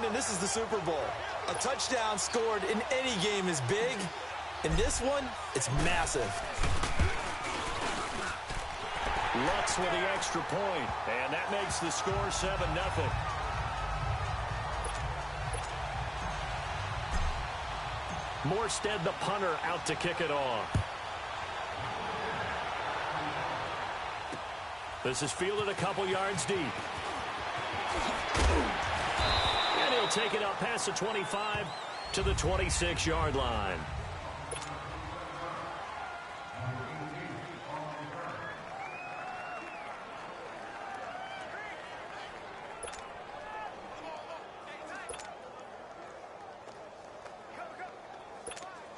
Gentlemen, this is the Super Bowl. A touchdown scored in any game is big. In this one, it's massive. Lutz with the extra point, and that makes the score 7-0. Morstead, the punter, out to kick it off. This is fielded a couple yards deep. And he'll take it up past the 25 to the 26-yard line.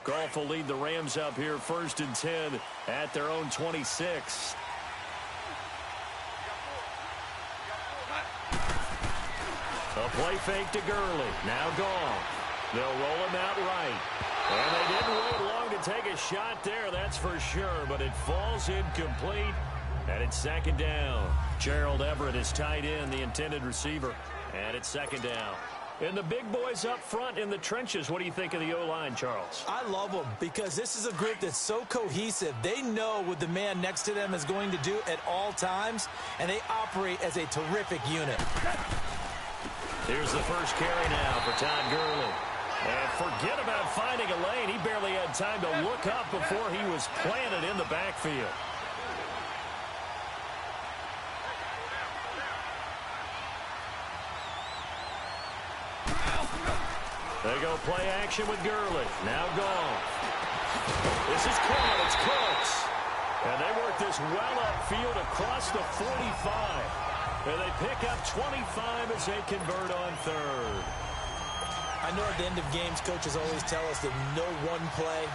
Goff will lead the Rams up here 1st and 10 at their own 26. A play fake to Gurley. Now Goff. They'll roll him out right. And they didn't wait long to take a shot there, that's for sure. But it falls incomplete, and it's 2nd down. Gerald Everett is tight end, the intended receiver. And it's 2nd down. And the big boys up front in the trenches, what do you think of the O-line, Charles? I love them because this is a group that's so cohesive. They know what the man next to them is going to do at all times, and they operate as a terrific unit. Here's the first carry now for Todd Gurley. And forget about finding a lane. He barely had time to look up before he was planted in the backfield. They go play action with Gurley. Now Goff. This is caught. It's Cooks. And they work this well upfield across the 45. And they pick up 25 as they convert on 3rd. I know at the end of games, coaches always tell us that no one play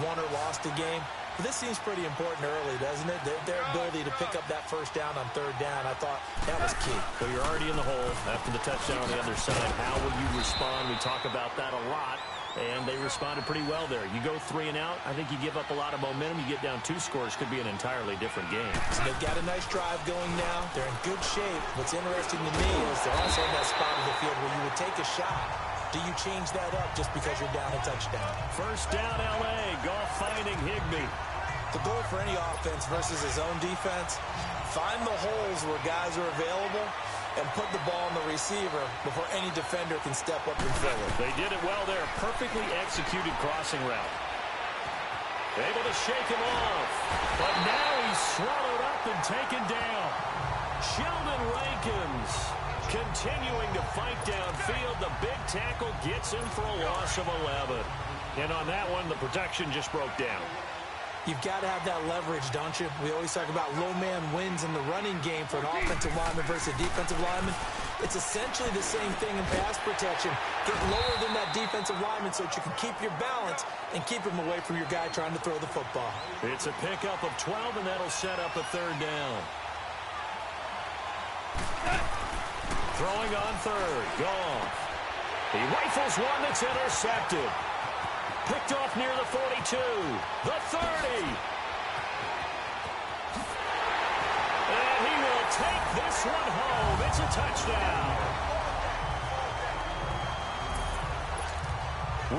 won or lost a game. But this seems pretty important early, doesn't it? Their ability to pick up that first down on 3rd down, I thought that was key. So you're already in the hole after the touchdown on the other side. How will you respond? We talk about that a lot, and they responded pretty well there. You go 3 and out, I think you give up a lot of momentum. You get down 2 scores, could be an entirely different game. So they've got a nice drive going now. They're in good shape. What's interesting to me is they're also in that spot of the field where you would take a shot. Do you change that up just because you're down a touchdown? 1st down, L.A. Goff finding Higbee. The goal for any offense versus his own defense, find the holes where guys are available and put the ball on the receiver before any defender can step up and fill it. They did it well there. Perfectly executed crossing route. Able to shake him off. But now he's swallowed up and taken down. Sheldon Rankins continuing to fight downfield. The big tackle gets him for a loss of 11. And on that one, the protection just broke down. You've got to have that leverage, don't you? We always talk about low man wins in the running game for an offensive lineman versus a defensive lineman. It's essentially the same thing in pass protection. Get lower than that defensive lineman so that you can keep your balance and keep him away from your guy trying to throw the football. It's a pickup of 12, and that'll set up a 3rd down. Throwing on 3rd. Goff. He rifles one that's intercepted. Picked off near the 42. The 30. And he will take this one home. It's a touchdown.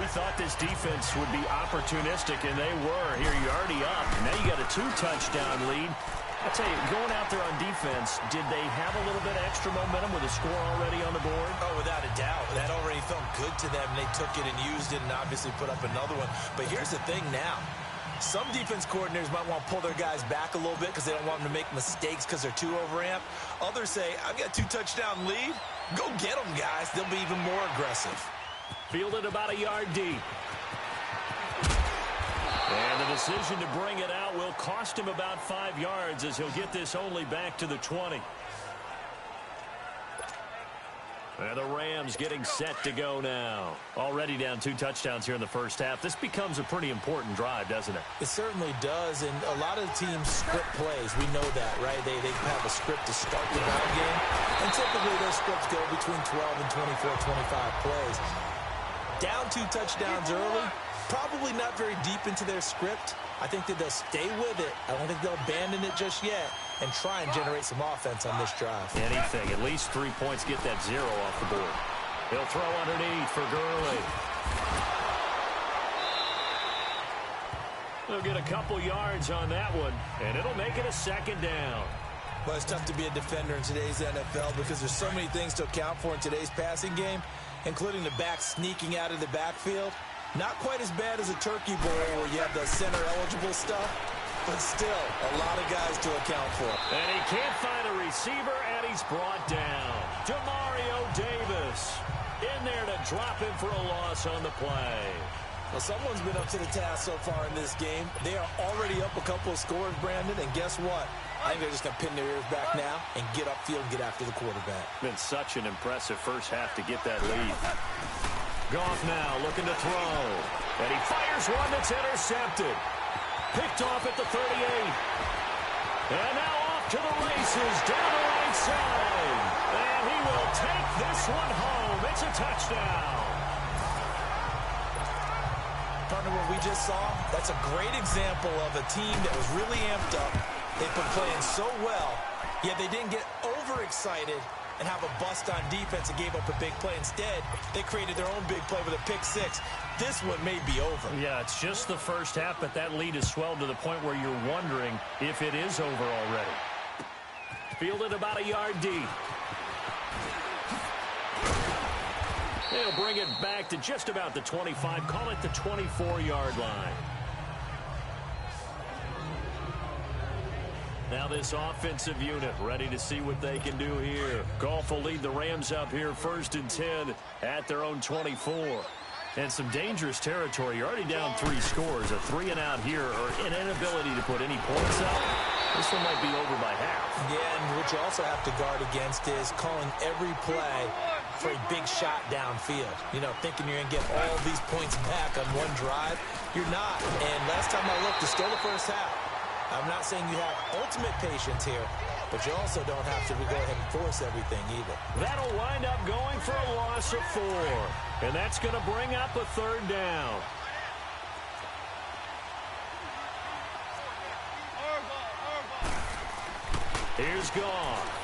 We thought this defense would be opportunistic, and they were. Here, you're already up. Now you got a 2-touchdown lead. I'll tell you, going out there on defense, did they have a little bit of extra momentum with a score already on the board? Oh, without a doubt. That already felt good to them. They took it and used it and obviously put up another one. But here's the thing now. Some defense coordinators might want to pull their guys back a little bit because they don't want them to make mistakes because they're too overamped. Others say, I've got a 2-touchdown lead. Go get them, guys. They'll be even more aggressive. Fielded about a yard deep. And the decision to bring it out will cost him about 5 yards as he'll get this only back to the 20. And the Rams getting set to go now. Already down 2 touchdowns here in the first half. This becomes a pretty important drive, doesn't it? It certainly does, and a lot of teams script plays. We know that, right? They have a script to start the ball game, and typically those scripts go between 12 and 24, 25 plays. Down 2 touchdowns early, probably not very deep into their script. I think that they'll stay with it. I don't think they'll abandon it just yet and try and generate some offense on this drive. Anything. At least 3 points, get that 0 off the board. He'll throw underneath for Gurley. They'll get a couple yards on that one, and it'll make it a second down. Well, it's tough to be a defender in today's NFL because there's so many things to account for in today's passing game, including the back sneaking out of the backfield. Not quite as bad as a turkey bowl where you have the center-eligible stuff, but still a lot of guys to account for. And he can't find a receiver, and he's brought down. Demario Davis in there to drop him for a loss on the play. Well, someone's been up to the task so far in this game. They are already up a couple of scores, Brandon, and guess what? I think they're just going to pin their ears back now and get upfield and get after the quarterback. Been such an impressive first half to get that lead. Goff now looking to throw. And he fires one that's intercepted. Picked off at the 38. And now off to the races down the right side. And he will take this one home. It's a touchdown. Partner, what we just saw, that's a great example of a team that was really amped up. They've been playing so well, yet they didn't get overexcited and have a bust on defense and gave up a big play. Instead, they created their own big play with a pick six. This one may be over. Yeah, it's just the first half, but that lead has swelled to the point where you're wondering if it is over already. Fielded about a yard deep. They'll bring it back to just about the 25. Call it the 24-yard line. Now this offensive unit ready to see what they can do here. Goff will lead the Rams up here 1st and 10 at their own 24. And some dangerous territory. You're already down 3 scores. A 3-and-out here or an inability to put any points up. This one might be over by half. Yeah, and what you also have to guard against is calling every play for a big shot downfield. You know, thinking you're going to get all these points back on one drive. You're not. And last time I looked, it's still the first half. I'm not saying you have ultimate patience here, but you also don't have to go ahead and force everything either. That'll wind up going for a loss of 4. And that's going to bring up a 3rd down. Here's Goff.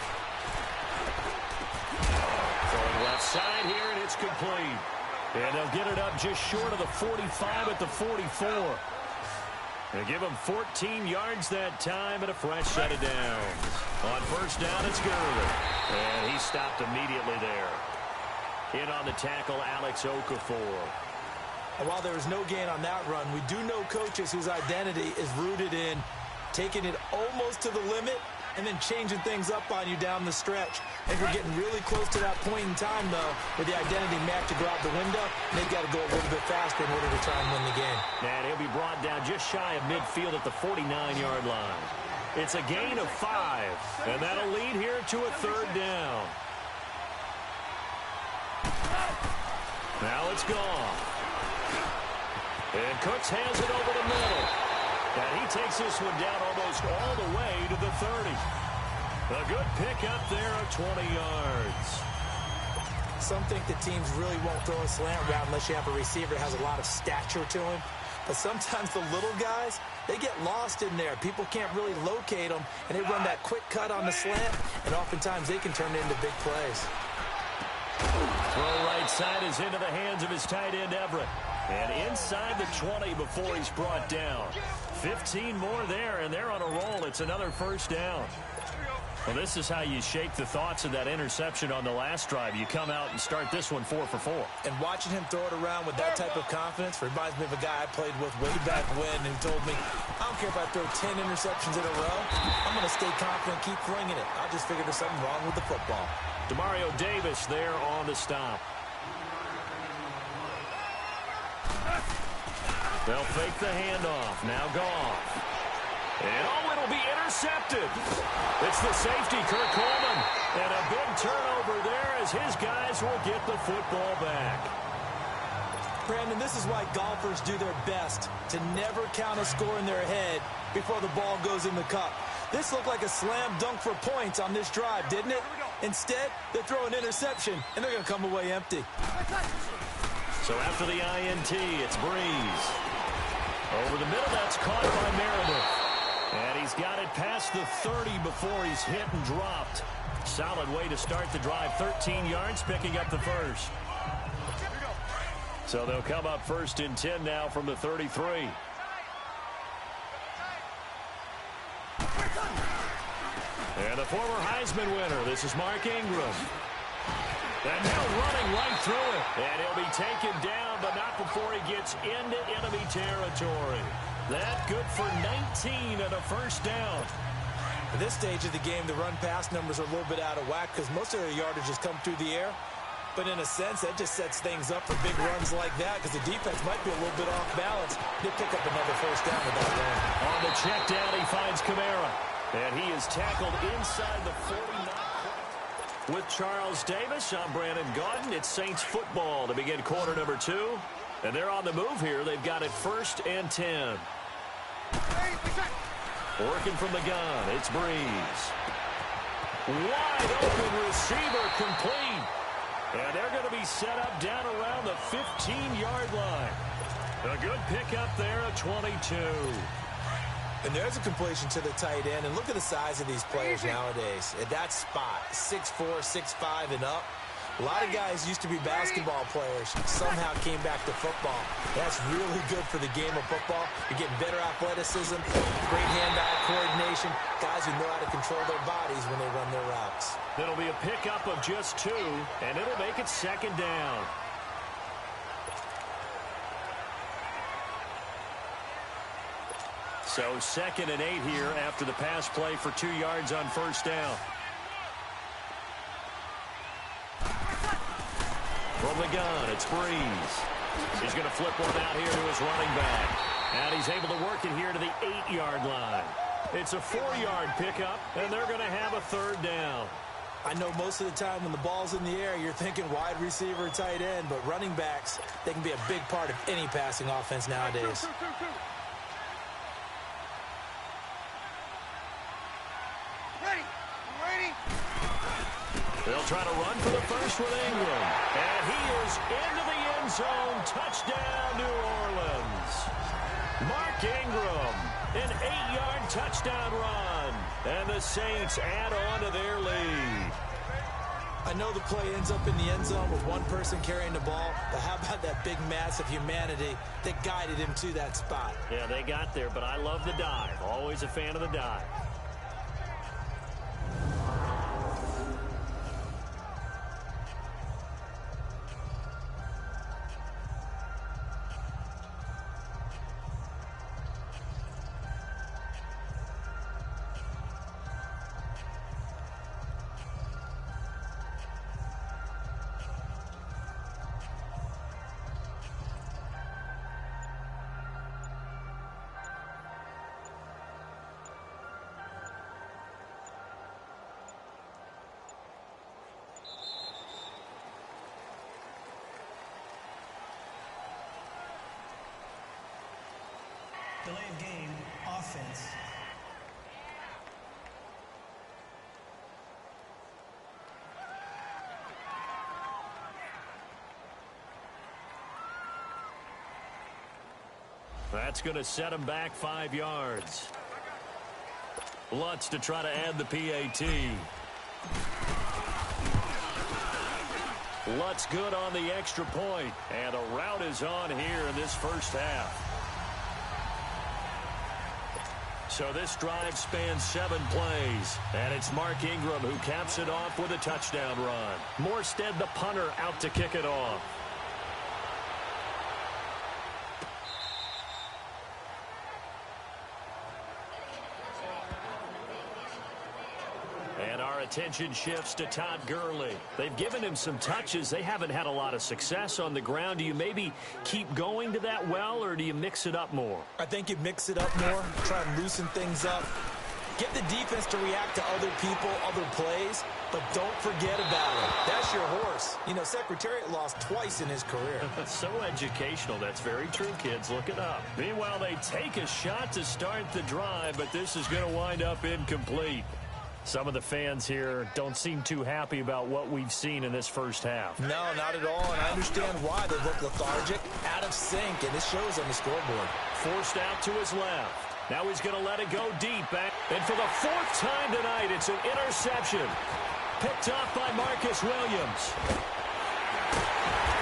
Throwing left side here, and it's complete. And they'll get it up just short of the 45 at the 44. They give him 14 yards that time and a fresh set of downs. On 1st down, it's Gurley. And he stopped immediately there. In on the tackle, Alex Okafor. And while there was no gain on that run, we do know coaches whose identity is rooted in taking it almost to the limit and then changing things up on you down the stretch. And we're getting really close to that point in time, though, where the identity map to go out the window, and they've got to go a little bit faster in order to try and win the game. And he'll be brought down just shy of midfield at the 49-yard line. It's a gain of 5, and that'll lead here to a 3rd down. Now it's gone. And Cooks hands it over the middle. And he takes this one down almost all the way to the 30. A good pick up there of 20 yards. Some think that teams really won't throw a slant route unless you have a receiver that has a lot of stature to him. But sometimes the little guys, they get lost in there. People can't really locate them, and they run that quick cut on the slant, and oftentimes they can turn it into big plays. Throw right side is into the hands of his tight end, Everett. And inside the 20 before he's brought down. 15 more there, and they're on a roll. It's another 1st down. Well, this is how you shake the thoughts of that interception on the last drive. You come out and start this one 4 for 4. And watching him throw it around with that type of confidence reminds me of a guy I played with way back when who told me, I don't care if I throw 10 interceptions in a row. I'm going to stay confident, keep flinging it. I just figured there's something wrong with the football. Demario Davis there on the stop. They'll fake the handoff. Now Goff. And it'll be intercepted. It's the safety, Kirk Coleman. And a big turnover there as his guys will get the football back. Brandon, this is why golfers do their best to never count a score in their head before the ball goes in the cup. This looked like a slam dunk for points on this drive, didn't it? Instead, they throw an interception, and they're going to come away empty. So after the INT, it's Breeze. Over the middle, that's caught by Meredith. And he's got it past the 30 before he's hit and dropped. Solid way to start the drive. 13 yards, picking up the first. So they'll come up 1st and 10 now from the 33. And the former Heisman winner, this is Mark Ingram. And now running right through it. And he'll be taken down, but not before he gets into enemy territory. That good for 19 and a first down. At this stage of the game, the run-pass numbers are a little bit out of whack because most of their yardage has come through the air. But in a sense, that just sets things up for big runs like that because the defense might be a little bit off balance. They pick up another first down with that run. On the check down, he finds Kamara. And he is tackled inside the 49. With Charles Davis, I'm Brandon Gaudin. It's Saints football to begin quarter number 2. And they're on the move here. They've got it 1st and 10. Working from the gun, it's Breeze. Wide open receiver complete. And they're going to be set up down around the 15-yard line. A good pickup there at 22. And there's a completion to the tight end. And look at the size of these players nowadays. At that spot, 6'4", 6'5", and up. A lot of guys used to be basketball players, somehow came back to football. That's really good for the game of football. You're getting better athleticism, great hand-eye coordination, guys who know how to control their bodies when they run their routes. It'll be a pickup of just 2, and it'll make it 2nd down. So 2nd and 8 here after the pass play for 2 yards on first down. From the gun, it's Breeze. He's going to flip one out here to his running back. And he's able to work it here to the 8-yard line. It's a 4-yard pickup, and they're going to have a 3rd down. I know most of the time when the ball's in the air, you're thinking wide receiver, tight end, but running backs, they can be a big part of any passing offense nowadays. They'll try to run for the first with Ingram. And he is into the end zone. Touchdown, New Orleans. Mark Ingram, an 8-yard touchdown run. And the Saints add on to their lead. I know the play ends up in the end zone with one person carrying the ball, but how about that big mass of humanity that guided him to that spot? Yeah, they got there, but I love the dive. Always a fan of the dive. Delay of game, offense. That's going to set him back 5 yards. Lutz to try to add the PAT. Lutz good on the extra point. And a rout is on here in this first half. So this drive spans 7 plays. And it's Mark Ingram who caps it off with a touchdown run. Morstead, the punter, out to kick it off. And our attention shifts to Todd Gurley. They've given him some touches. They haven't had a lot of success on the ground. Do you maybe keep going to that well, or do you mix it up more? I think you mix it up more, try and loosen things up. Get the defense to react to other people, other plays, but don't forget about it. That's your horse. You know, Secretariat lost twice in his career. So educational. That's very true, kids. Look it up. Meanwhile, they take a shot to start the drive, but this is going to wind up incomplete. Some of the fans here don't seem too happy about what we've seen in this first half. No, not at all, and I understand why. They look lethargic, out of sync, and it shows on the scoreboard. Forced out to his left. Now he's going to let it go deep. And for the 4th time tonight, it's an interception. Picked off by Marcus Williams.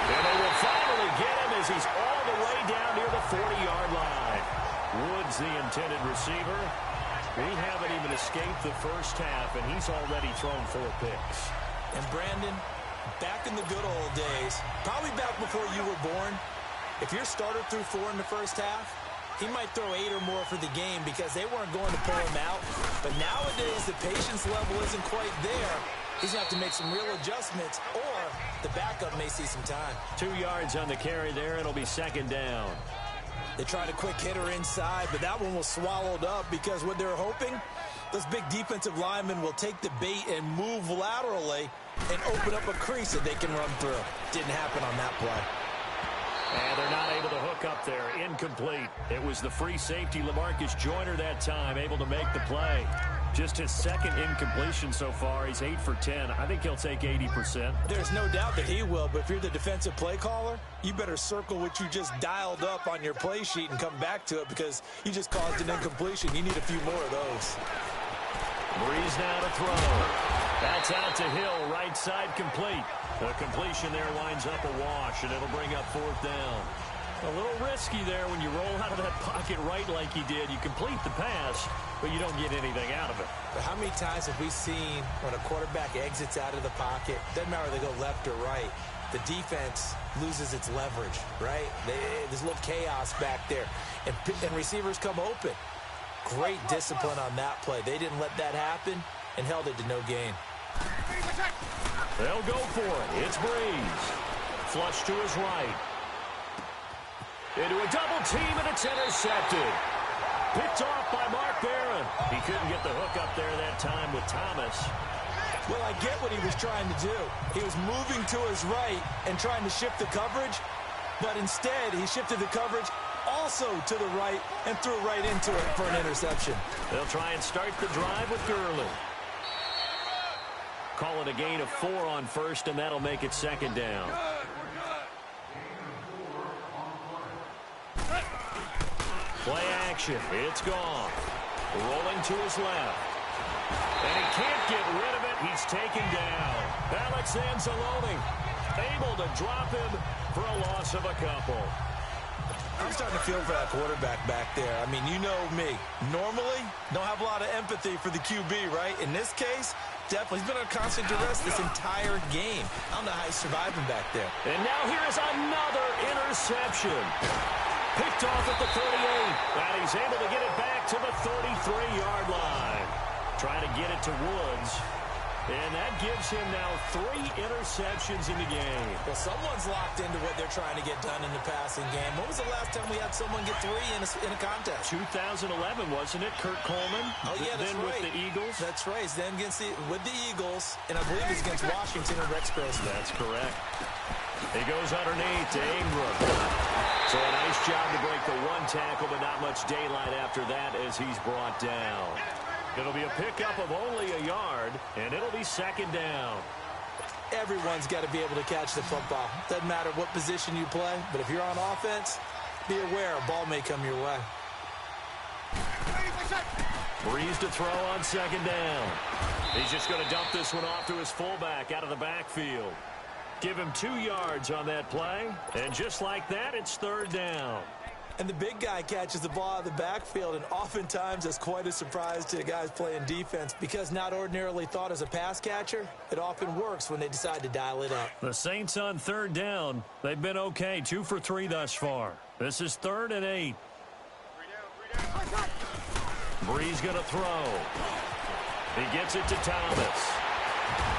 And they will finally get him as as he's all the way down near the 40-yard line. Woods, the intended receiver. We haven't even escaped the first half, and he's already thrown 4 picks. And Brandon, back in the good old days, probably back before you were born, if your starter threw 4 in the first half, he might throw 8 or more for the game because they weren't going to pull him out. But nowadays, the patience level isn't quite there. He's going to have to make some real adjustments, or the backup may see some time. 2 yards on the carry there. It'll be second down. They tried a quick hitter inside, but that one was swallowed up because what they're hoping, those big defensive linemen will take the bait and move laterally and open up a crease that they can run through. Didn't happen on that play. And they're not able to hook up there. Incomplete. It was the free safety, LaMarcus Joyner, that time, able to make the play. Just his second incompletion so far. He's 8 for 10. I think he'll take 80%. There's no doubt that he will, but if you're the defensive play caller, you better circle what you just dialed up on your play sheet and come back to it because you just caused an incompletion. You need a few more of those. Breeze now to throw. That's out to Hill, right side complete. The completion there winds up a wash, and it'll bring up 4th down. A little risky there when you roll out of that pocket right like he did. You complete the pass, but you don't get anything out of it. But how many times have we seen when a quarterback exits out of the pocket, doesn't matter whether they go left or right, the defense loses its leverage, right? There's a little chaos back there, and receivers come open. Great discipline on that play. They didn't let that happen and held it to no gain. They'll go for it. It's Breeze. Flush to his right. Into a double team, and it's intercepted. Picked off by Mark Barron. He couldn't get the hook up there that time with Thomas. Well, I get what he was trying to do. He was moving to his right and trying to shift the coverage, but instead he shifted the coverage also to the right and threw right into it for an interception. They'll try and start the drive with Gurley. Call it a gain of 4 on first, and that'll make it second down. Play action. It's gone. Rolling to his left. And he can't get rid of it. He's taken down. Alex Anzalone able to drop him for a loss of a couple. I'm starting to feel for that quarterback back there. I mean, you know me. Normally, don't have a lot of empathy for the QB, right? In this case, definitely. He's been under constant duress this entire game. I don't know how he's surviving back there. And now here's another interception. Picked off at the 38. And he's able to get it back to the 33-yard line. Trying to get it to Woods. And that gives him now 3 interceptions in the game. Well, someone's locked into what they're trying to get done in the passing game. When was the last time we had someone get 3 in a contest? 2011, wasn't it? Kurt Coleman. Oh, yeah, that's then right. With the Eagles. That's right. Then with the Eagles, and I believe it's against Washington and Rex Grossman. That's correct. He goes underneath to Ingram. So a nice job to break the 1 tackle, but not much daylight after that as he's brought down. It'll be a pickup of only a yard, and it'll be second down. Everyone's got to be able to catch the football. Doesn't matter what position you play, but if you're on offense, be aware a ball may come your way. Breeze to throw on second down. He's just going to dump this one off to his fullback out of the backfield. Give him 2 yards on that play, and just like that, it's third down. And the big guy catches the ball out of the backfield, and oftentimes that's quite a surprise to the guys playing defense because not ordinarily thought as a pass catcher, it often works when they decide to dial it up. The Saints on third down. They've been okay, 2 for 3 thus far. This is 3rd and 8. Breeze going to throw. He gets it to Thomas.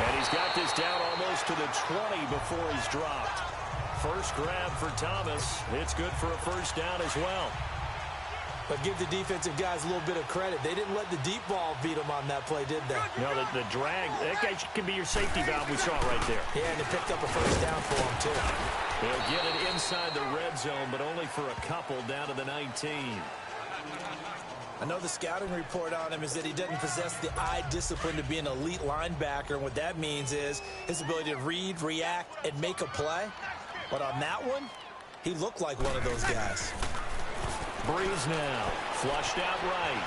And he's got this down almost to the 20 before he's dropped. First grab for Thomas. It's good for a first down as well. But give the defensive guys a little bit of credit. They didn't let the deep ball beat them on that play, did they? No, the drag, that guy can be your safety valve. We saw it right there. Yeah, and they picked up a first down for him, too. They'll get it inside the red zone, but only for a couple down to the 19. I know the scouting report on him is that he doesn't possess the eye discipline to be an elite linebacker. And what that means is his ability to read, react, and make a play. But on that one, he looked like one of those guys. Breeze now, flushed out right.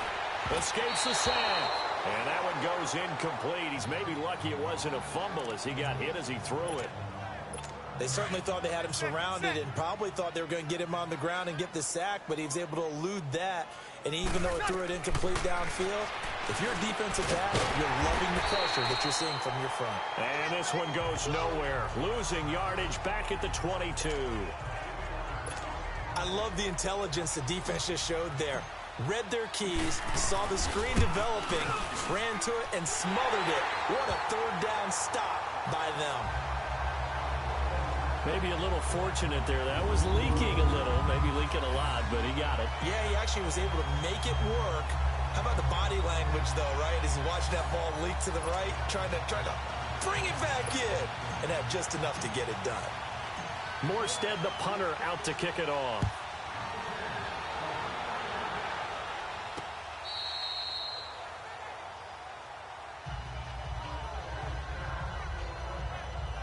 Escapes the sack. And that one goes incomplete. He's maybe lucky it wasn't a fumble as he got hit as he threw it. They certainly thought they had him surrounded and probably thought they were going to get him on the ground and get the sack, but he was able to elude that. And even though it threw it incomplete downfield, if you're a defensive back, you're loving the pressure that you're seeing from your front. And this one goes nowhere. Losing yardage back at the 22. I love the intelligence the defense just showed there. Read their keys, saw the screen developing, ran to it, and smothered it. What a third down stop by them. Maybe a little fortunate there. That was leaking a little, maybe leaking a lot, but he got it. Yeah, he actually was able to make it work. How about the body language, though, right? As he's watching that ball leak to the right, trying to bring it back in, and had just enough to get it done. Morstead, the punter, out to kick it off.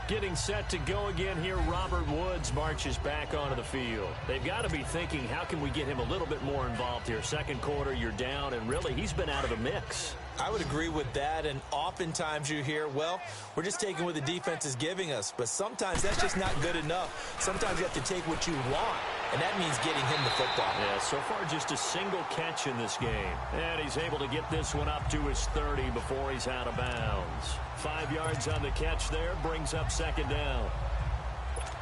Getting set to go again here, Robert Woods marches back onto the field. They've got to be thinking, how can we get him a little bit more involved here? Second quarter, you're down, and really, he's been out of the mix. I would agree with that, and oftentimes you hear, well, we're just taking what the defense is giving us, but sometimes that's just not good enough. Sometimes you have to take what you want, and that means getting him the football. Yeah, so far just a single catch in this game, and he's able to get this one up to his 30 before he's out of bounds. 5 yards on the catch there, brings up second down.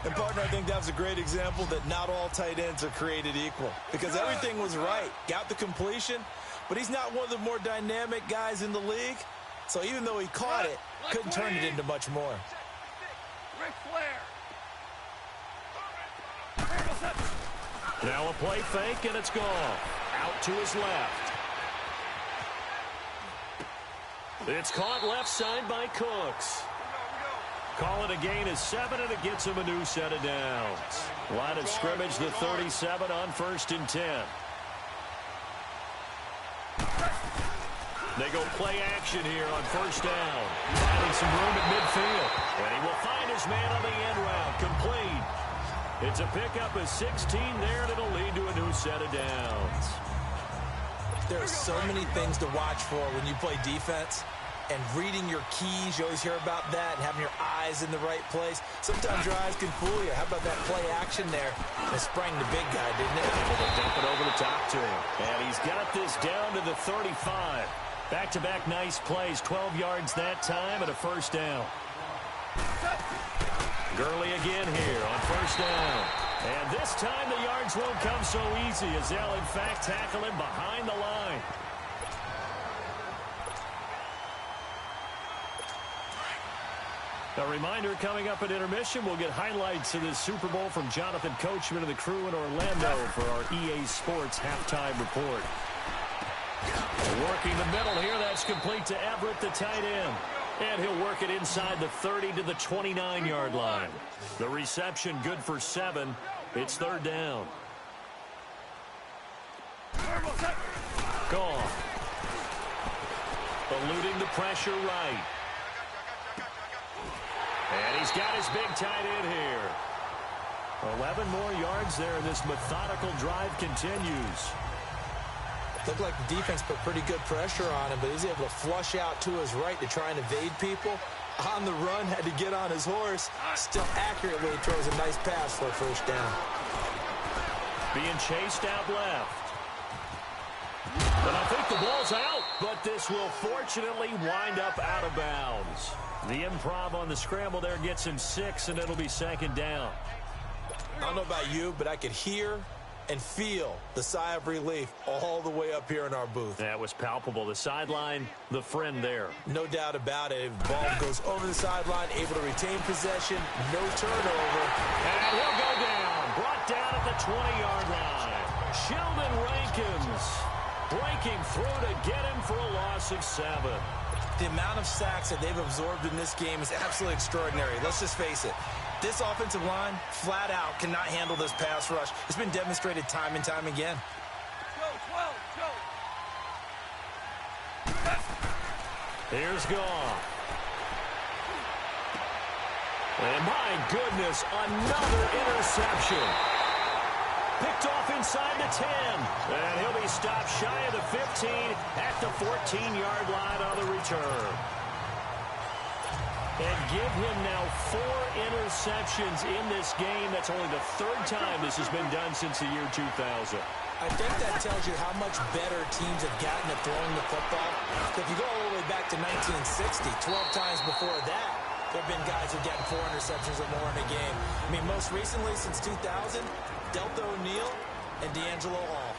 And, partner, I think that was a great example that not all tight ends are created equal, because everything was right. Got the completion, but he's not one of the more dynamic guys in the league. So even though he caught it, couldn't turn it into much more. Now a play fake, and it's gone. Out to his left. It's caught left side by Cooks. Call it a gain of 7, and it gets him a new set of downs. Line of scrimmage, the 37 on 1st and 10. They go play action here on 1st down. Finding some room at midfield. And he will find his man on the end route. Complete. It's a pickup of 16 there, and it'll lead to a new set of downs. There are so many things to watch for when you play defense. And reading your keys, you always hear about that, and having your eyes in the right place. Sometimes your eyes can fool you. How about that play action there? It sprang the big guy, didn't it? Able to dump it over the top to him. And he's got this down to the 35. Back-to-back nice plays, 12 yards that time, and a 1st down. Gurley again here on 1st down. And this time the yards won't come so easy as they'll, in fact, tackle him behind the line. A reminder, coming up at intermission, we'll get highlights of this Super Bowl from Jonathan Coachman and the crew in Orlando for our EA Sports halftime report. Working the middle here, that's complete to Everett, the tight end. And he'll work it inside the 30 to the 29-yard line. The reception good for 7. It's 3rd down. Gone. Eluding the pressure right. And he's got his big tight end here. 11 more yards there, and this methodical drive continues. Looked like the defense put pretty good pressure on him, but he was able to flush out to his right to try and evade people. On the run, had to get on his horse. Still accurately throws a nice pass for a 1st down. Being chased out left. And I think the ball's out, but this will fortunately wind up out of bounds. The improv on the scramble there gets him 6, and it'll be 2nd down. I don't know about you, but I could hear and feel the sigh of relief all the way up here in our booth. That was palpable. The sideline, the friend there. No doubt about it. The ball goes over the sideline, able to retain possession, no turnover. And he'll go down. Brought down at the 20-yard line. Sheldon Rankins breaking through to get him for a loss of 7. The amount of sacks that they've absorbed in this game is absolutely extraordinary. Let's just face it. This offensive line, flat out, cannot handle this pass rush. It's been demonstrated time and time again. Here's Goff. And my goodness, another interception. Picked off inside the 10. And he'll be stopped shy of the 15 at the 14-yard line on the return. and give him now 4 interceptions in this game. That's only the 3rd time this has been done since the year 2000. I think that tells you how much better teams have gotten at throwing the football. If you go all the way back to 1960, 12 times before that, there have been guys who have gotten 4 interceptions or more in a game. I mean, most recently since 2000, Delta O'Neal and D'Angelo Hall.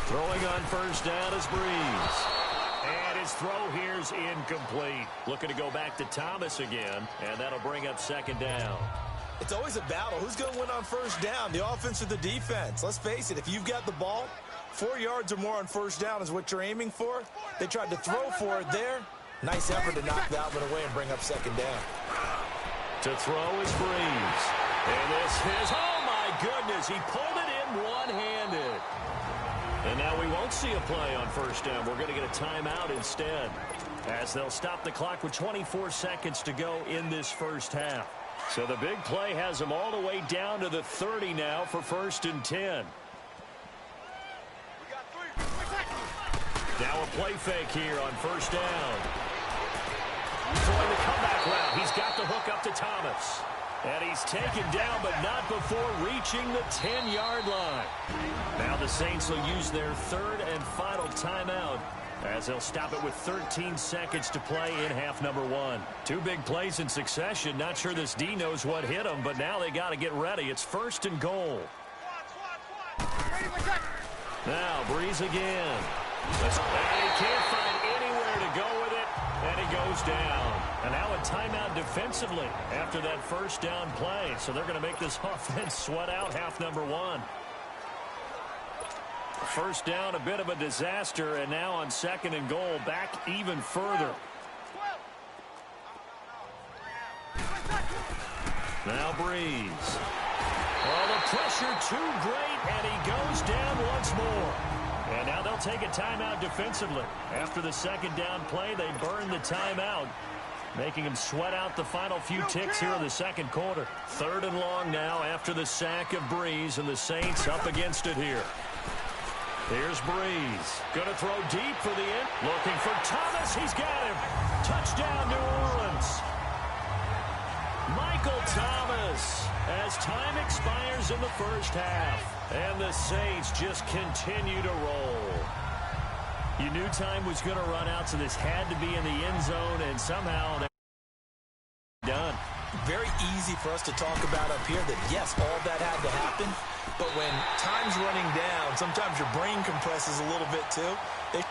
Throwing on first down is Breeze. And his throw here's incomplete. Looking to go back to Thomas again, and that'll bring up 2nd down. It's always a battle. Who's going to win on first down, the offense or the defense? Let's face it, if you've got the ball, 4 yards or more on first down is what you're aiming for. They tried to throw for it there. Nice effort to knock that one away and bring up 2nd down. To throw is Breeze. And this is, oh my goodness, he pulled it in one-handed. And now we won't see a play on first down. We're going to get a timeout instead, as they'll stop the clock with 24 seconds to go in this first half. So the big play has them all the way down to the 30 now for 1st and 10. Now a play fake here on first down. Throwing the comeback route. He's got the hook up to Thomas. And he's taken down, but not before reaching the 10-yard line. Now the Saints will use their 3rd and final timeout, as they'll stop it with 13 seconds to play in half number 1. 2 big plays in succession. Not sure this D knows what hit him, but now they got to get ready. It's 1st and goal. Now Breeze again. And he can't find anywhere to go with it, and he goes down. And now a timeout defensively after that first down play. So they're going to make this offense sweat out half number 1. First down, a bit of a disaster, and now on 2nd and goal, back even further. Now Breeze. Well, the pressure too great, and he goes down once more. And now they'll take a timeout defensively. After the 2nd down play, they burn the timeout, making him sweat out the final few ticks here in the 2nd quarter. 3rd and long now after the sack of Breeze, and the Saints up against it here. Here's Breeze. Going to throw deep for the end. Looking for Thomas. He's got him. Touchdown, New Orleans. Michael Thomas, as time expires in the first half. And the Saints just continue to roll. You knew time was going to run out, so this had to be in the end zone, and somehow they're done. Very easy for us to talk about up here that, yes, all that had to happen. But when time's running down, sometimes your brain compresses a little bit too.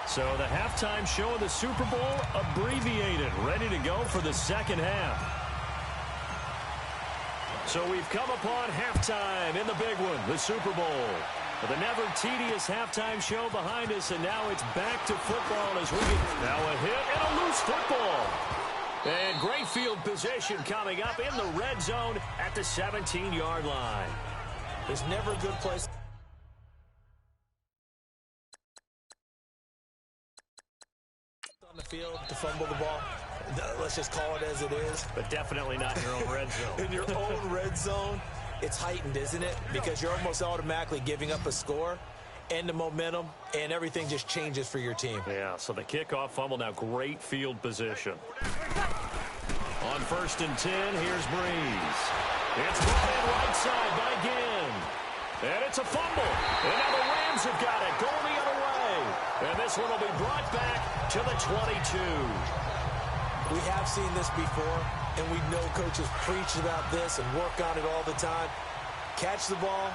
So the halftime show of the Super Bowl abbreviated, ready to go for the 2nd half. So we've come upon halftime in the big one, the Super Bowl. With a never tedious halftime show behind us, and now it's back to football as we get now a hit and a loose football. And great field position coming up in the red zone at the 17-yard line. There's never a good place on the field to fumble the ball. Let's just call it as it is. But definitely not in your own red zone. In your own red zone, it's heightened, isn't it? Because you're almost automatically giving up a score and the momentum, and everything just changes for your team. Yeah, so the kickoff fumble, now great field position. On 1st and 10, here's Breeze. It's brought in right side by Ginn. And it's a fumble. And now the Rams have got it, going the other way. And this one will be brought back to the 22. We have seen this before, and we know coaches preach about this and work on it all the time. Catch the ball.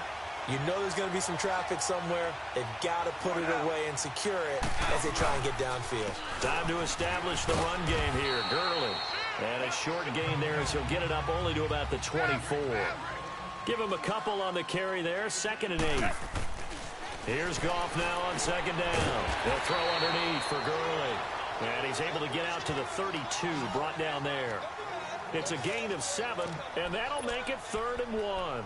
You know there's going to be some traffic somewhere. They've got to put it away and secure it as they try and get downfield. Time to establish the run game here. Gurley. And a short gain there as he'll get it up only to about the 24. Give him a couple on the carry there. 2nd and 8. Here's Goff now on 2nd down. They'll throw underneath for Gurley. And he's able to get out to the 32, brought down there. It's a gain of 7, and that'll make it 3rd and 1.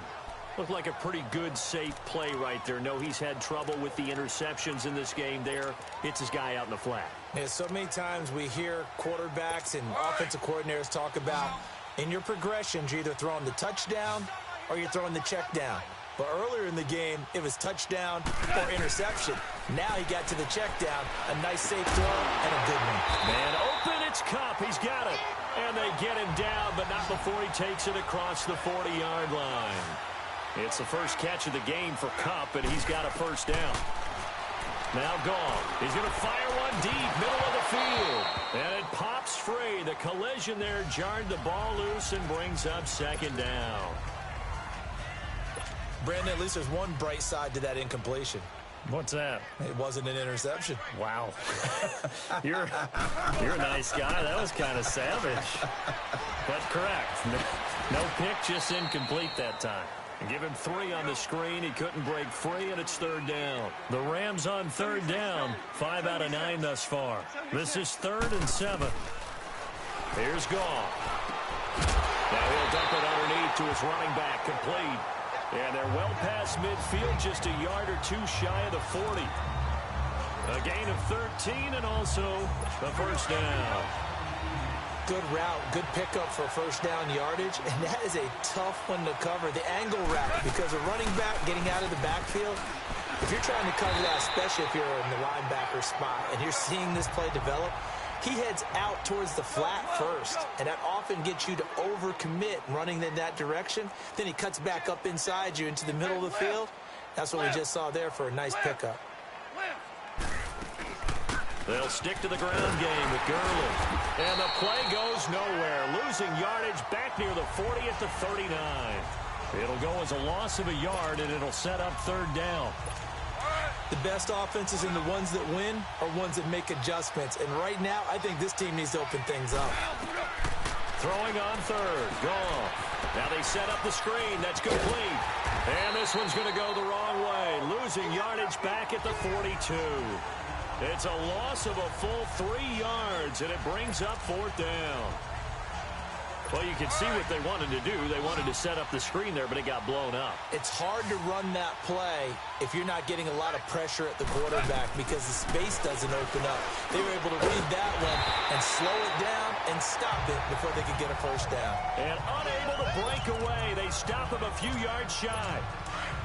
Looked like a pretty good, safe play right there. No, he's had trouble with the interceptions in this game there. Hits his guy out in the flat. Yeah, so many times we hear quarterbacks and offensive coordinators talk about In your progressions, you're either throwing the touchdown or you're throwing the check down. But earlier in the game, it was touchdown or interception. Now he got to the check down, a nice safe throw, and a good one. Man open, it's Kupp. He's got it. And they get him down, but not before he takes it across the 40-yard line. It's the first catch of the game for Kupp, and he's got a first down. Now gone. He's going to fire one deep, middle of the field. And it pops free. The collision there jarred the ball loose and brings up second down. Brandon, at least there's one bright side to that incompletion. What's that? It wasn't an interception. Wow. You're a nice guy. That was kind of savage. But correct. No pick, just incomplete that time. Give him 3 on the screen. He couldn't break free, and it's third down. The Rams on third down. 5 out of 9 thus far. This is 3rd and 7. Here's Goff. Now he'll dump it underneath to his running back, complete. And they're well past midfield, just a yard or 2 shy of the 40. A gain of 13 and also a first down. Good route, good pickup for first down yardage, and that is a tough one to cover. The angle route, because a running back getting out of the backfield, if you're trying to cover that, especially if you're in the linebacker spot, and you're seeing this play develop, he heads out towards the flat first, and that often gets you to overcommit running in that direction. Then he cuts back up inside you into the middle of the field. That's what we just saw there for a nice pickup. They'll stick to the ground game with Gurley. And the play goes nowhere. Losing yardage back near the 40 at the 39. It'll go as a loss of a yard, and it'll set up third down. The best offenses and the ones that win are ones that make adjustments. And right now, I think this team needs to open things up. Throwing on third. Gone. Now they set up the screen. That's complete. And this one's going to go the wrong way. Losing yardage back at the 42. It's a loss of a full 3 yards, and it brings up fourth down. Well, you can see what they wanted to do. They wanted to set up the screen there, but it got blown up. It's hard to run that play if you're not getting a lot of pressure at the quarterback because the space doesn't open up. They were able to read that one and slow it down and stop it before they could get a first down. And unable to break away, they stop him a few yards shy.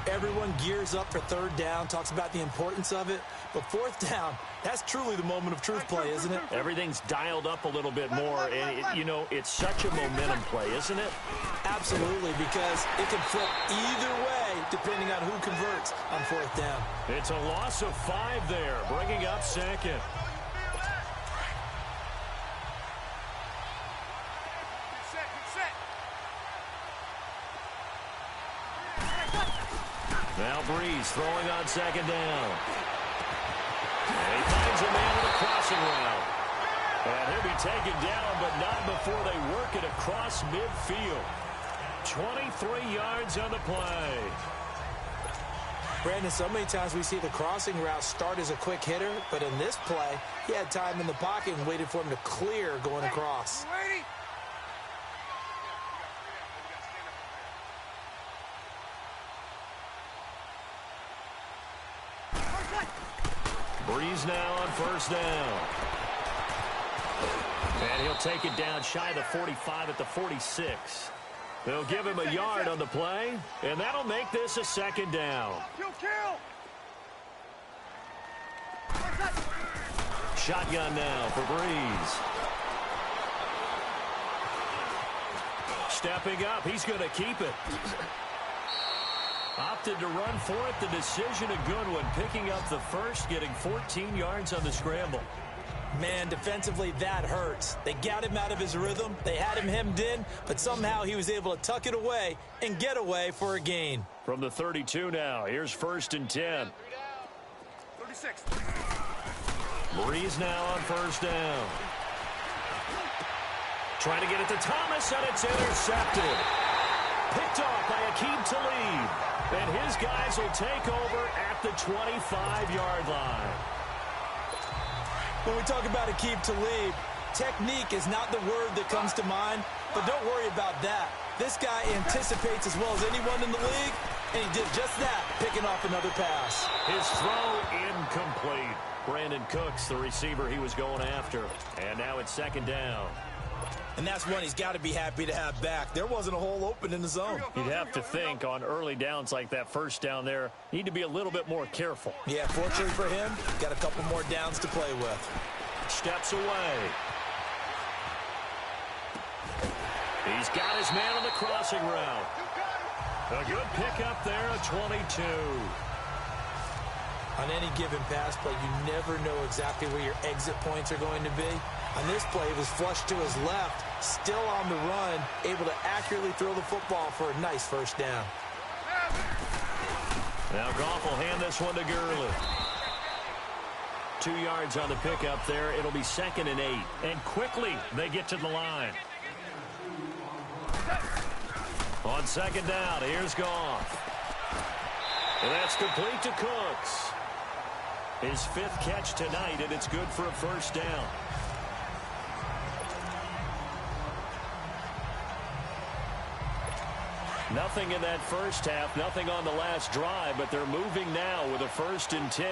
Everyone gears up for third down, talks about the importance of it. But fourth down, that's truly the moment of truth play, isn't it? Everything's dialed up a little bit more. And, you know, it's such a momentum play, isn't it? Absolutely, because it can flip either way depending on who converts on fourth down. It's a loss of 5 there, bringing up second. Now Breeze throwing on second down. And he finds a man with a crossing route. And he'll be taken down, but not before they work it across midfield. 23 yards on the play. Brandon, so many times we see the crossing route start as a quick hitter, but in this play, he had time in the pocket and waited for him to clear going across. Breeze now on first down. And he'll take it down shy of the 45 at the 46. They'll give him a yard on the play, and that'll make this a second down. Shotgun now for Breeze. Stepping up, he's going to keep it. Opted to run for it. The decision, a good one. Picking up the first, getting 14 yards on the scramble. Man, defensively, that hurts. They got him out of his rhythm. They had him hemmed in, but somehow he was able to tuck it away and get away for a gain. From the 32 now, here's first and 10. 36. Breeze now on first down. Trying to get it to Thomas, and it's intercepted. Picked off by Aqib Talib. And his guys will take over at the 25-yard line. When we talk about Aqib Talib, technique is not the word that comes to mind, but don't worry about that. This guy anticipates as well as anyone in the league, and he did just that, picking off another pass. His throw incomplete. Brandon Cooks, the receiver he was going after. And now it's second down. And that's one he's got to be happy to have back. There wasn't a hole open in the zone. You'd have to think on early downs like that first down there, need to be a little bit more careful. Yeah, fortunately for him, got a couple more downs to play with. Steps away. He's got his man on the crossing route. A good pickup there, a 22. On any given pass play, you never know exactly where your exit points are going to be. On this play, it was flushed to his left, still on the run, able to accurately throw the football for a nice first down. Now Goff will hand this one to Gurley. 2 yards on the pickup there. It'll be 2nd and 8. And quickly, they get to the line. On 2nd down, here's Goff. And that's complete to Cooks. His 5th catch tonight, and it's good for a first down. Nothing in that first half, nothing on the last drive, but they're moving now with a 1st and 10.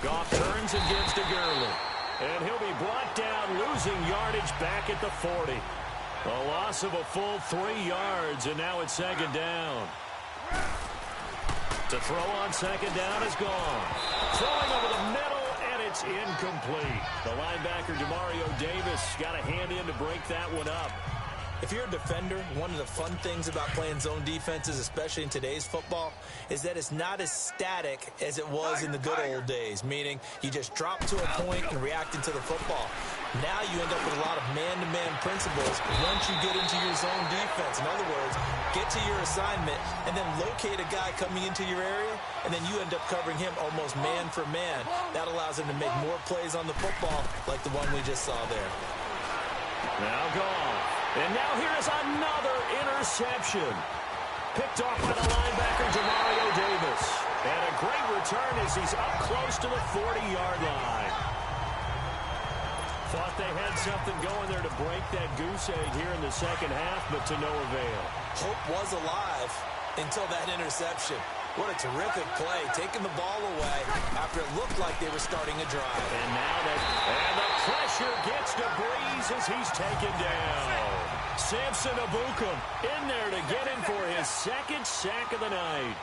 Goff turns and gives to Gurley. And he'll be brought down, losing yardage back at the 40. A loss of a full 3 yards, and now it's 2nd down. To throw on 2nd down is gone. Throwing over the middle, and it's incomplete. The linebacker, Demario Davis, got a hand in to break that one up. If you're a defender, one of the fun things about playing zone defenses, especially in today's football, is that it's not as static as it was in the good old days, meaning you just drop to a point and react into the football. Now you end up with a lot of man-to-man principles once you get into your zone defense. In other words, get to your assignment and then locate a guy coming into your area, and then you end up covering him almost man for man. That allows him to make more plays on the football like the one we just saw there. Now gone. And now here is another interception. Picked off by the linebacker, Demario Davis. And a great return as he's up close to the 40-yard line. Thought they had something going there to break that goose egg here in the second half, but to no avail. Hope was alive until that interception. What a terrific play, taking the ball away after it looked like they were starting a drive. And now the pressure gets to Breeze as he's taken down. Samson Ebukam in there to get him for his 2nd sack of the night.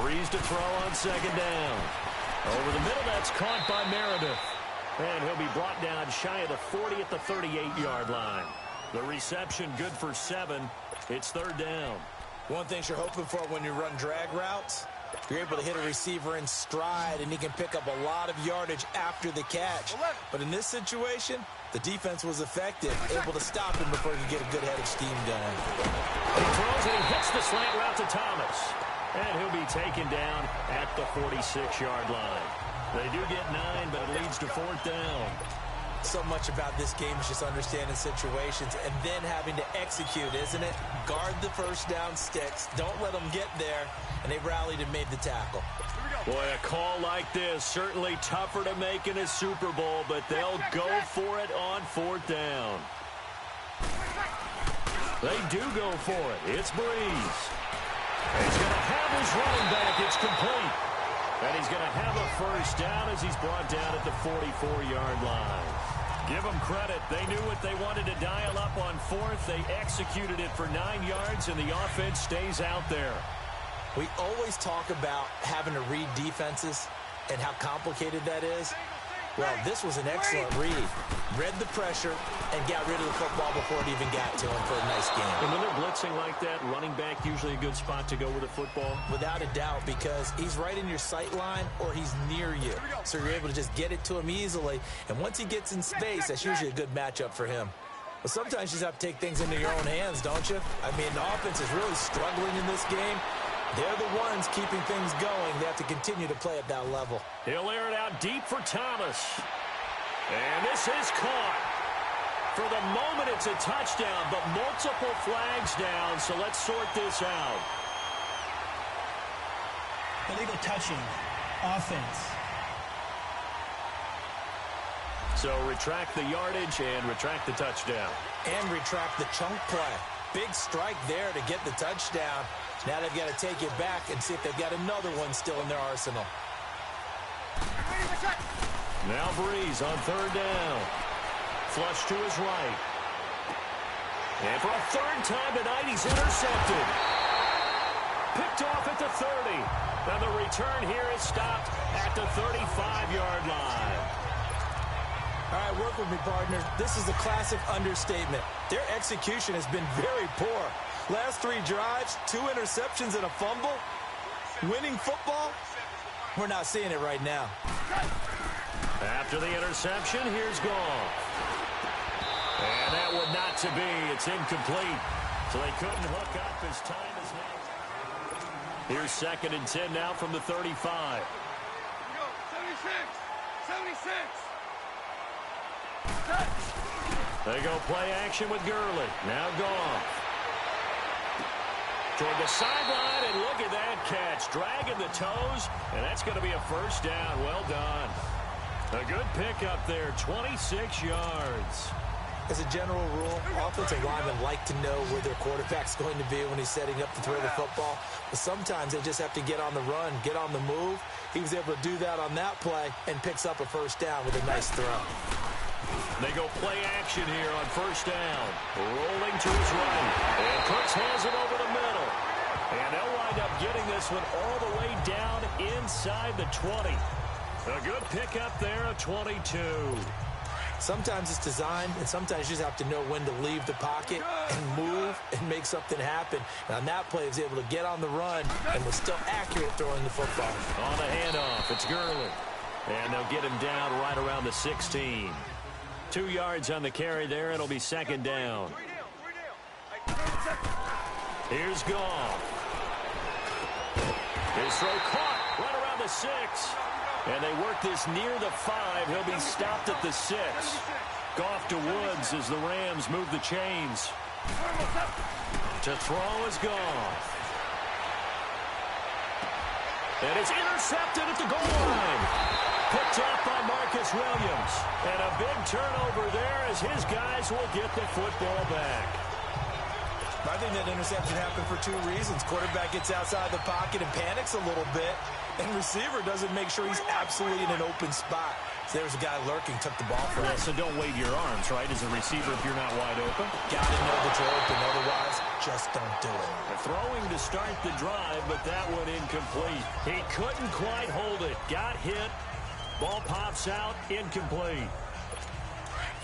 Breeze to throw on 2nd down. Over the middle, that's caught by Meredith. And he'll be brought down shy of the 40 at the 38-yard line. The reception good for 7. It's 3rd down. One thing you're hoping for when you run drag routes, you're able to hit a receiver in stride, and he can pick up a lot of yardage after the catch. But in this situation, the defense was effective, able to stop him before he could get a good head of steam going. He throws and he hits the slant route to Thomas. And he'll be taken down at the 46-yard line. They do get 9, but it leads to 4th down. So much about this game is just understanding situations and then having to execute, isn't it? Guard the first down sticks. Don't let them get there. And they rallied and made the tackle. Boy, a call like this, certainly tougher to make in a Super Bowl, but they'll go for it on 4th down. They do go for it. It's Breeze. He's going to have his running back. It's complete. And he's going to have a first down as he's brought down at the 44-yard line. Give them credit. They knew what they wanted to dial up on 4th. They executed it for 9 yards, and the offense stays out there. We always talk about having to read defenses and how complicated that is. Well, this was an excellent read. Read the pressure and got rid of the football before it even got to him for a nice game. And when they're blitzing like that, running back usually a good spot to go with the football? Without a doubt, because he's right in your sight line or he's near you. So you're able to just get it to him easily. And once he gets in space, that's usually a good matchup for him. But sometimes you just have to take things into your own hands, don't you? I mean, the offense is really struggling in this game. They're the ones keeping things going. They have to continue to play at that level. He'll air it out deep for Thomas. And this is caught. For the moment, it's a touchdown, but multiple flags down, so let's sort this out. Illegal touching. Offense. So retract the yardage and retract the touchdown. And retract the chunk play. Big strike there to get the touchdown. Now they've got to take it back and see if they've got another one still in their arsenal. Now Breeze on third down. Flush to his right. And for a third time tonight, he's intercepted. Picked off at the 30. And the return here is stopped at the 35-yard line. All right, work with me, partner. This is a classic understatement. Their execution has been very poor. Last 3 drives, 2 interceptions and a fumble. Winning football? We're not seeing it right now. After the interception, here's Goff. And that would not to be. It's incomplete. So they couldn't hook up as time is now. Here's 2nd and 10 now from the 35. 76. 76. They go play action with Gurley. Now Goff. Toward the sideline, and look at that catch. Dragging the toes, and that's going to be a first down. Well done. A good pickup there, 26 yards. As a general rule, offensive linemen like to know where their quarterback's going to be when he's setting up to throw the football. But sometimes they just have to get on the run, get on the move. He was able to do that on that play and picks up a first down with a nice throw. They go play action here on first down. Rolling to his right. And Cooks has it over the middle. And they'll wind up getting this one all the way down inside the 20. A good pickup there of 22. Sometimes it's designed, and sometimes you just have to know when to leave the pocket and move and make something happen. And on that play, he was able to get on the run and was still accurate throwing the football. On the handoff, it's Gurley. And they'll get him down right around the 16. 2 yards on the carry there. It'll be 2nd down. Here's Goff. His throw caught right around the 6. And they work this near the 5. He'll be stopped at the 6. Goff to Woods as the Rams move the chains. To throw is Goff. And it's intercepted at the goal line. Picked up by Marcus Williams. And a big turnover there as his guys will get the football back. I think that interception happened for 2 reasons. Quarterback gets outside the pocket and panics a little bit. And receiver doesn't make sure he's absolutely in an open spot. So there's a guy lurking, took the ball from him. So don't wave your arms, right, as a receiver if you're not wide open. Got to know that you're open. Otherwise, just don't do it. Throwing to start the drive, but that one incomplete. He couldn't quite hold it. Got hit. Ball pops out. Incomplete.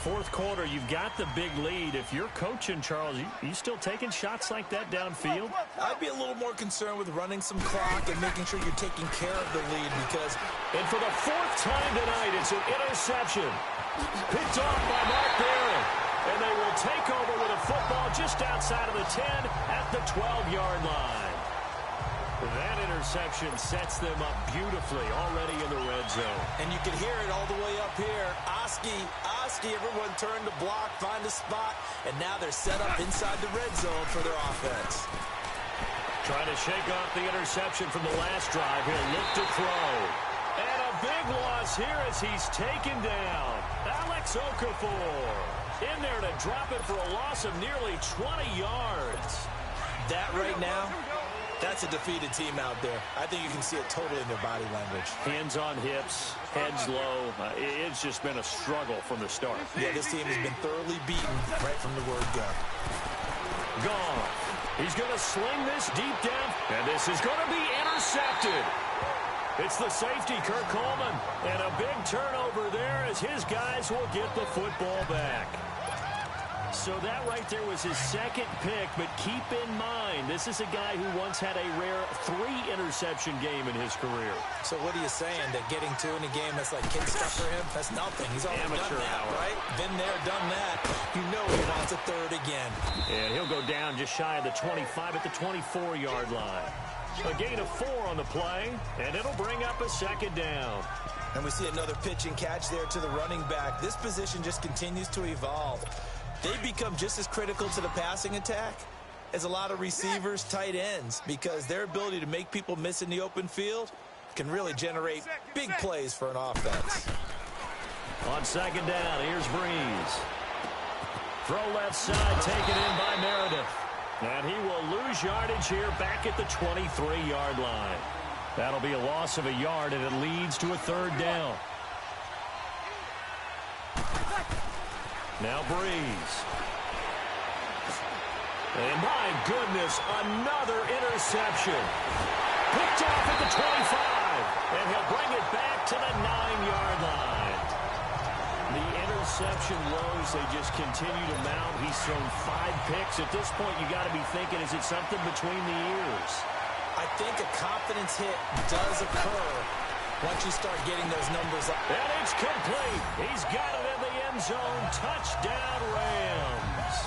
4th quarter, you've got the big lead. If you're coaching, Charles, you still taking shots like that downfield? I'd be a little more concerned with running some clock and making sure you're taking care of the lead because... And for the 4th time tonight, it's an interception. Picked off by Mark Barron. And they will take over with a football just outside of the 10 at the 12-yard line. That interception sets them up beautifully already in the red zone. And you can hear it all the way up here. Oski, everyone turned to block, find a spot, and now they're set up inside the red zone for their offense. Trying to shake off the interception from the last drive. He'll look to throw. And a big loss here as he's taken down. Alex Okafor in there to drop it for a loss of nearly 20 yards. That right now, that's a defeated team out there. I think you can see it totally in their body language. Hands on hips, heads low. It's just been a struggle from the start. Yeah, this team has been thoroughly beaten right from the word go. Gone. He's going to sling this deep down, and this is going to be intercepted. It's the safety, Kirk Coleman, and a big turnover there as his guys will get the football back. So that right there was his 2nd pick, but keep in mind, this is a guy who once had a rare 3-interception game in his career. So what are you saying, that getting 2 in a game, that's like kid stuff for him? That's nothing. He's already Amateur done that, hour. right? Been there, done that. You know he wants a 3rd again. And he'll go down just shy of the 25 at the 24-yard line. A gain of 4 on the play, and it'll bring up a 2nd down. And we see another pitch and catch there to the running back. This position just continues to evolve. They become just as critical to the passing attack as a lot of receivers, tight ends, because their ability to make people miss in the open field can really generate big plays for an offense. On 2nd down, here's Breeze. Throw left side, taken in by Meredith. And he will lose yardage here back at the 23-yard line. That'll be a loss of a yard, and it leads to a third down. Now Breeze. And my goodness, another interception. Picked off at the 25. And he'll bring it back to the 9-yard line. The interception woes, they just continue to mount. He's thrown 5 picks. At this point, you got to be thinking, is it something between the ears? I think a confidence hit does occur once you start getting those numbers up. And it's complete. He's got it in the end zone. Touchdown, Rams.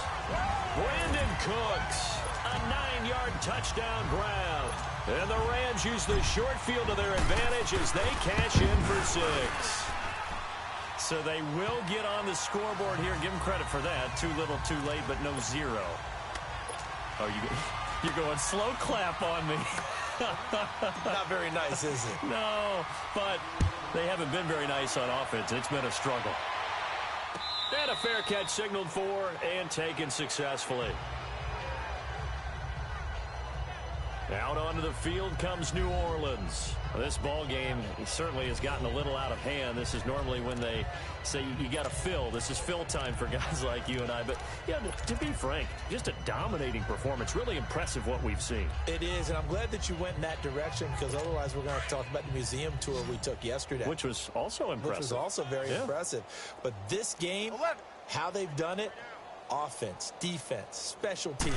Brandon Cooks, a 9-yard touchdown grab. And the Rams use the short field to their advantage as they cash in for 6. So they will get on the scoreboard here. Give them credit for that. Too little, too late, but no 0. Oh, you're going slow clap on me. Not very nice, is it? No, but they haven't been very nice on offense. It's been a struggle. And a fair catch signaled for and taken successfully. Out onto the field comes New Orleans. This ball game certainly has gotten a little out of hand. This is normally when they say you got to fill. This is fill time for guys like you and I. But, yeah, to be frank, just a dominating performance. Really impressive what we've seen. It is, and I'm glad that you went in that direction because otherwise we're going to have to talk about the museum tour we took yesterday. Which was also impressive. Which was also very impressive. But this game, how they've done it, offense, defense, special teams,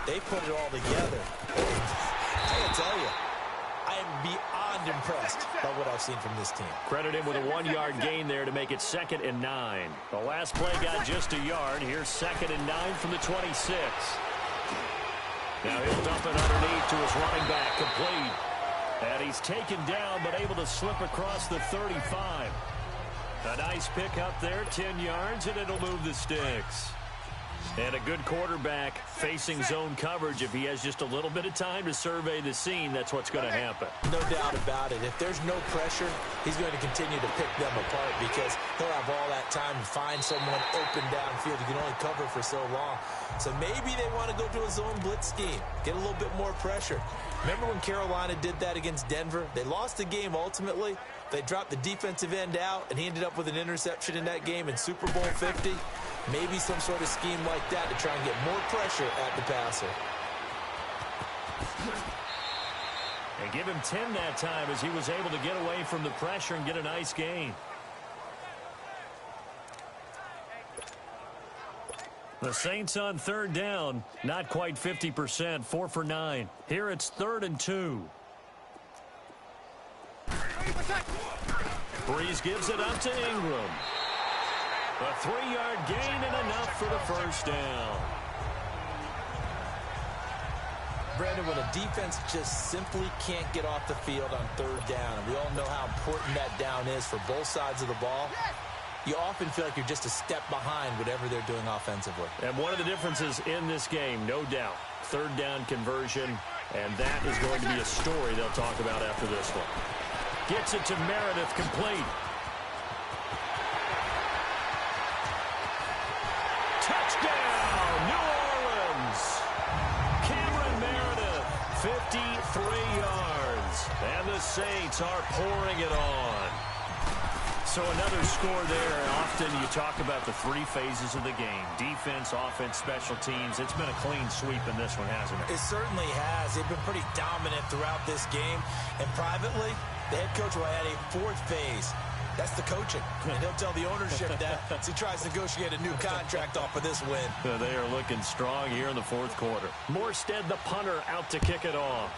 they put it all together. I gotta tell you, I am beyond impressed by what I've seen from this team. Credit him with a 1-yard gain there to make it 2nd and 9. The last play got just a yard. Here's 2nd and 9 from the 26. Now he'll dump it underneath to his running back, complete. And he's taken down but able to slip across the 35. A nice pick up there, 10 yards, and it'll move the sticks. And a good quarterback facing zone coverage. If he has just a little bit of time to survey the scene, that's what's going to happen. No doubt about it. If there's no pressure, he's going to continue to pick them apart because he'll have all that time to find someone open downfield. He can only cover for so long. So maybe they want to go to a zone blitz scheme, get a little bit more pressure. Remember when Carolina did that against Denver? They lost the game ultimately. They dropped the defensive end out, and he ended up with an interception in that game in Super Bowl 50. Maybe some sort of scheme like that to try and get more pressure at the passer. And give him 10 that time as he was able to get away from the pressure and get a nice gain. The Saints on 3rd down, not quite 50%, 4 for 9. Here it's 3rd and 2. Breeze gives it up to Ingram. A 3-yard gain and enough for the first down. Brandon, when a defense just simply can't get off the field on 3rd down, and we all know how important that down is for both sides of the ball, you often feel like you're just a step behind whatever they're doing offensively. And one of the differences in this game, no doubt, 3rd down conversion, and that is going to be a story they'll talk about after this one. Gets it to Meredith, complete. Touchdown, New Orleans. Cameron Meredith, 53 yards. And the Saints are pouring it on. So another score there. Often you talk about the 3 phases of the game. Defense, offense, special teams. It's been a clean sweep in this one, hasn't it? It certainly has. They've been pretty dominant throughout this game. And privately, the head coach will add a 4th phase. That's the coaching. And he'll tell the ownership that as he tries to negotiate a new contract off of this win. They are looking strong here in the 4th quarter. Morstead, the punter, out to kick it off.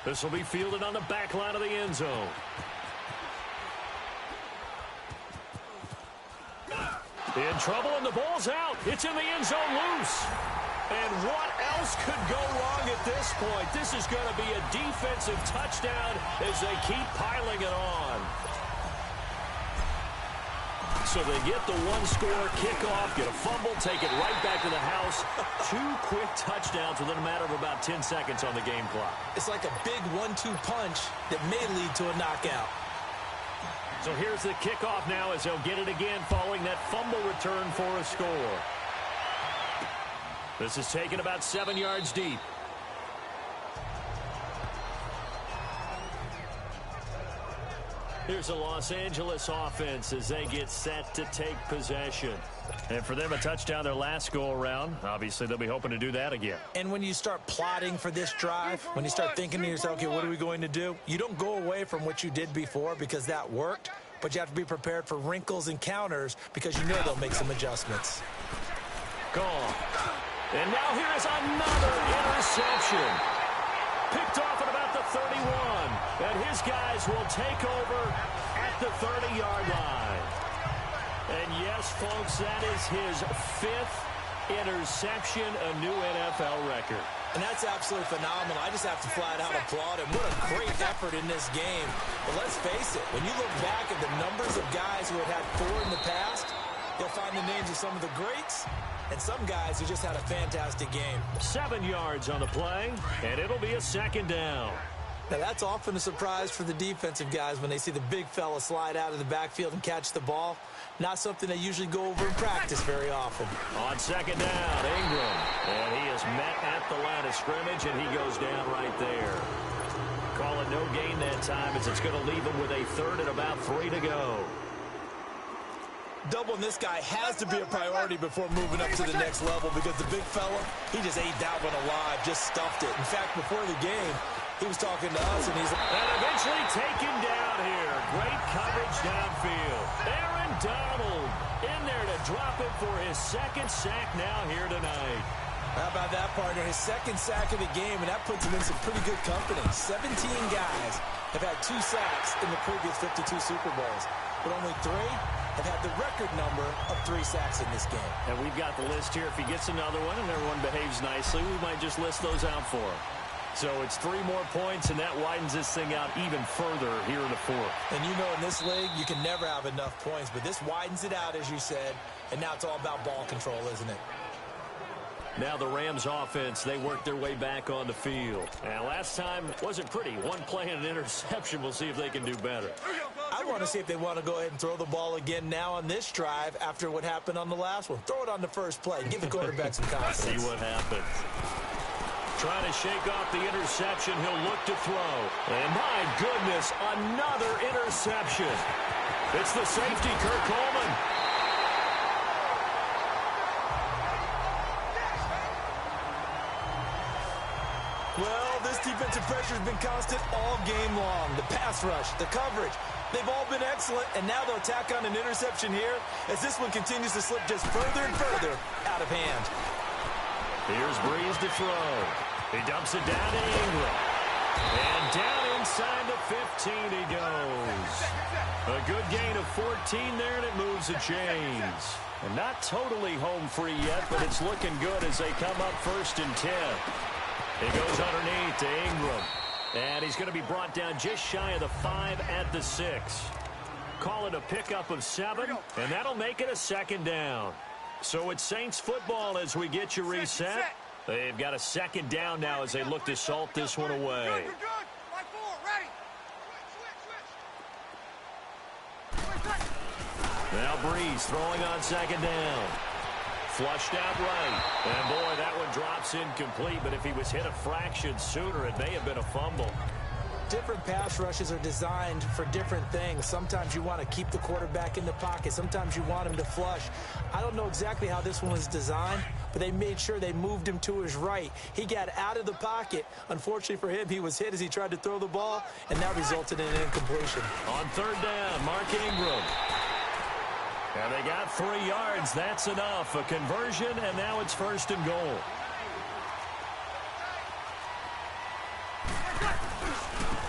This will be fielded on the back line of the end zone. In trouble, and the ball's out. It's in the end zone loose. And what else could go wrong at this point? This is going to be a defensive touchdown as they keep piling it on. So they get the 1-score kickoff, get a fumble, take it right back to the house. 2 quick touchdowns within a matter of about 10 seconds on the game clock. It's like a big 1-2 punch that may lead to a knockout. So here's the kickoff now as they'll get it again following that fumble return for a score. This is taken about 7 yards deep. Here's a Los Angeles offense as they get set to take possession. And for them, a touchdown their last go-around. Obviously, they'll be hoping to do that again. And when you start plotting for this drive, when you start thinking to yourself, okay, what are we going to do? You don't go away from what you did before because that worked, but you have to be prepared for wrinkles and counters because you know they'll make some adjustments. Gone. And now here is another interception. Picked off at about the 31. And his guys will take over at the 30-yard line. And yes, folks, that is his 5th interception, a new NFL record. And that's absolutely phenomenal. I just have to flat out applaud him. What a great effort in this game. But let's face it, when you look back at the numbers of guys who had 4 in the past, you'll find the names of some of the greats and some guys who just had a fantastic game. 7 yards on the play, and it'll be a 2nd down. Now, that's often a surprise for the defensive guys when they see the big fella slide out of the backfield and catch the ball. Not something they usually go over in practice very often. On 2nd down, Ingram. And he is met at the line of scrimmage, and he goes down right there. Call it no gain that time as it's going to leave him with a 3rd and about 3 to go. Doubling this guy has to be a priority before moving up to the next level because the big fella, he just ate that one alive, just stuffed it. In fact, before the game, he was talking to us, and he's... And eventually taken down here. Great coverage downfield. Aaron Donald in there to drop it for his 2nd sack now here tonight. How about that, partner? His 2nd sack of the game, and that puts him in some pretty good company. 17 guys have had 2 sacks in the previous 52 Super Bowls, but only 3 have had the record number of 3 sacks in this game. And we've got the list here. If he gets another one and everyone behaves nicely, we might just list those out for him. So it's 3 more points, and that widens this thing out even further here in the 4th. And you know in this league, you can never have enough points, but this widens it out, as you said, and now it's all about ball control, isn't it? Now the Rams offense, they work their way back on the field. And last time wasn't pretty. 1 play and an interception. We'll see if they can do better. I want to see if they want to go ahead and throw the ball again now on this drive after what happened on the last one. Throw it on the first play. Give the quarterback some confidence. See what happens. Trying to shake off the interception. He'll look to throw. And my goodness, another interception. It's the safety, Kurt Coleman. Well, this defensive pressure has been constant all game long. The pass rush, the coverage, they've all been excellent, and now they'll tack on an interception here as this one continues to slip just further and further out of hand. Here's Breeze to throw. He dumps it down to Ingram. And down inside the 15 he goes. A good gain of 14 there, and it moves the chains. And not totally home free yet, but it's looking good as they come up 1st and 10. He goes underneath to Ingram. And he's going to be brought down just shy of the 5 at the 6. Call it a pickup of 7, and that'll make it a 2nd down. So it's Saints football as we get you reset. They've got a 2nd down now as they look to salt this one away. Now Breeze throwing on 2nd down. Flushed out right. And boy, that one drops incomplete, but if he was hit a fraction sooner, it may have been a fumble. Different pass rushes are designed for different things. Sometimes you want to keep the quarterback in the pocket. Sometimes you want him to flush. I don't know exactly how this one was designed, but they made sure they moved him to his right. He got out of the pocket. Unfortunately for him, he was hit as he tried to throw the ball, and that resulted in an incompletion. On 3rd down, Mark Ingram. And they got 3 yards. That's enough. A conversion, and now it's 1st and goal.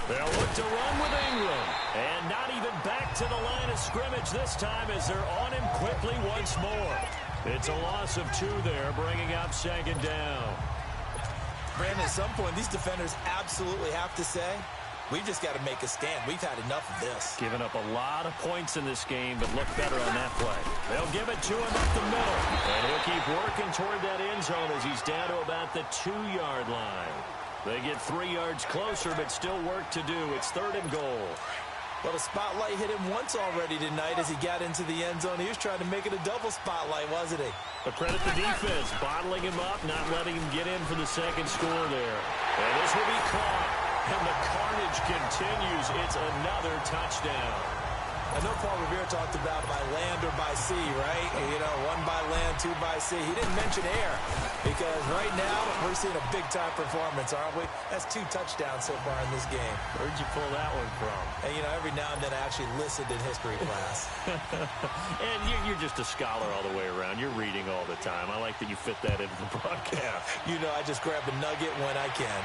They'll look to run with Ingram. And not even back to the line of scrimmage this time as they're on him quickly once more. It's a loss of 2 there, bringing up 2nd down. Brandon, at some point, these defenders absolutely have to say, we've just got to make a stand. We've had enough of this. Giving up a lot of points in this game, but look better on that play. They'll give it to him up the middle. And he'll keep working toward that end zone as he's down to about the 2-yard line. They get 3 yards closer, but still work to do. It's 3rd and goal. Well, the spotlight hit him once already tonight as he got into the end zone. He was trying to make it a double spotlight, wasn't he? But credit the defense, bottling him up, not letting him get in for the second score there. And this will be caught, and the carnage continues. It's another touchdown. I know Paul Revere talked about by land or by sea, right? You know, one by land, two by sea. He didn't mention air because right now we're seeing a big-time performance, aren't we? That's 2 touchdowns so far in this game. Where'd you pull that one from? And, you know, every now and then I actually listened in history class. And you're just a scholar all the way around. You're reading all the time. I like that you fit that into the broadcast. You know, I just grab a nugget when I can.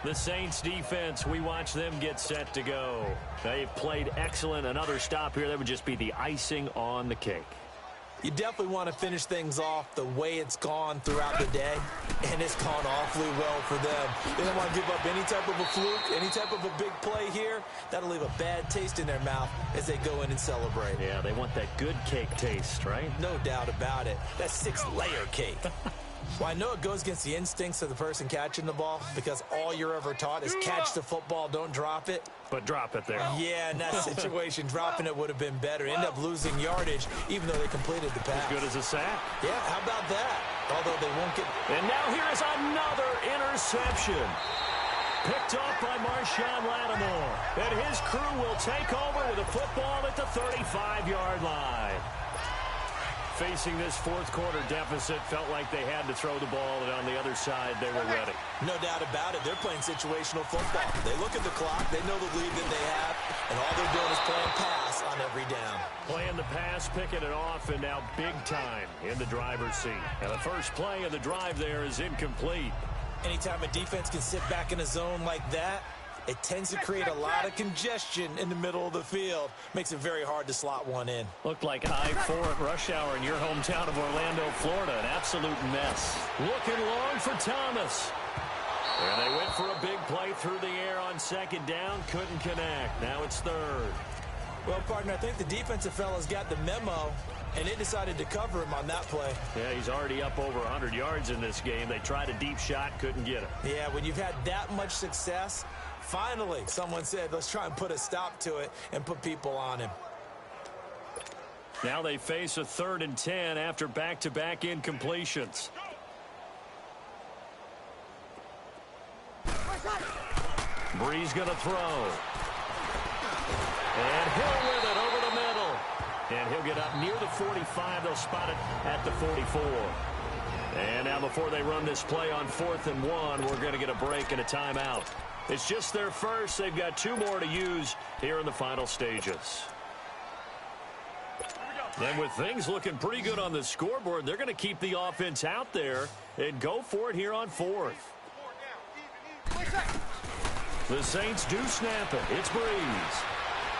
The Saints defense, we watch them get set to go. They've played excellent. Another stop here, that would just be the icing on the cake. You definitely want to finish things off the way it's gone throughout the day, and it's gone awfully well for them. They don't want to give up any type of a fluke, any type of a big play here. That'll leave a bad taste in their mouth as they go in and celebrate. Yeah, they want that good cake taste, right? No doubt about it. That 6-layer cake. Well, I know it goes against the instincts of the person catching the ball because all you're ever taught is catch the football, don't drop it. But drop it there. Yeah, in that situation, dropping it would have been better. End up losing yardage, even though they completed the pass. As good as a sack. Yeah, how about that? Although they won't get... And now here is another interception. Picked off by Marshawn Lattimore. And his crew will take over with a football at the 35-yard line. Facing this fourth quarter deficit, felt like they had to throw the ball, and on the other side, they were ready. No doubt about it. They're playing situational football. They look at the clock. They know the lead that they have, and all they're doing is playing pass on every down. Playing the pass, picking it off, and now big time in the driver's seat. And the first play of the drive there is incomplete. Anytime a defense can sit back in a zone like that, it tends to create a lot of congestion in the middle of the field. Makes it very hard to slot one in. Looked like I-4 at rush hour in your hometown of Orlando, Florida. An absolute mess. Looking long for Thomas. And they went for a big play through the air on second down. Couldn't connect. Now it's third. Well, partner, I think the defensive fellas got the memo, and they decided to cover him on that play. Yeah, he's already up over 100 yards in this game. They tried a deep shot, couldn't get him. Yeah, when you've had that much success, finally someone said, let's try and put a stop to it and put people on him. Now they face a 3rd and 10 after back-to-back incompletions. Breeze going to throw. And Hill with it over the middle. And he'll get up near the 45. They'll spot it at the 44. And now before they run this play on 4th and 1, we're going to get a break and a timeout. It's just their first. They've got 2 more to use here in the final stages. And with things looking pretty good on the scoreboard, they're going to keep the offense out there and go for it here on 4th. The Saints do snap it. It's Breeze.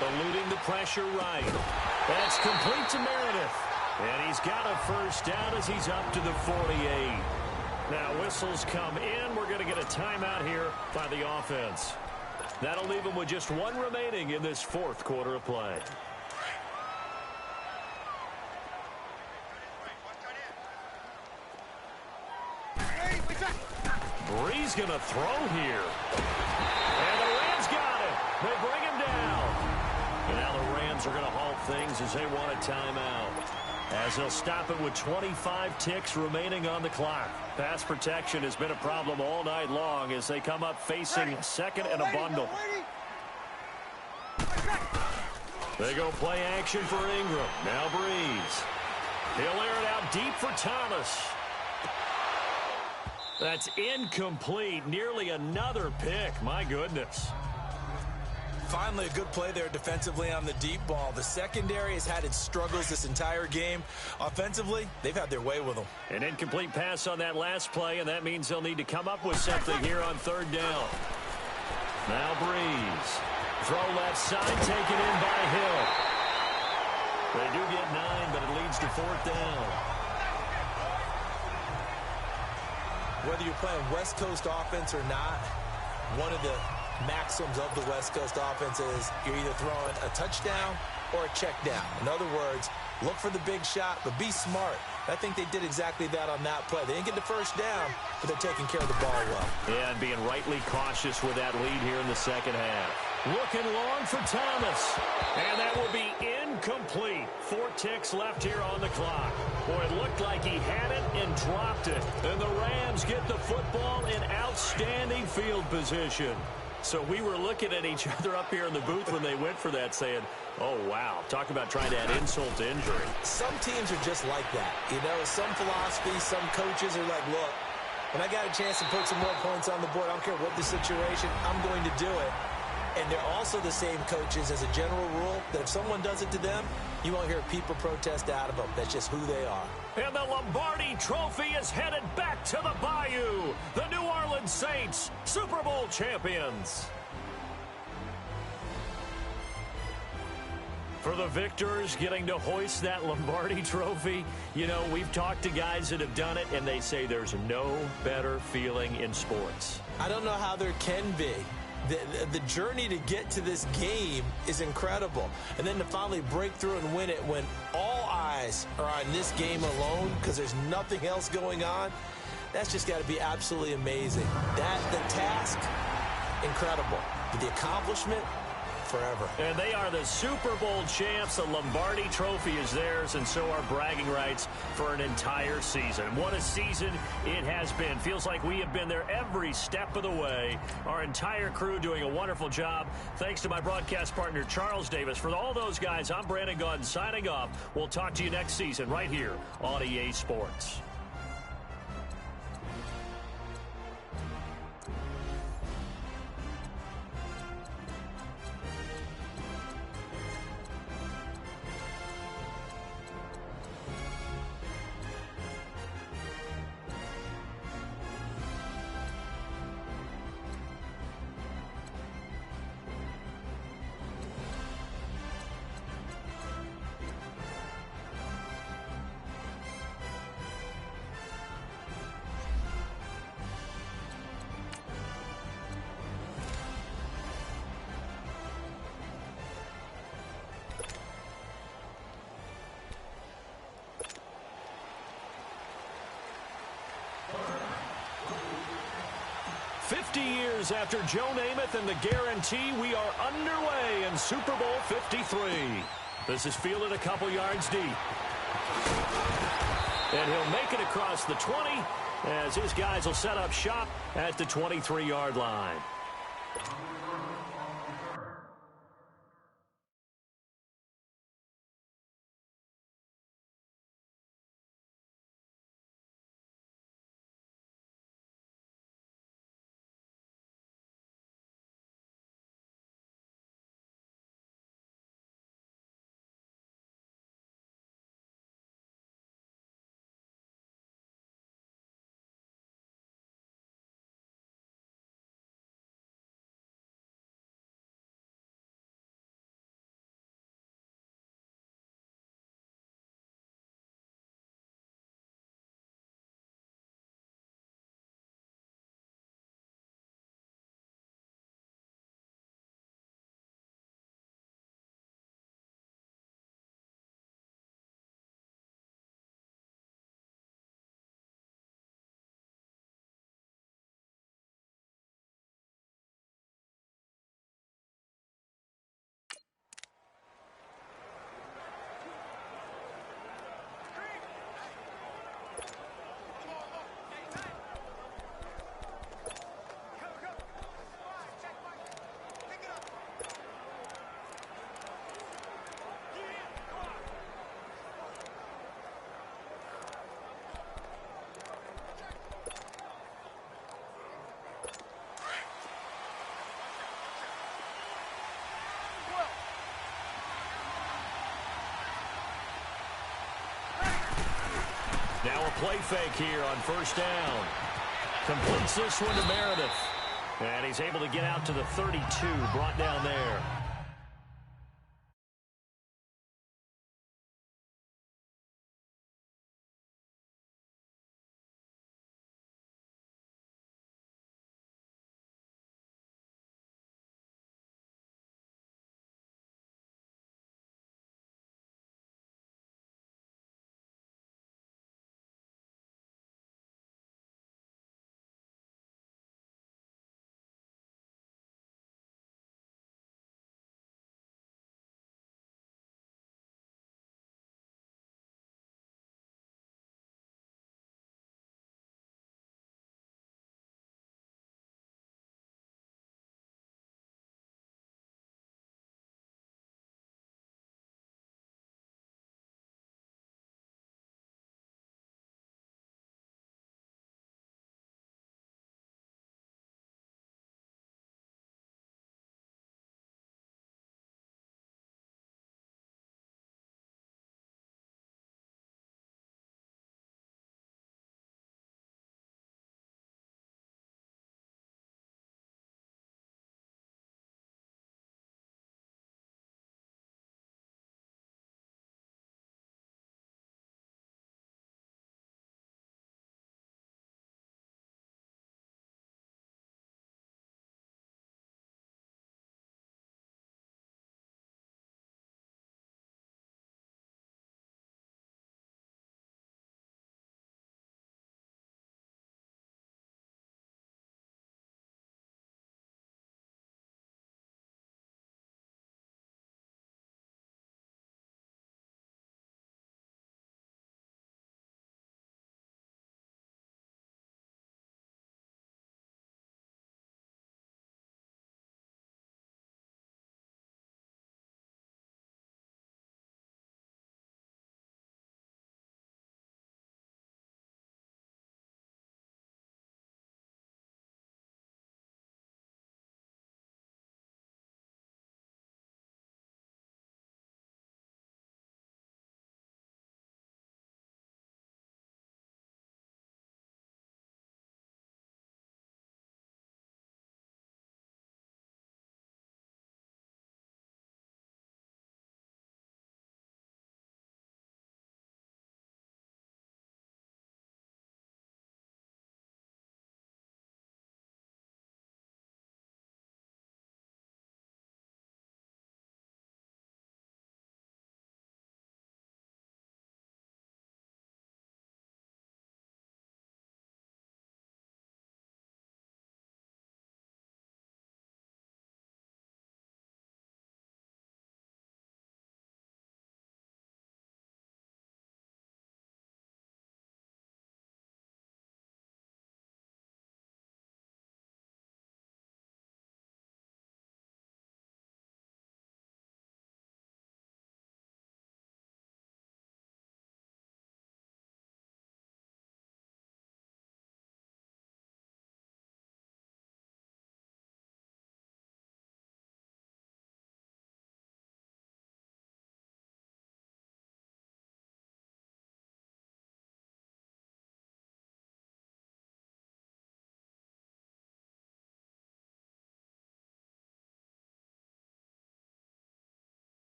Eluding the pressure right. That's complete to Meredith. And he's got a first down as he's up to the 48. Now whistles come in. We're going to get a timeout here by the offense. That'll leave them with just 1 remaining in this 4th quarter of play. Breeze going to throw here. And the Rams got it. They bring him down. And now the Rams are going to halt things as they want a timeout. As they'll stop it with 25 ticks remaining on the clock. Pass protection has been a problem all night long as they come up facing 2nd and a bundle. They go play action for Ingram. Now Breeze. He'll air it out deep for Thomas. That's incomplete. Nearly another pick. My goodness. Finally, a good play there defensively on the deep ball. The secondary has had its struggles this entire game. Offensively, they've had their way with them. An incomplete pass on that last play, and that means they'll need to come up with something here on 3rd down. Now Breeze. Throw left side, taken in by Hill. They do get 9, but it leads to 4th down. Whether you're playing West Coast offense or not, one of the maxims of the West Coast offense is you're either throwing a touchdown or a check down. In other words, Look for the big shot, but be smart. I think they did exactly that on that play. They didn't get the first down, but they're taking care of the ball well. Yeah, and being rightly cautious with that lead here in the second half. Looking long for Thomas. And that will be incomplete. 4 ticks left here on the clock. Boy, it looked like he had it and dropped it. And the Rams get the football in outstanding field position. So we were looking at each other up here in the booth when they went for that saying, oh, wow, talk about trying to add insult to injury. Some teams are just like that. You know, some philosophies, some coaches are like, look, when I got a chance to put some more points on the board, I don't care what the situation, I'm going to do it. And they're also the same coaches as a general rule that if someone does it to them, you won't hear people protest out of them. That's just who they are. And the Lombardi Trophy is headed back to the Bayou. The New Orleans Saints, Super Bowl champions. For the victors getting to hoist that Lombardi Trophy, you know, we've talked to guys that have done it, and they say there's no better feeling in sports. I don't know how there can be. The journey to get to this game is incredible. And then to finally break through and win it when all eyes are on this game alone because there's nothing else going on, that's just got to be absolutely amazing. The task, incredible. But the accomplishment, forever. And they are the Super Bowl champs. The Lombardi Trophy is theirs, and so are bragging rights for an entire season. What a season it has been. Feels like we have been there every step of the way. Our entire crew doing a wonderful job. Thanks to my broadcast partner, Charles Davis. For all those guys, I'm Brandon Gaudin signing off. We'll talk to you next season right here on EA Sports. Years after Joe Namath and the guarantee, we are underway in Super Bowl 53. This is fielded a couple yards deep. And he'll make it across the 20 as his guys will set up shop at the 23-yard line. Now a play fake here on first down. Completes this one to Meredith. And he's able to get out to the 32, brought down there.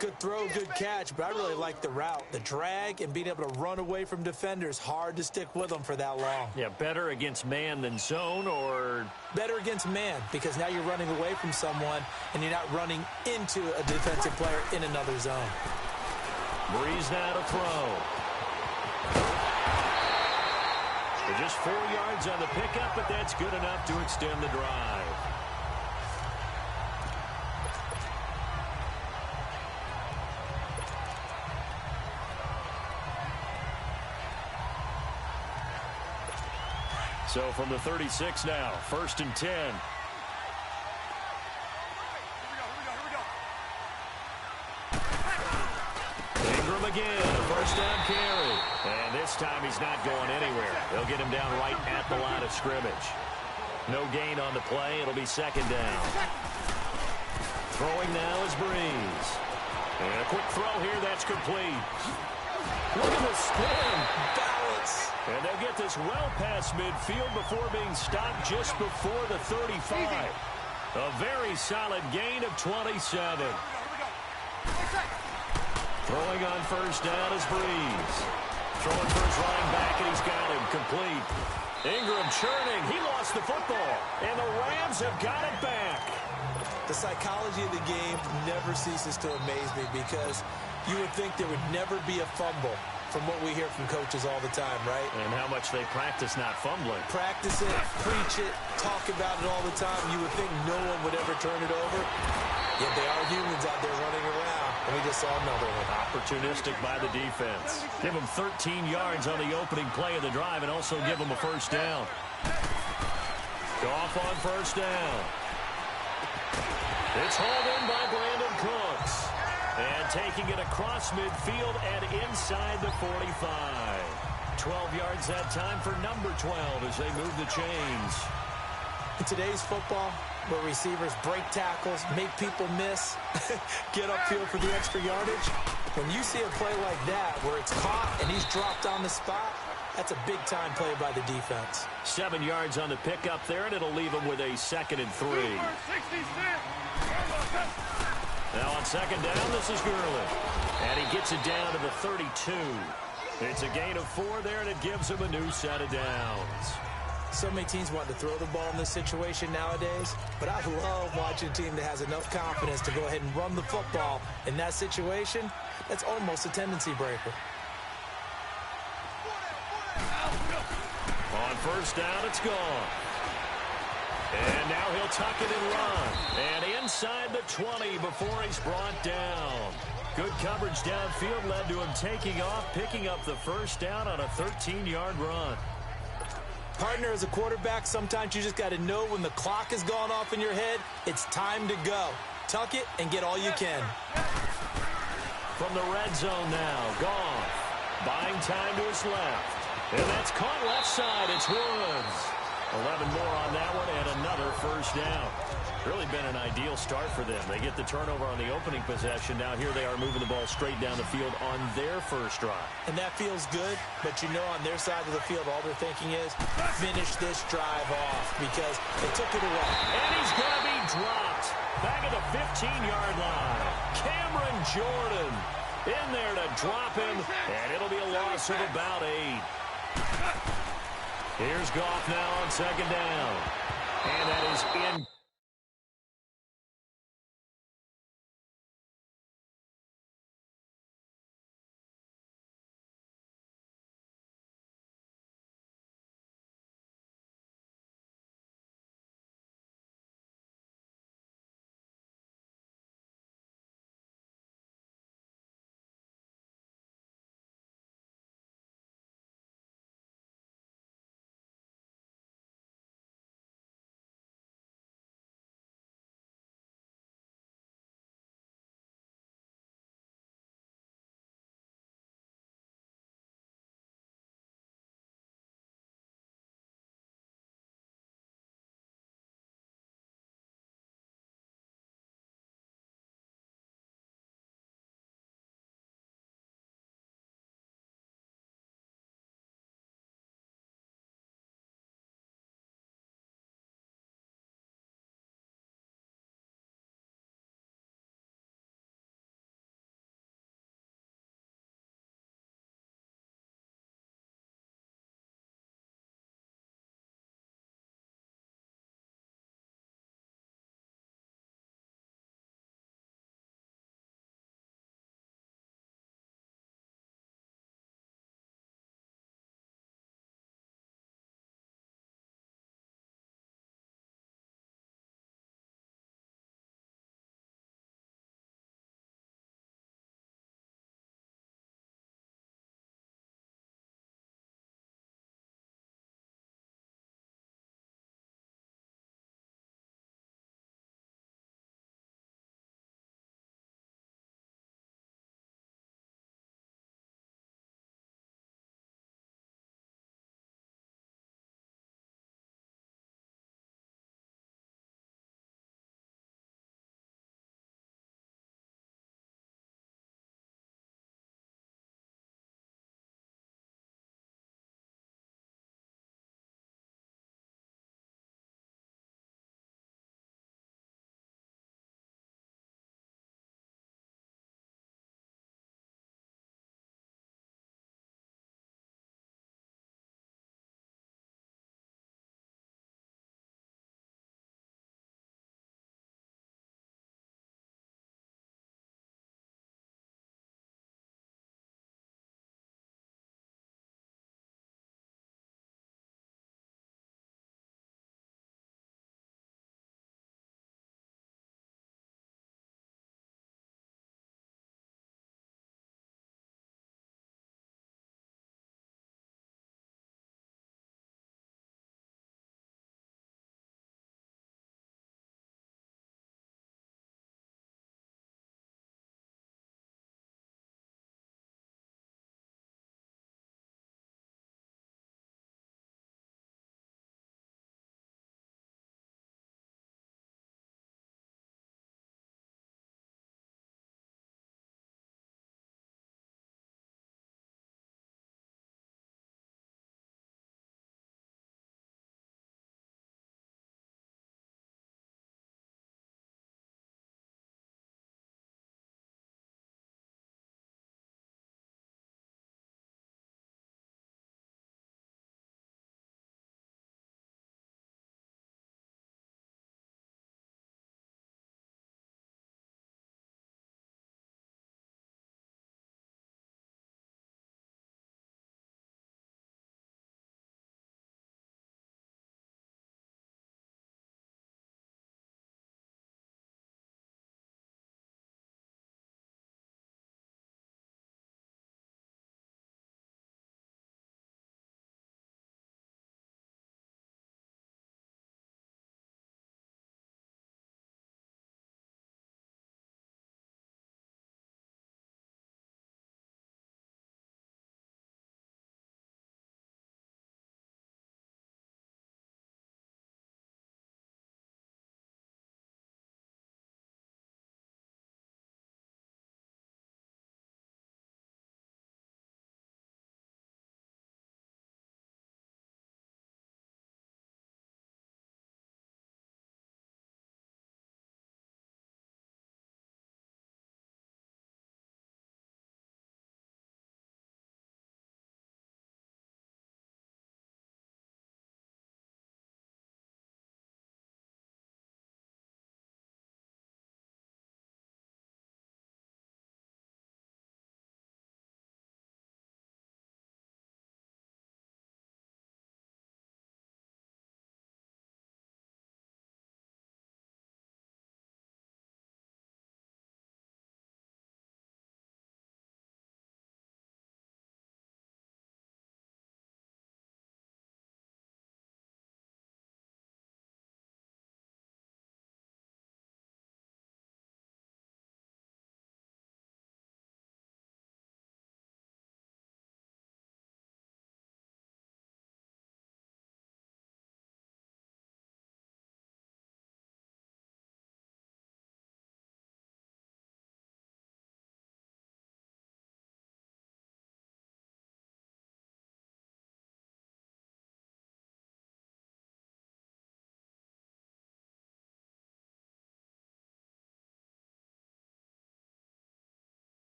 Good throw, good catch, but I really like the route. The drag and being able to run away from defenders, hard to stick with them for that long. Yeah, better against man than zone, or? Better against man, because now you're running away from someone and you're not running into a defensive player in another zone. Breeze now to throw. So just 4 yards on the pickup, but that's good enough to extend the drive. So from the 36 now, 1st and 10. Here we go. Ingram again, a first down carry. And this time he's not going anywhere. They'll get him down right at the line of scrimmage. No gain on the play. It'll be 2nd down. Throwing now is Breeze. And a quick throw here. That's complete. Look at the spin. Balance. And they'll get this well past midfield before being stopped just before the 35. A very solid gain of 27. Throwing on 1st down is Breeze. Throwing for his running back, and he's got him complete. Ingram churning. He lost the football, and the Rams have got it back. The psychology of the game never ceases to amaze me, because you would think there would never be a fumble from what we hear from coaches all the time, right? And how much they practice not fumbling. Practice it, preach it, talk about it all the time. You would think no one would ever turn it over. Yet they are humans out there running around, and we just saw another one. Opportunistic by the defense. Give them 13 yards on the opening play of the drive and also give them a 1st down. Goff on 1st down. It's hauled in by Brandon Cooks. And taking it across midfield and inside the 45. 12 yards that time for number 12 as they move the chains. In today's football, where receivers break tackles, make people miss, get upfield for the extra yardage, when you see a play like that where it's caught and he's dropped on the spot, that's a big-time play by the defense. 7 yards on the pickup there, and it'll leave them with a 2nd and 3. Now on 2nd down, this is Gurley. And he gets it down to the 32. It's a gain of 4 there, and it gives him a new set of downs. So many teams want to throw the ball in this situation nowadays, but I love watching a team that has enough confidence to go ahead and run the football. In that situation, that's almost a tendency breaker. On 1st down, it's gone. And now he'll tuck it and run. And inside the 20 before he's brought down. Good coverage downfield led to him taking off, picking up the 1st down on a 13-yard run. Partner, as a quarterback, sometimes you just got to know when the clock has gone off in your head, it's time to go. Tuck it and get all you can. From the red zone now, Goff. Buying time to his left. And that's caught left side. It's Woods. 11 more on that one and another 1st down. Really been an ideal start for them. They get the turnover on the opening possession. Now here they are moving the ball straight down the field on their 1st drive. And that feels good, but you know on their side of the field all they're thinking is finish this drive off because they took it away. And he's going to be dropped back at the 15-yard line. Cameron Jordan in there to drop him, and it'll be a loss of about 8. Here's Goff now on 2nd down. And that is in.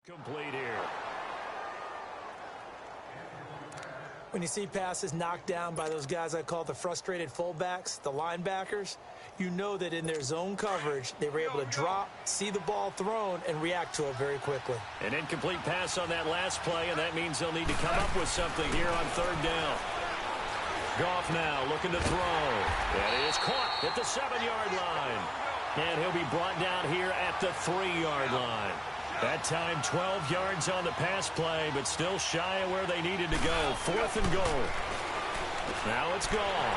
Complete here. When you see passes knocked down by those guys I call the frustrated fullbacks, the linebackers, you know that in their zone coverage, they were able to drop, see the ball thrown, and react to it very quickly. An incomplete pass on that last play, and that means they'll need to come up with something here on third down. Goff now looking to throw. And it is caught at the 7-yard line. And he'll be brought down here at the 3-yard line. That time 12 yards on the pass play, but still shy of where they needed to go. 4th and goal. Now it's gone.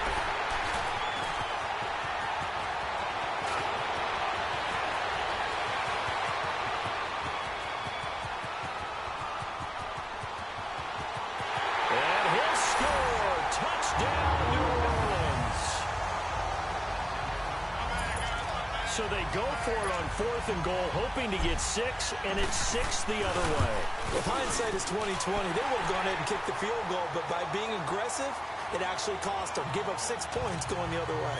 And he'll score. Touchdown, New Orleans. So they go for it on 4th and goal, hoping to get 6, and it's 6 the other way. If hindsight is 20/20, they would have gone ahead and kicked the field goal, but by being aggressive, it actually cost them. Give up 6 points going the other way.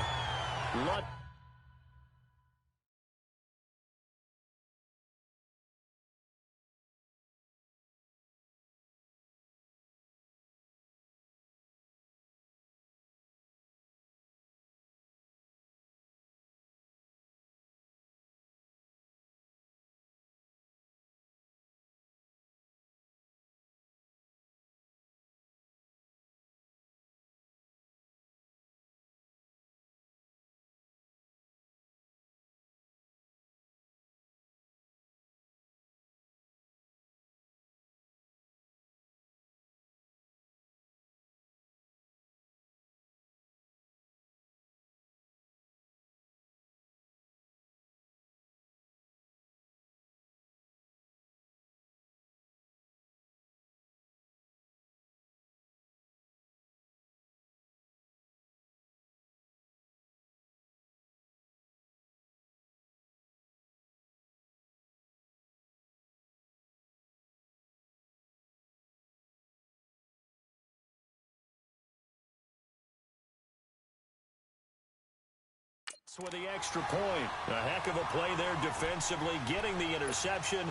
With the extra point. A heck of a play there defensively, getting the interception,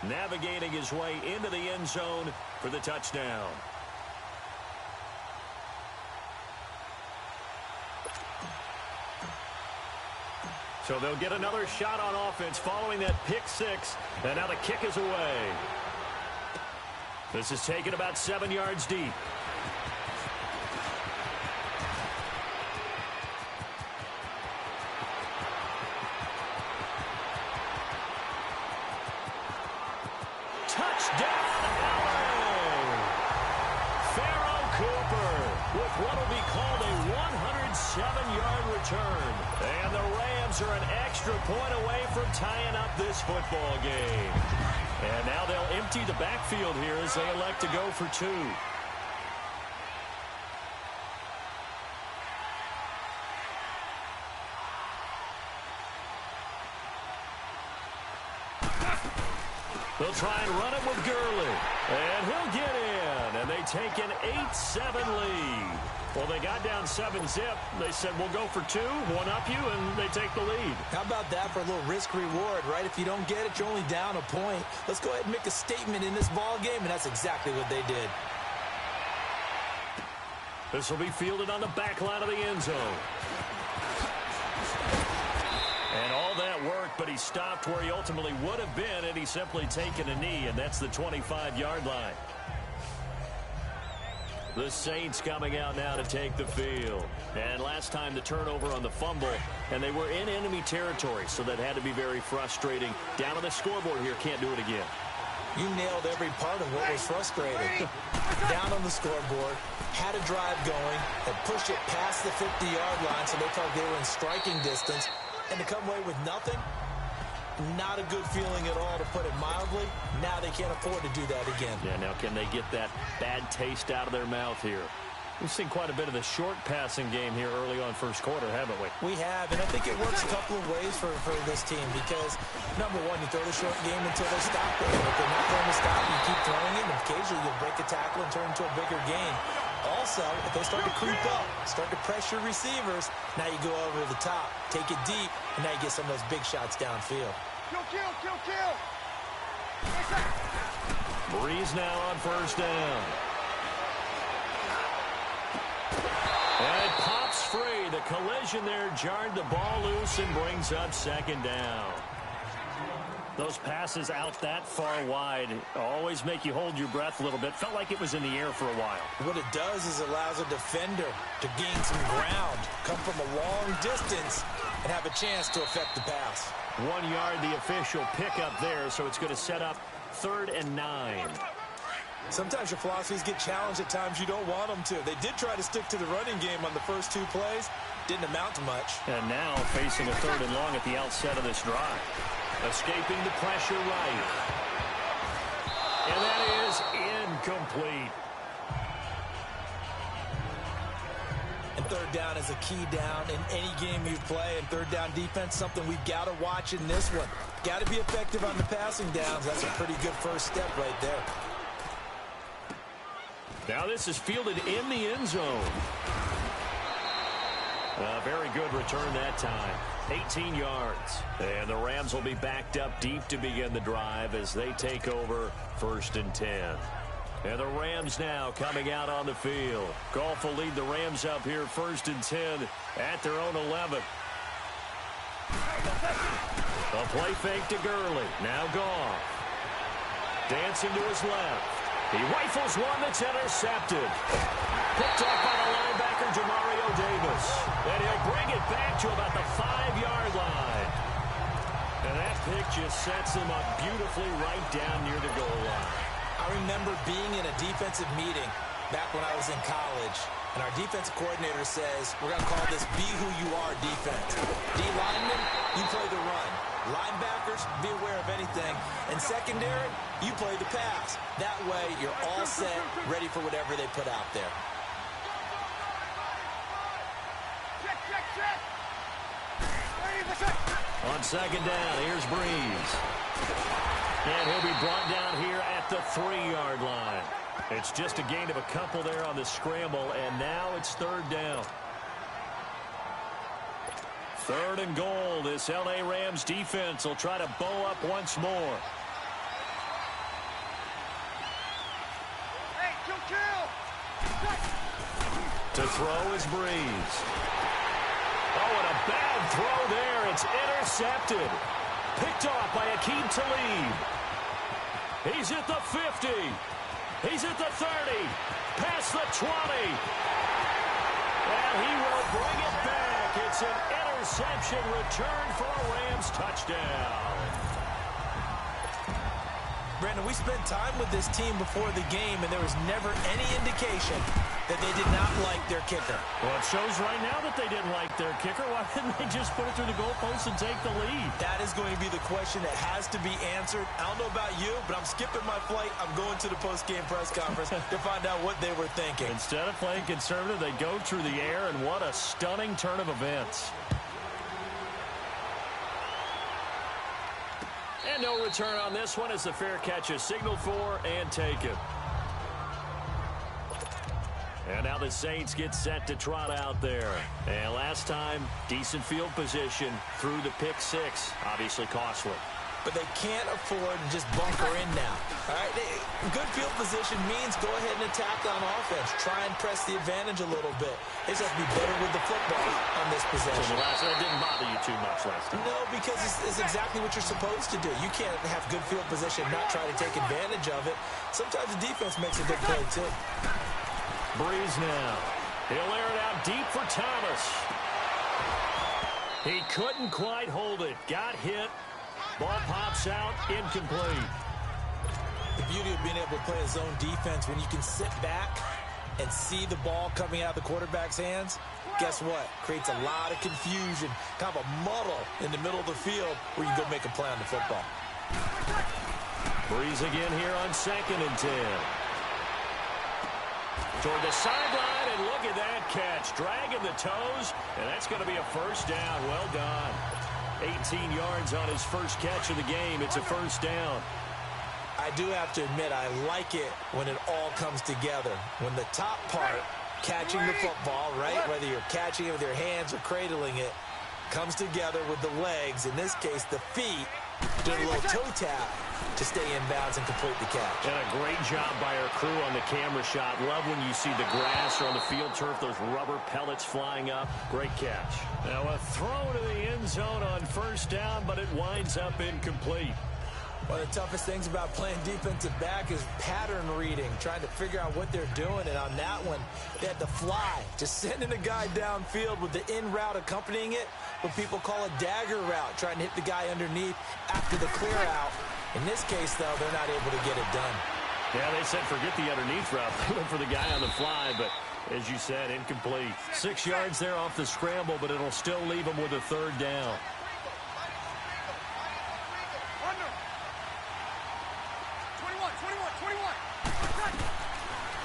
navigating his way into the end zone for the touchdown. So they'll get another shot on offense following that pick 6, and now the kick is away. This is taken about 7 yards deep. And the Rams are an extra point away from tying up this football game. And now they'll empty the backfield here as they elect to go for 2. They'll try and run it with Gurley. And he'll get in. And they take an 8-7 lead. Well, they got down 7-zip. They said, we'll go for 2, one up you, and they take the lead. How about that for a little risk-reward, right? If you don't get it, you're only down a point. Let's go ahead and make a statement in this ball game, and that's exactly what they did. This will be fielded on the back line of the end zone. And all that worked, but he stopped where he ultimately would have been had he simply taken a knee, and that's the 25-yard line. The Saints coming out now to take the field. And last time the turnover on the fumble, and they were in enemy territory, so that had to be very frustrating. Down on the scoreboard here, can't do it again. You nailed every part of what was frustrating. Down on the scoreboard, had a drive going, and pushed it past the 50-yard line so they felt they were in striking distance, and to come away with nothing, not a good feeling at all, to put it mildly. Now they can't afford to do that again. Yeah, now can they get that bad taste out of their mouth here? We've seen quite a bit of the short passing game here early on first quarter, haven't we? We have, and I think it works a couple of ways for this team because, number one, you throw the short game until they stop it. If they're not going to stop, you keep throwing it, and occasionally you'll break a tackle and turn into a bigger gain. Also, if they start to creep up, start to pressure receivers, now you go over the top, take it deep, and now you get some of those big shots downfield. Kill, kill, kill, kill! Breeze now on first down. And it pops free. The collision there jarred the ball loose and brings up second down. Those passes out that far wide always make you hold your breath a little bit. Felt like it was in the air for a while. What it does is allows a defender to gain some ground, come from a long distance, and have a chance to affect the pass. 1 yard, the official pickup there, so it's going to set up 3rd and 9. Sometimes your philosophies get challenged at times you don't want them to. They did try to stick to the running game on the first 2 plays. Didn't amount to much. And now facing a 3rd and long at the outset of this drive. Escaping the pressure right. And that is incomplete. And 3rd down is a key down in any game you play. And 3rd down defense, something we've got to watch in this one. Got to be effective on the passing downs. That's a pretty good first step right there. Now this is fielded in the end zone. A very good return that time. 18 yards. And the Rams will be backed up deep to begin the drive as they take over 1st and 10. And the Rams now coming out on the field. Goff will lead the Rams up here 1st and 10 at their own 11. A play fake to Gurley. Now Goff. Dancing to his left. He rifles one that's intercepted. Picked up by the linebacker, Demario Davis. And he'll bring it back to about the 5-yard line. And that pick just sets him up beautifully right down near the goal line. I remember being in a defensive meeting back when I was in college, and our defensive coordinator says, we're going to call this be who you are defense. D linemen, you play the run. Linebackers, be aware of anything. And secondary, you play the pass. That way, you're all set, ready for whatever they put out there. On 2nd down, here's Breeze. And he'll be brought down here at the 3-yard line. It's just a gain of a couple there on the scramble, and now it's 3rd down. 3rd and goal. This L.A. Rams defense will try to bow up once more. Hey, chill. To throw is Breeze. Oh, and a bad throw there. It's intercepted. Picked off by Aqib Talib. He's at the 50. He's at the 30. Past the 20. And he will bring it back. It's an interception return for a Rams touchdown. Brandon, we spent time with this team before the game, and there was never any indication that they did not like their kicker. Well, it shows right now that they didn't like their kicker. Why didn't they just put it through the goalpost and take the lead? That is going to be the question that has to be answered. I don't know about you, but I'm skipping my flight. I'm going to the post-game press conference to find out what they were thinking. Instead of playing conservative, they go through the air, and what a stunning turn of events. And no return on this one as the fair catch is signaled for and taken. And now the Saints get set to trot out there. And last time, decent field position through the pick 6. Obviously costly. But they can't afford to just bunker in now. All right, good field position means go ahead and attack on offense. Try and press the advantage a little bit. They just have to be better with the football on this possession. So that didn't bother you too much last time? No, because it's exactly what you're supposed to do. You can't have good field position, not try to take advantage of it. Sometimes the defense makes a good play, too. Breeze now. He'll air it out deep for Thomas. He couldn't quite hold it. Got hit. Ball pops out, incomplete. The beauty of being able to play a zone defense, when you can sit back and see the ball coming out of the quarterback's hands, guess what? Creates a lot of confusion, kind of a muddle in the middle of the field where you can go make a play on the football. Breeze again here on 2nd and 10. Toward the sideline, and look at that catch. Dragging the toes, and that's going to be a first down. Well done. 18 yards on his first catch of the game. It's a first down. I do have to admit, I like it when it all comes together. When the top part, catching the football, right, whether you're catching it with your hands or cradling it, comes together with the legs, in this case the feet, Doing a little toe tap to stay in bounds and complete the catch. And a great job by our crew on the camera shot. Love when you see the grass or on the field turf, those rubber pellets flying up. Great catch. Now a throw to the end zone on first down, but it winds up incomplete. One of the toughest things about playing defensive back is pattern reading, trying to figure out what they're doing. And on that one, they had to fly, just sending a guy downfield with the in route accompanying it, what people call a dagger route, trying to hit the guy underneath after the clear out. In this case, though, they're not able to get it done. Yeah, they said forget the underneath route. They went for the guy on the fly, but as you said, incomplete. 6 yards there off the scramble, but it'll still leave them with a third down.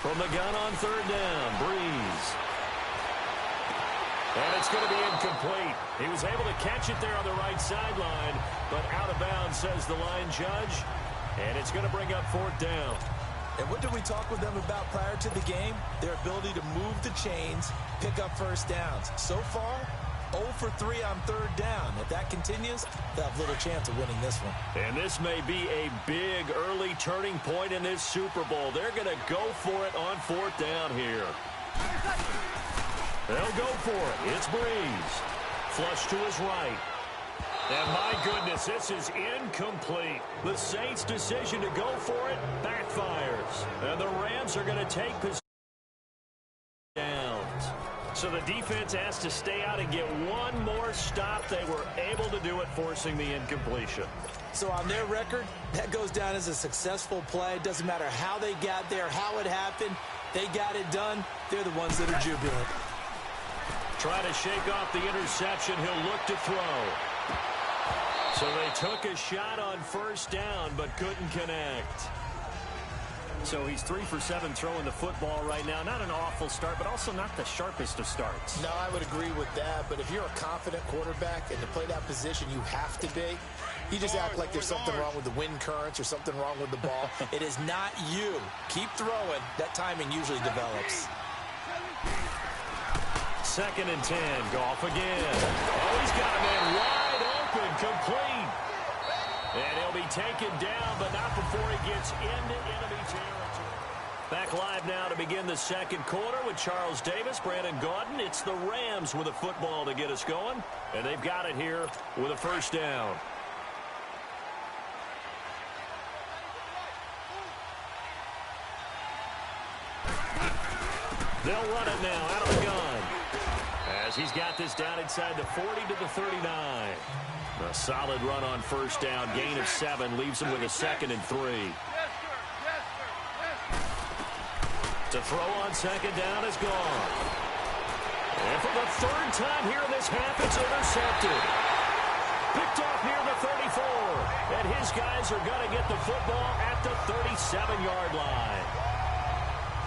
From the gun on third down, Breeze. And it's going to be incomplete. He was able to catch it there on the right sideline, but out of bounds, says the line judge. And it's going to bring up fourth down. And what did we talk with them about prior to the game? Their ability to move the chains, pick up first downs. So far, 0 for 3 on third down. If that continues, they'll have little chance of winning this one. And this may be a big early turning point in this Super Bowl. They're going to go for it on fourth down here. They'll go for it. It's Breeze. Flush to his right. And my goodness, this is incomplete. The Saints' decision to go for it backfires. And the Rams are going to take possession. Downs. So the defense has to stay out and get one more stop. They were able to do it, forcing the incompletion. So on their record, that goes down as a successful play. Doesn't matter how they got there, how it happened. They got it done. They're the ones that are jubilant. Try to shake off the interception. He'll look to throw. So they took a shot on first down, but couldn't connect. So he's 3 for 7 throwing the football right now. Not an awful start, but also not the sharpest of starts. No, I would agree with that. But if you're a confident quarterback and to play that position, you have to be. You just act like there's something wrong with the wind currents or something wrong with the ball. It is not you. Keep throwing. That timing usually develops. 2nd and 10. Goff again. Oh, he's got a man wide open, complete. And he'll be taken down, but not before he gets into enemy territory. Back live now to begin the second quarter with Charles Davis, Brandon Gaudin. It's the Rams with a football to get us going, and they've got it here with a first down. They'll run it now out of the gun, as he's got this down inside the 40 to the 39. A solid run on first down, gain of 7, leaves him with a 2nd and 3. To throw on second down is gone. And for the third time here in this half, it's intercepted. Picked off near the 34. And his guys are going to get the football at the 37-yard line.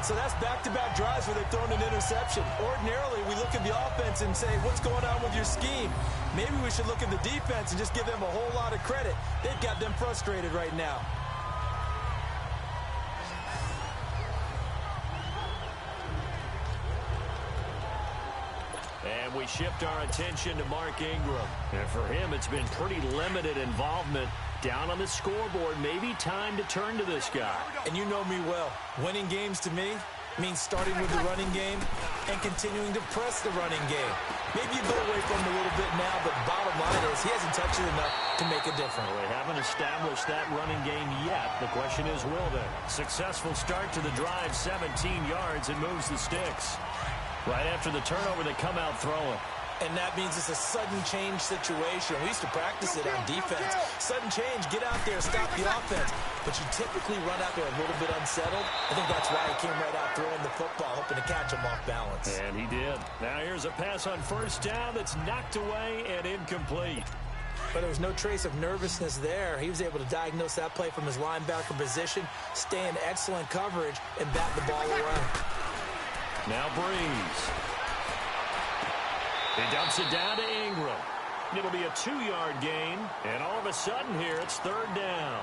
So that's back-to-back drives where they've thrown an interception. Ordinarily, we look at the offense and say, what's going on with your scheme? Maybe we should look at the defense and just give them a whole lot of credit. They've got them frustrated right now. And we shift our attention to Mark Ingram. And for him, it's been pretty limited involvement down on the scoreboard. Maybe time to turn to this guy. And you know me well. Winning games to me means starting with the running game and continuing to press the running game. Maybe you go away from him a little bit now, but bottom line is he hasn't touched it enough to make a difference. Well, they haven't established that running game yet. The question is, will they? Successful start to the drive, 17 yards, and moves the sticks. Right after the turnover, they come out throwing. And that means it's a sudden change situation. We used to practice it on defense. Sudden change, get out there, stop the offense. But you typically run out there a little bit unsettled. I think that's why he came right out throwing the football, hoping to catch him off balance. And he did. Now here's a pass on first down that's knocked away and incomplete. But there was no trace of nervousness there. He was able to diagnose that play from his linebacker position, stay in excellent coverage, and bat the ball away. Now Breeze. He dumps it down to Ingram. It'll be a 2-yard gain, and all of a sudden here it's third down.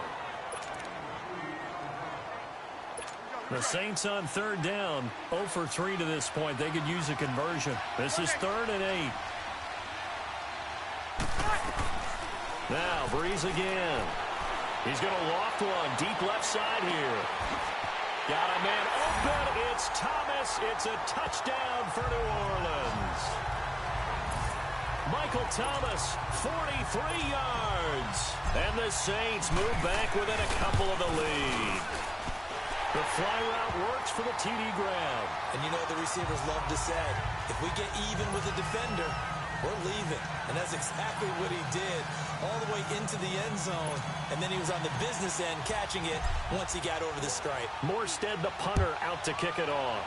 The Saints on third down, 0 for 3 to this point. They could use a conversion. This is 3rd and 8. Now Breeze again. He's going to loft one deep left side here. Got a man open. It's Thomas. It's a touchdown for New Orleans. Michael Thomas, 43 yards. And the Saints move back within a couple of the lead. The fly route works for the TD grab. And you know the receivers love to say, if we get even with the defender, we're leaving. And that's exactly what he did, all the way into the end zone. And then he was on the business end catching it once he got over the stripe. Morstead, the punter, out to kick it off.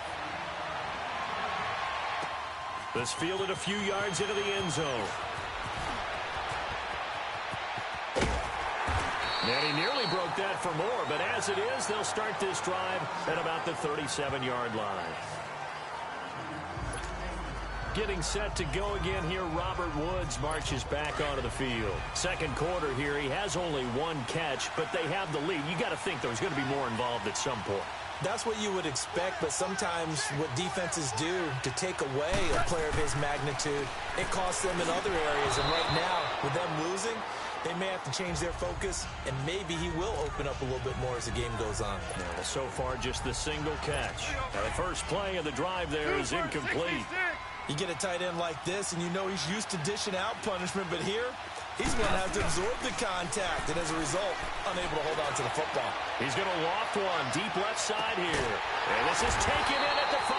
This fielded a few yards into the end zone. And he nearly broke that for more, but as it is, they'll start this drive at about the 37-yard line. Getting set to go again here, Robert Woods marches back onto the field. Second quarter here, he has only one catch, but they have the lead. You got to think there's going to be more involved at some point. That's what you would expect, but sometimes what defenses do to take away a player of his magnitude, it costs them in other areas. And right now, with them losing, they may have to change their focus, and maybe he will open up a little bit more as the game goes on. Yeah, well, so far, just the single catch. Now, the first play of the drive there is incomplete. You get a tight end like this, and you know he's used to dishing out punishment, but here, he's going to have to absorb the contact, and as a result, unable to hold on to the football. He's going to loft one deep left side here. And this is taken in at the 5.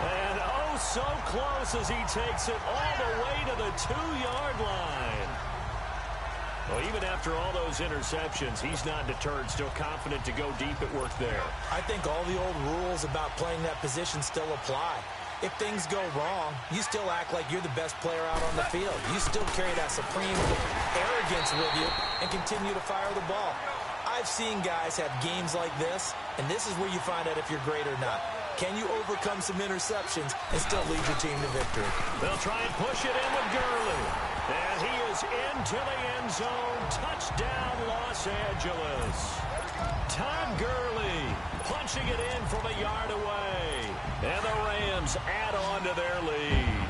And oh, so close as he takes it all the way to the 2-yard line. Well, even after all those interceptions, he's not deterred, still confident to go deep at work there. I think all the old rules about playing that position still apply. If things go wrong, you still act like you're the best player out on the field. You still carry that supreme arrogance with you and continue to fire the ball. I've seen guys have games like this, and this is where you find out if you're great or not. Can you overcome some interceptions and still lead your team to victory? They'll try and push it in with Gurley. And he is into the end zone. Touchdown, Los Angeles. Todd Gurley punching it in from a yard away. And the Rams add on to their lead.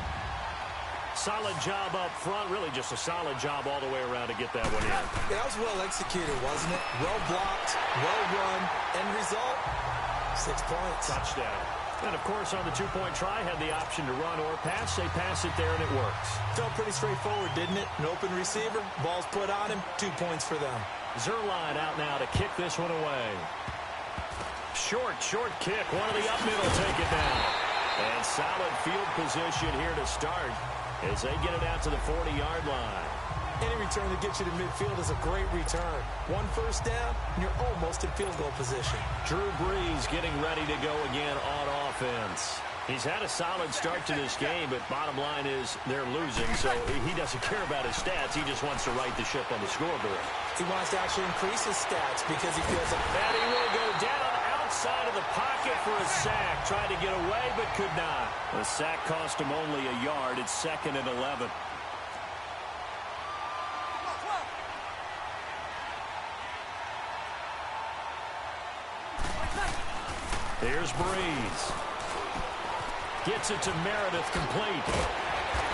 Solid job up front. Really just a solid job all the way around to get that one in. Yeah, that was well executed, wasn't it? Well blocked, well run. End result, 6 points. Touchdown. And, of course, on the two-point try, had the option to run or pass. They pass it there, and it works. Felt pretty straightforward, didn't it? An open receiver, ball's put on him, 2 points for them. Zuerlein out now to kick this one away. Short kick. One of the up middle take it down. And solid field position here to start as they get it out to the 40-yard line. Any return that gets you to midfield is a great return. 1 first down, and you're almost in field goal position. Drew Brees getting ready to go again on offense. He's had a solid start to this game, but bottom line is they're losing, so he doesn't care about his stats. He just wants to right the ship on the scoreboard. He wants to actually increase his stats because he feels like that he will go down outside of the pocket for a sack. Tried to get away, but could not. The sack cost him only a yard. It's 2nd and 11. Here's Breeze. Gets it to Meredith complete.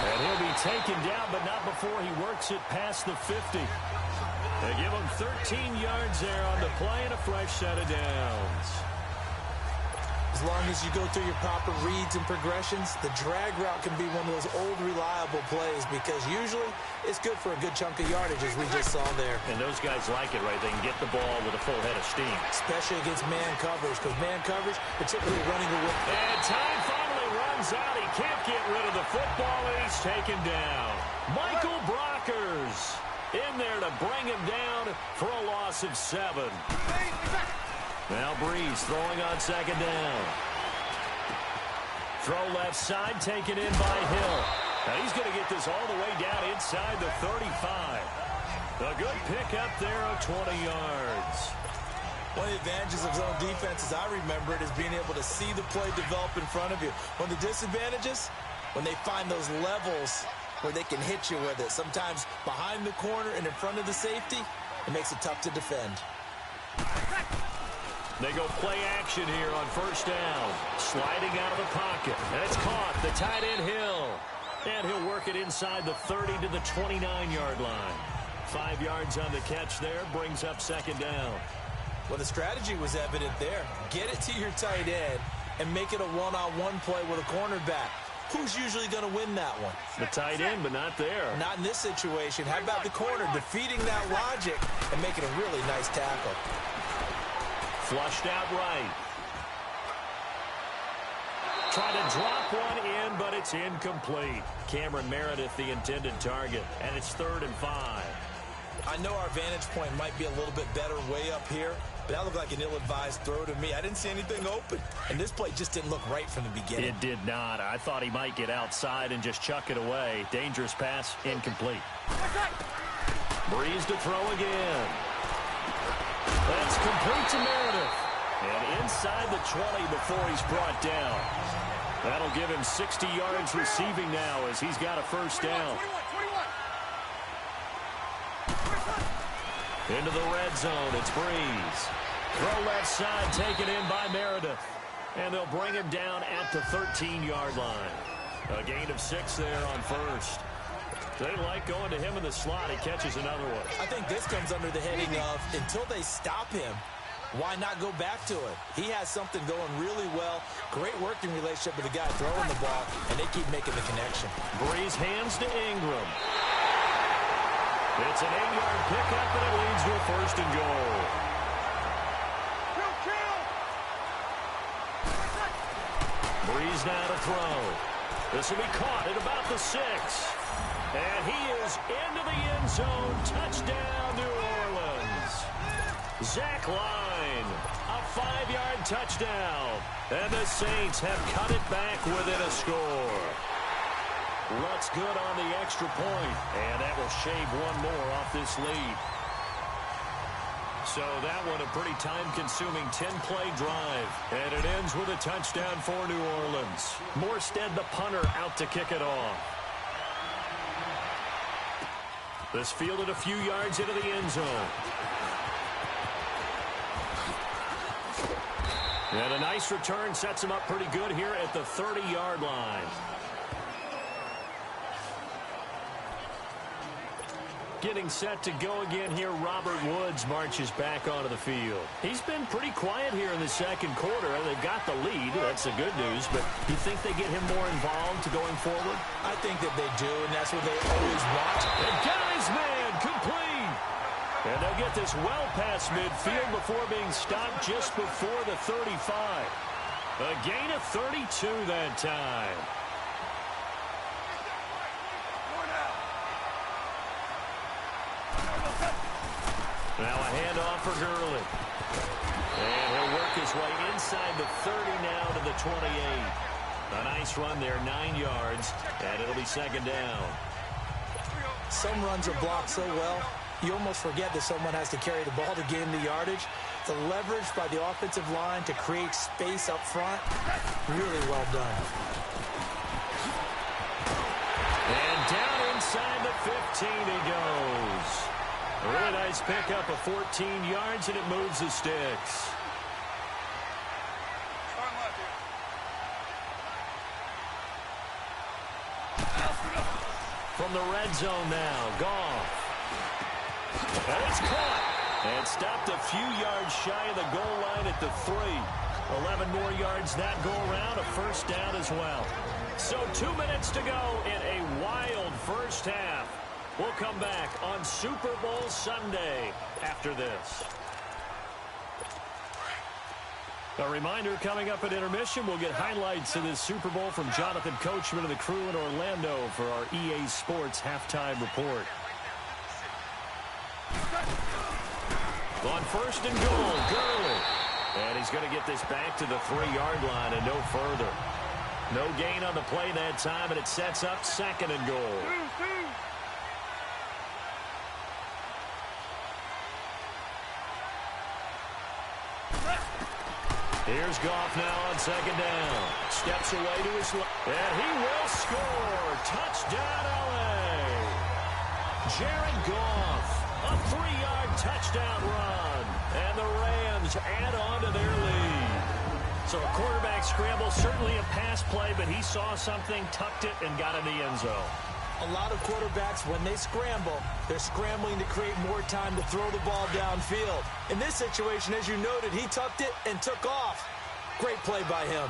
And he'll be taken down, but not before he works it past the 50. They give him 13 yards there on the play and a fresh set of downs. As long as you go through your proper reads and progressions, the drag route can be one of those old reliable plays because usually it's good for a good chunk of yardage as we just saw there. And those guys like it, right? They can get the ball with a full head of steam. Especially against man coverage because man coverage, particularly running away. And time finally runs out. He can't get rid of the football and he's taken down. Michael Brockers in there to bring him down for a loss of 7. Now Breeze throwing on 2nd down. Throw left side, taken in by Hill. Now he's going to get this all the way down inside the 35. A good pick up there of 20 yards. One of the advantages of zone defense, as I remember it, is being able to see the play develop in front of you. One of the disadvantages, when they find those levels where they can hit you with it. Sometimes behind the corner and in front of the safety, it makes it tough to defend. They go play action here on 1st down. Sliding out of the pocket. And it's caught. The tight end Hill. And he'll work it inside the 30 to the 29-yard line. 5 yards on the catch there, brings up second down. Well, the strategy was evident there. Get it to your tight end and make it a one-on-one play with a cornerback. Who's usually going to win that one? The tight end, but not there. Not in this situation. How about the corner defeating that logic and making a really nice tackle? Flushed out right. Try to drop one in, but it's incomplete. Cameron Meredith, the intended target, and it's 3rd and 5. I know our vantage point might be a little bit better way up here, but that looked like an ill-advised throw to me. I didn't see anything open, and this play just didn't look right from the beginning. It did not. I thought he might get outside and just chuck it away. Dangerous pass, incomplete. Breeze to throw again. That's complete to Meredith. And inside the 20 before he's brought down. That'll give him 60 yards receiving now as he's got a first down. 21. Into the red zone, it's Breeze. Throw left side, taken in by Meredith. And they'll bring him down at the 13-yard line. A gain of 6 there on first. They like going to him in the slot. He catches another one. I think this comes under the heading of until they stop him, why not go back to it? He has something going really well. Great working relationship with the guy throwing the ball, and they keep making the connection. Breeze hands to Ingram. It's an 8-yard pickup, and it leads to a 1st and goal. Breeze now to throw. This will be caught at about the 6. And he is into the end zone. Touchdown, New Orleans. Zach Line, a 5-yard touchdown. And the Saints have cut it back within a score. Lutz good on the extra point, and that will shave one more off this lead. So that one a pretty time-consuming 10-play drive, and it ends with a touchdown for New Orleans. Morstead, the punter, out to kick it off. This fielded a few yards into the end zone. And a nice return sets him up pretty good here at the 30-yard line. Getting set to go again here, Robert Woods marches back onto the field. He's been pretty quiet here in the second quarter. They've got the lead. That's the good news. But do you think they get him more involved going forward? I think that they do, and that's what they always want. And got his man complete. And they'll get this well past midfield before being stopped just before the 35. A gain of 32 that time. Now a handoff for Gurley. And he'll work his way inside the 30 now to the 28. A nice run there, 9 yards, and it'll be second down. Some runs are blocked so well, you almost forget that someone has to carry the ball to gain the yardage. The leverage by the offensive line to create space up front, really well done. And down inside the 15 he goes. A really nice pickup of 14 yards, and it moves the sticks. From the red zone now, Goff. And it's caught. And stopped a few yards shy of the goal line at the 3. 11 more yards that go around, a first down as well. So 2 minutes to go in a wild first half. We'll come back on Super Bowl Sunday after this. A reminder, coming up at intermission, we'll get highlights of this Super Bowl from Jonathan Coachman and the crew in Orlando for our EA Sports halftime report. On first and goal, Gurley. And he's going to get this back to the 3-yard line and no further. No gain on the play that time, and it sets up second and goal. Here's Goff now on second down. Steps away to his left. And he will score. Touchdown, L.A. Jared Goff. A 3-yard touchdown run. And the Rams add on to their lead. So a quarterback scramble, certainly a pass play, but he saw something, tucked it, and got in the end zone. A lot of quarterbacks, when they scramble, they're scrambling to create more time to throw the ball downfield. In this situation, as you noted, he tucked it and took off. Great play by him.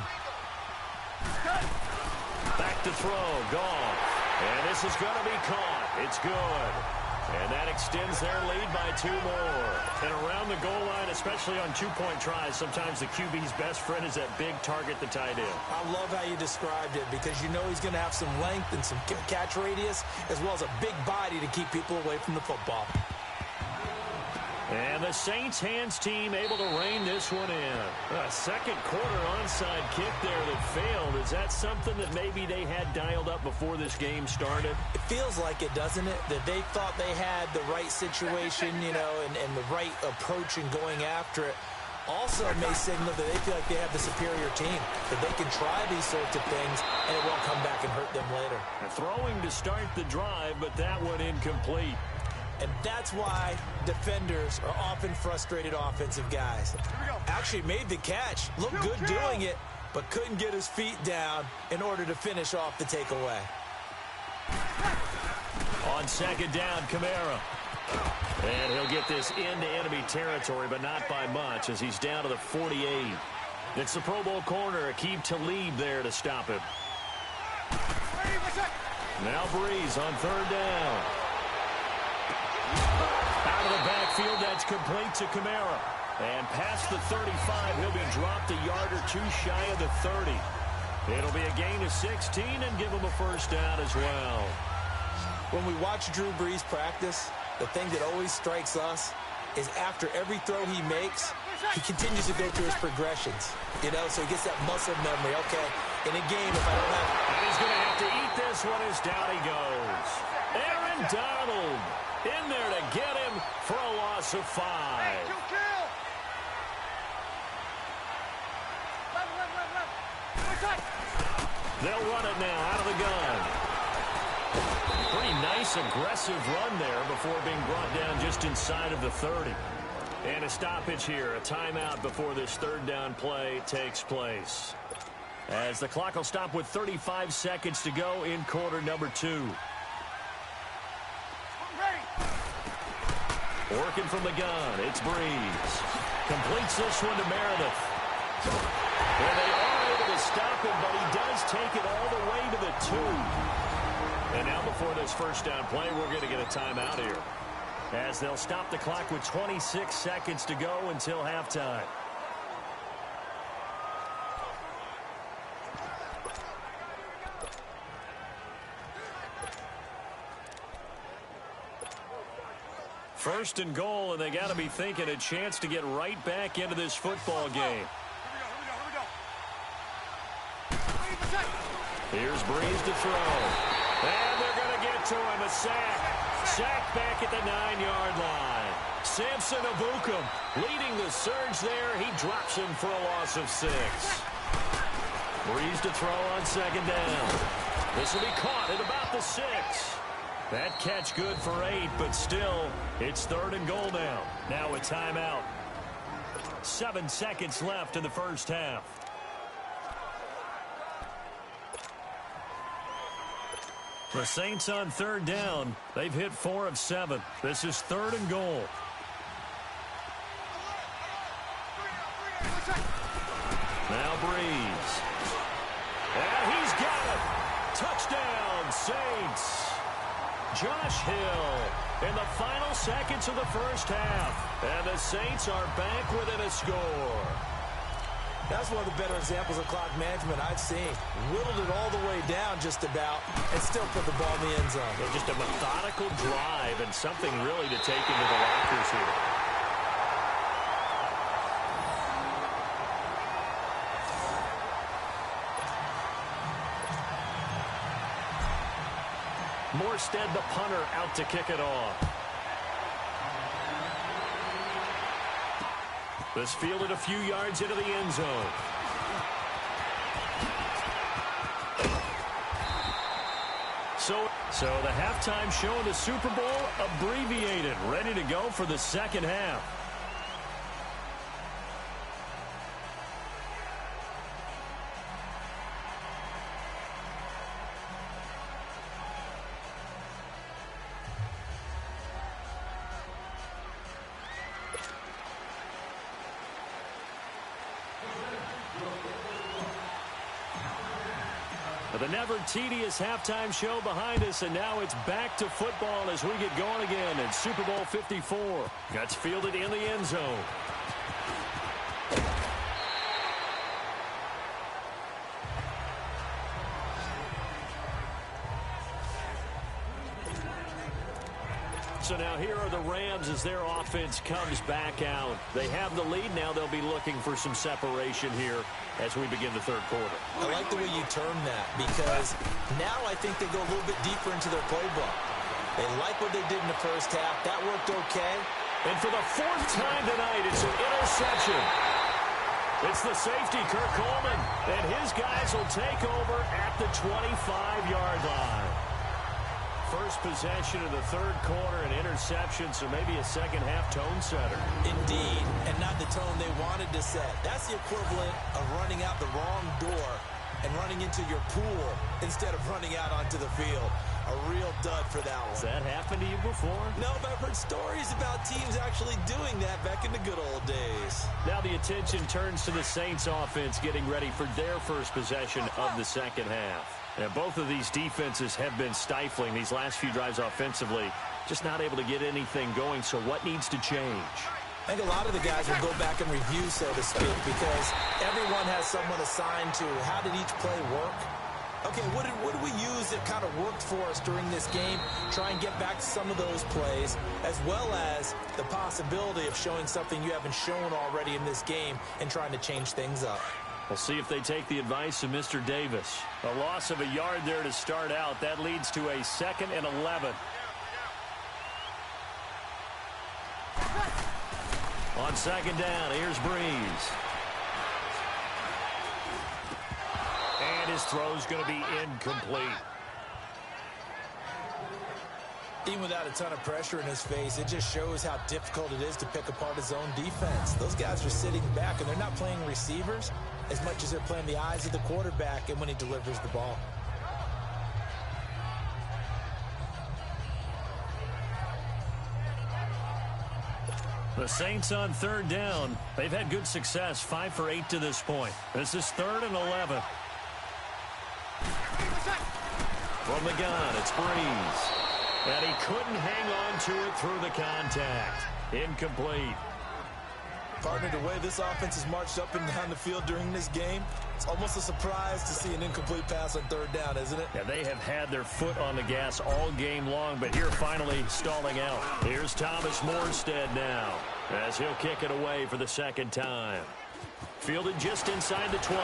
Back to throw, gone. And this is going to be caught. It's good. And that extends their lead by 2 more. And around the goal line, especially on two-point tries, sometimes the QB's best friend is that big target, the tight end. I love how you described it because you know he's going to have some length and some catch radius as well as a big body to keep people away from the football. And the Saints hands team able to rein this one in. A second quarter onside kick there that failed. Is that something that maybe they had dialed up before this game started? It feels like it, doesn't it? That they thought they had the right situation, you know, and the right approach in going after it. Also, it may signal that they feel like they have the superior team, that they can try these sorts of things, and it won't come back and hurt them later. Throwing to start the drive, but that one incomplete. And that's why defenders are often frustrated offensive guys. Actually made the catch, looked good doing it, but couldn't get his feet down in order to finish off the takeaway. On second down, Kamara. And he'll get this into enemy territory, but not by much as he's down to the 48. It's the Pro Bowl corner, Aqib Talib there to stop him. Now Breeze on third down. Out of the backfield, that's complete to Kamara. And past the 35, he'll be dropped a yard or two shy of the 30. It'll be a gain of 16 and give him a first down as well. When we watch Drew Brees practice, the thing that always strikes us is after every throw he makes, he continues to go through his progressions. You know, so he gets that muscle memory. Okay, in a game, if I don't have... And he's going to have to eat this one as down he goes. Aaron Donald in there to get him for a loss of 5. They'll run it now out of the gun. Pretty nice, aggressive run there before being brought down just inside of the 30. And a stoppage here, a timeout before this third down play takes place. As the clock will stop with 35 seconds to go in quarter number 2. Working from the gun, it's Breeze. Completes this one to Meredith. And they are able to stop him, but he does take it all the way to the 2. And now before this first down play, we're going to get a timeout here, as they'll stop the clock with 26 seconds to go until halftime. First and goal, and they got to be thinking a chance to get right back into this football game. Here's Breeze to throw. And they're going to get to him. A sack. Sack back at the 9-yard line. Samson Ebukam leading the surge there. He drops him for a loss of 6. Breeze to throw on second down. This will be caught at about the 6. That catch good for 8, but still, it's third and goal now. Now a timeout. 7 seconds left in the first half. The Saints on third down. They've hit 4 of 7. This is third and goal. Now Breeze. And he's got it. Touchdown, Saints. Josh Hill in the final seconds of the first half. And the Saints are back within a score. That's one of the better examples of clock management I've seen. Whittled it all the way down just about and still put the ball in the end zone. Yeah, just a methodical drive and something really to take into the lockers here. Morstead, the punter, out to kick it off. This fielded a few yards into the end zone. So the halftime show in the Super Bowl abbreviated, ready to go for the second half. But the never tedious halftime show behind us, and now it's back to football as we get going again in Super Bowl 54. That's fielded in the end zone. So now here are the Rams as their offense comes back out. They have the lead. Now they'll be looking for some separation here as we begin the third quarter. I like the way you term that because now I think they go a little bit deeper into their playbook. They like what they did in the first half. That worked okay. And for the fourth time tonight, it's an interception. It's the safety, Kirk Coleman, and his guys will take over at the 25-yard line. First possession of the third quarter, an interception, so maybe a second-half tone setter. Indeed, and not the tone they wanted to set. That's the equivalent of running out the wrong door and running into your pool instead of running out onto the field. A real dud for that one. Has that happened to you before? No, but I've heard stories about teams actually doing that back in the good old days. Now the attention turns to the Saints offense getting ready for their first possession of the second half. And both of these defenses have been stifling these last few drives offensively. Just not able to get anything going, so what needs to change? I think a lot of the guys will go back and review, so to speak, because everyone has someone assigned to how did each play work. Okay, what did we use that kind of worked for us during this game? Try and get back to some of those plays, as well as the possibility of showing something you haven't shown already in this game and trying to change things up. We'll see if they take the advice of Mr. Davis. A loss of a yard there to start out. That leads to a 2nd and 11. On second down, here's Breeze. And his throw's going to be incomplete. Even without a ton of pressure in his face, it just shows how difficult it is to pick apart his own defense. Those guys are sitting back, and they're not playing receivers as much as they're playing the eyes of the quarterback and when he delivers the ball. The Saints on third down. They've had good success, 5 for 8 to this point. This is 3rd and 11. From the gun, it's Breeze. And he couldn't hang on to it through the contact. Incomplete. Partner, the way this offense has marched up and down the field during this game, it's almost a surprise to see an incomplete pass on third down, isn't it? Yeah, they have had their foot on the gas all game long, but here finally stalling out. Here's Thomas Morstead now as he'll kick it away for the second time. Fielded just inside the 20.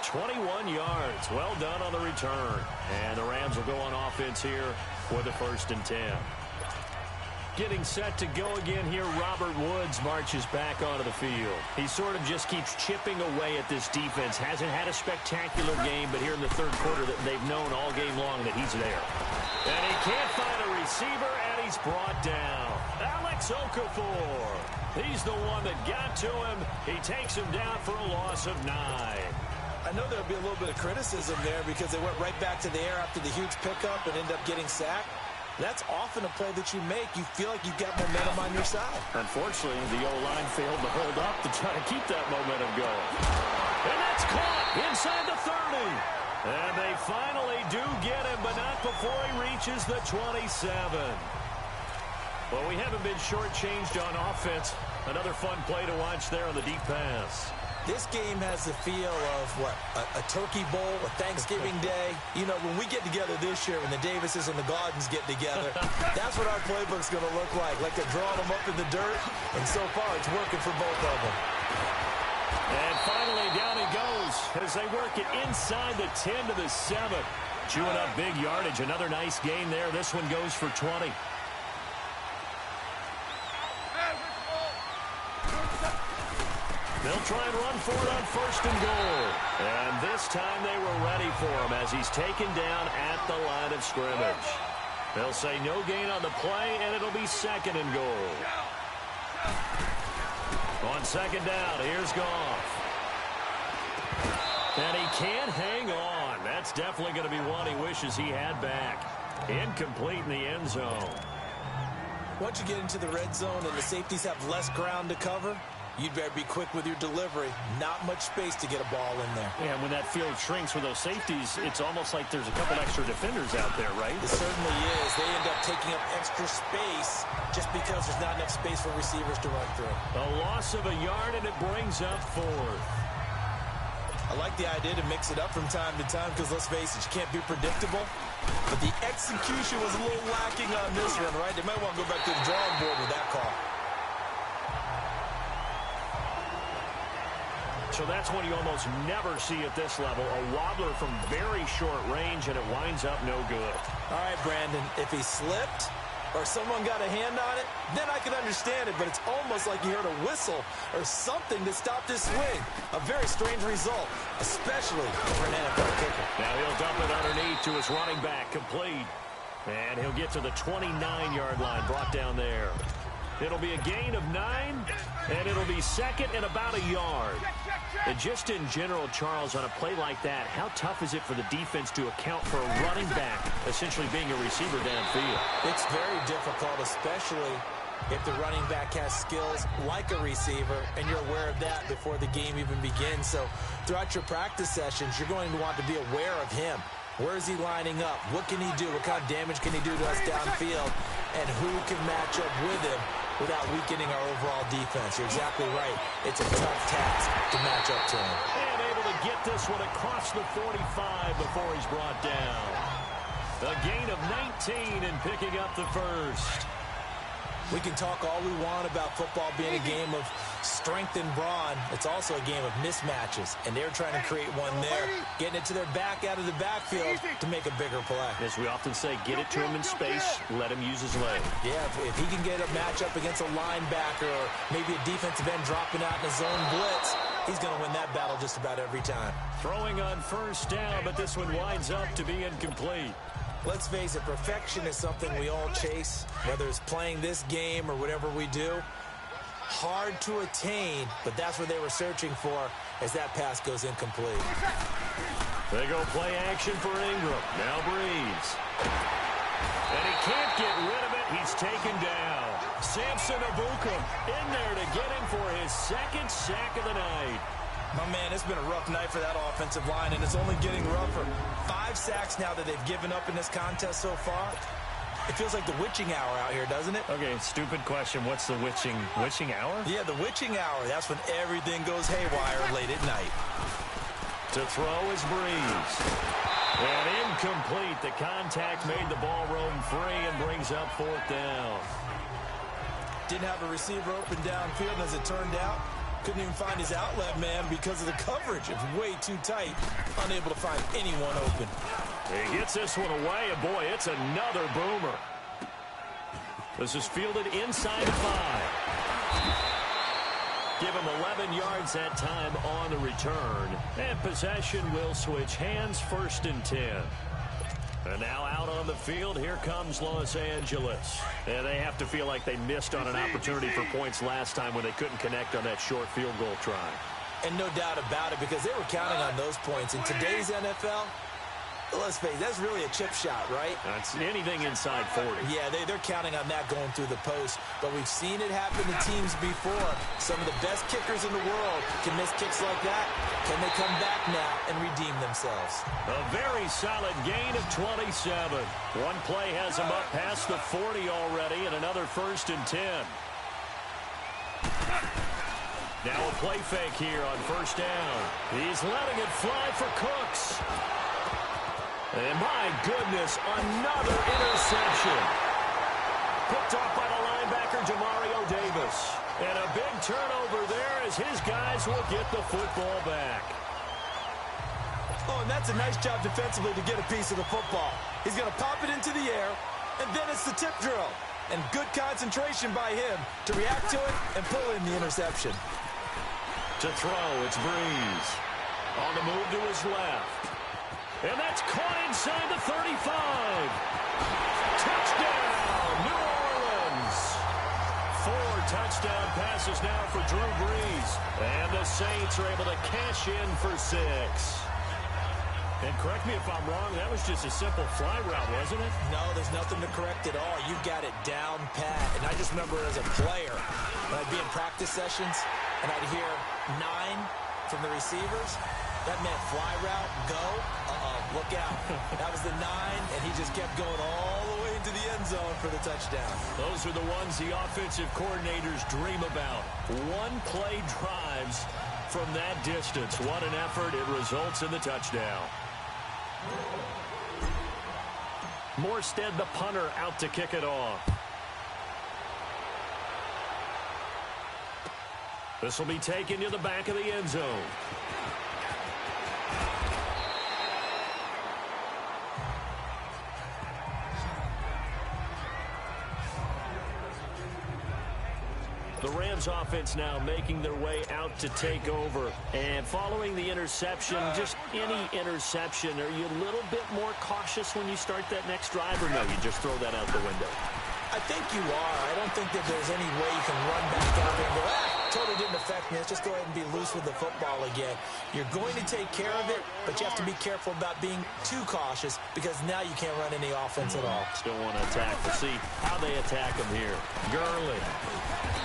21 yards. Well done on the return. And the Rams will go on offense here for the 1st and 10. Getting set to go again here, Robert Woods marches back onto the field. He sort of just keeps chipping away at this defense. Hasn't had a spectacular game, but here in the third quarter that they've known all game long that he's there. And he can't find a receiver, and he's brought down. Alex Okafor. He's the one that got to him. He takes him down for a loss of 9. I know there'll be a little bit of criticism there because they went right back to the air after the huge pickup and ended up getting sacked. That's often a play that you make. You feel like you've got momentum on your side. Unfortunately, the O-line failed to hold up to try to keep that momentum going. And that's caught inside the 30. And they finally do get him, but not before he reaches the 27. Well, we haven't been shortchanged on offense. Another fun play to watch there on the deep pass. This game has the feel of, what, a turkey bowl, a Thanksgiving day. You know, when we get together this year, when the Davises and the Gardens get together, that's what our playbook's going to look like. Like they're drawing them up in the dirt, and so far it's working for both of them. And finally, down he goes as they work it inside the 10 to the 7. Chewing up big yardage. Another nice gain there. This one goes for 20. They'll try and run for it on 1st and goal. And this time they were ready for him as he's taken down at the line of scrimmage. They'll say no gain on the play, and it'll be 2nd and goal. On 2nd down, here's Goff. And he can't hang on. That's definitely going to be one he wishes he had back. Incomplete in the end zone. Once you get into the red zone and the safeties have less ground to cover, You'd better be quick with your delivery. Not much space to get a ball in there. Yeah, when that field shrinks with those safeties, it's almost like there's a couple extra defenders out there, right? It certainly is. They end up taking up extra space just because there's not enough space for receivers to run through. A loss of a yard, and it brings up 4th. I like the idea to mix it up from time to time because, let's face it, you can't be predictable. But the execution was a little lacking on this one, right? They might want to go back to the drawing board with that call. So that's one you almost never see at this level. A wobbler from very short range, and it winds up no good. All right, Brandon, if he slipped or someone got a hand on it, then I can understand it, but it's almost like you heard a whistle or something to stop this swing. A very strange result, especially for an NFL kicker. Now he'll dump it underneath to his running back, complete. And he'll get to the 29-yard line, brought down there. It'll be a gain of 9, and it'll be second and about a yard. And just in general, Charles, on a play like that, how tough is it for the defense to account for a running back essentially being a receiver downfield? It's very difficult, especially if the running back has skills like a receiver, and you're aware of that before the game even begins. So throughout your practice sessions, you're going to want to be aware of him. Where is he lining up? What can he do? What kind of damage can he do to us downfield? And who can match up with him without weakening our overall defense? You're exactly right. It's a tough task to match up to him. And able to get this one across the 45 before he's brought down. A gain of 19 and picking up the first. We can talk all we want about football being a game of strength and brawn. It's also a game of mismatches, and they're trying to create one there, getting it to their back out of the backfield to make a bigger play. As we often say, get it to him in space, let him use his leg. Yeah, if he can get a matchup against a linebacker or maybe a defensive end dropping out in a zone blitz, he's going to win that battle just about every time. Throwing on first down, but this one winds up to be incomplete. Let's face it, perfection is something we all chase, whether it's playing this game or whatever we do. Hard to attain, but that's what they were searching for as that pass goes incomplete. They go play action for Ingram. Now Breeze. And he can't get rid of it. He's taken down. Samson Abuka in there to get him for his second sack of the night. My man, it's been a rough night for that offensive line, and it's only getting rougher. 5 sacks now that they've given up in this contest so far. It feels like the witching hour out here, doesn't it? Okay, stupid question. What's the witching hour? Yeah, the witching hour. That's when everything goes haywire late at night. To throw is Breeze. And incomplete. The contact made the ball roam free and brings up 4th down. Didn't have a receiver open downfield, and as it turned out, couldn't even find his outlet man because of the coverage. It's way too tight. Unable to find anyone open. He gets this one away, and boy, it's another boomer. This is fielded inside 5. Give him 11 yards that time on the return. And possession will switch hands, 1st and 10. And now out on the field, here comes Los Angeles. And they have to feel like they missed on an opportunity for points last time when they couldn't connect on that short field goal try. And no doubt about it, because they were counting on those points. In today's NFL, let's face it, that's really a chip shot, right? That's anything inside 40. Yeah, they're counting on that going through the post. But we've seen it happen to teams before. Some of the best kickers in the world can miss kicks like that. Can they come back now and redeem themselves? A very solid gain of 27. One play has him up past the 40 already, and another 1st and 10. Now a play fake here on 1st down. He's letting it fly for Cooks. And my goodness, another interception. Picked off by the linebacker, Jamario Davis. And a big turnover there as his guys will get the football back. Oh, and that's a nice job defensively to get a piece of the football. He's going to pop it into the air, and then it's the tip drill. And good concentration by him to react to it and pull in the interception. To throw, it's Breeze. On the move to his left. And that's caught inside the 35. Touchdown, New Orleans. 4 touchdown passes now for Drew Brees. And the Saints are able to cash in for 6. And correct me if I'm wrong, that was just a simple fly route, wasn't it? No, there's nothing to correct at all. You got it down pat. And I just remember as a player, when I'd be in practice sessions, and I'd hear 9 from the receivers, that meant fly route, go, look out. That was the 9, and he just kept going all the way into the end zone for the touchdown. Those are the ones the offensive coordinators dream about. One-play drives from that distance. What an effort. It results in the touchdown. Morstead, the punter, out to kick it off. This will be taken to the back of the end zone. The Rams offense now making their way out to take over. And following the interception, just any interception, are you a little bit more cautious when you start that next drive, or no, you just throw that out the window? I think you are. I don't think that there's any way you can run back out there and go, totally didn't affect me. Let's just go ahead and be loose with the football again. You're going to take care of it, but you have to be careful about being too cautious because now you can't run any offense at all. Still want to attack. We'll see how they attack him here. Gurley.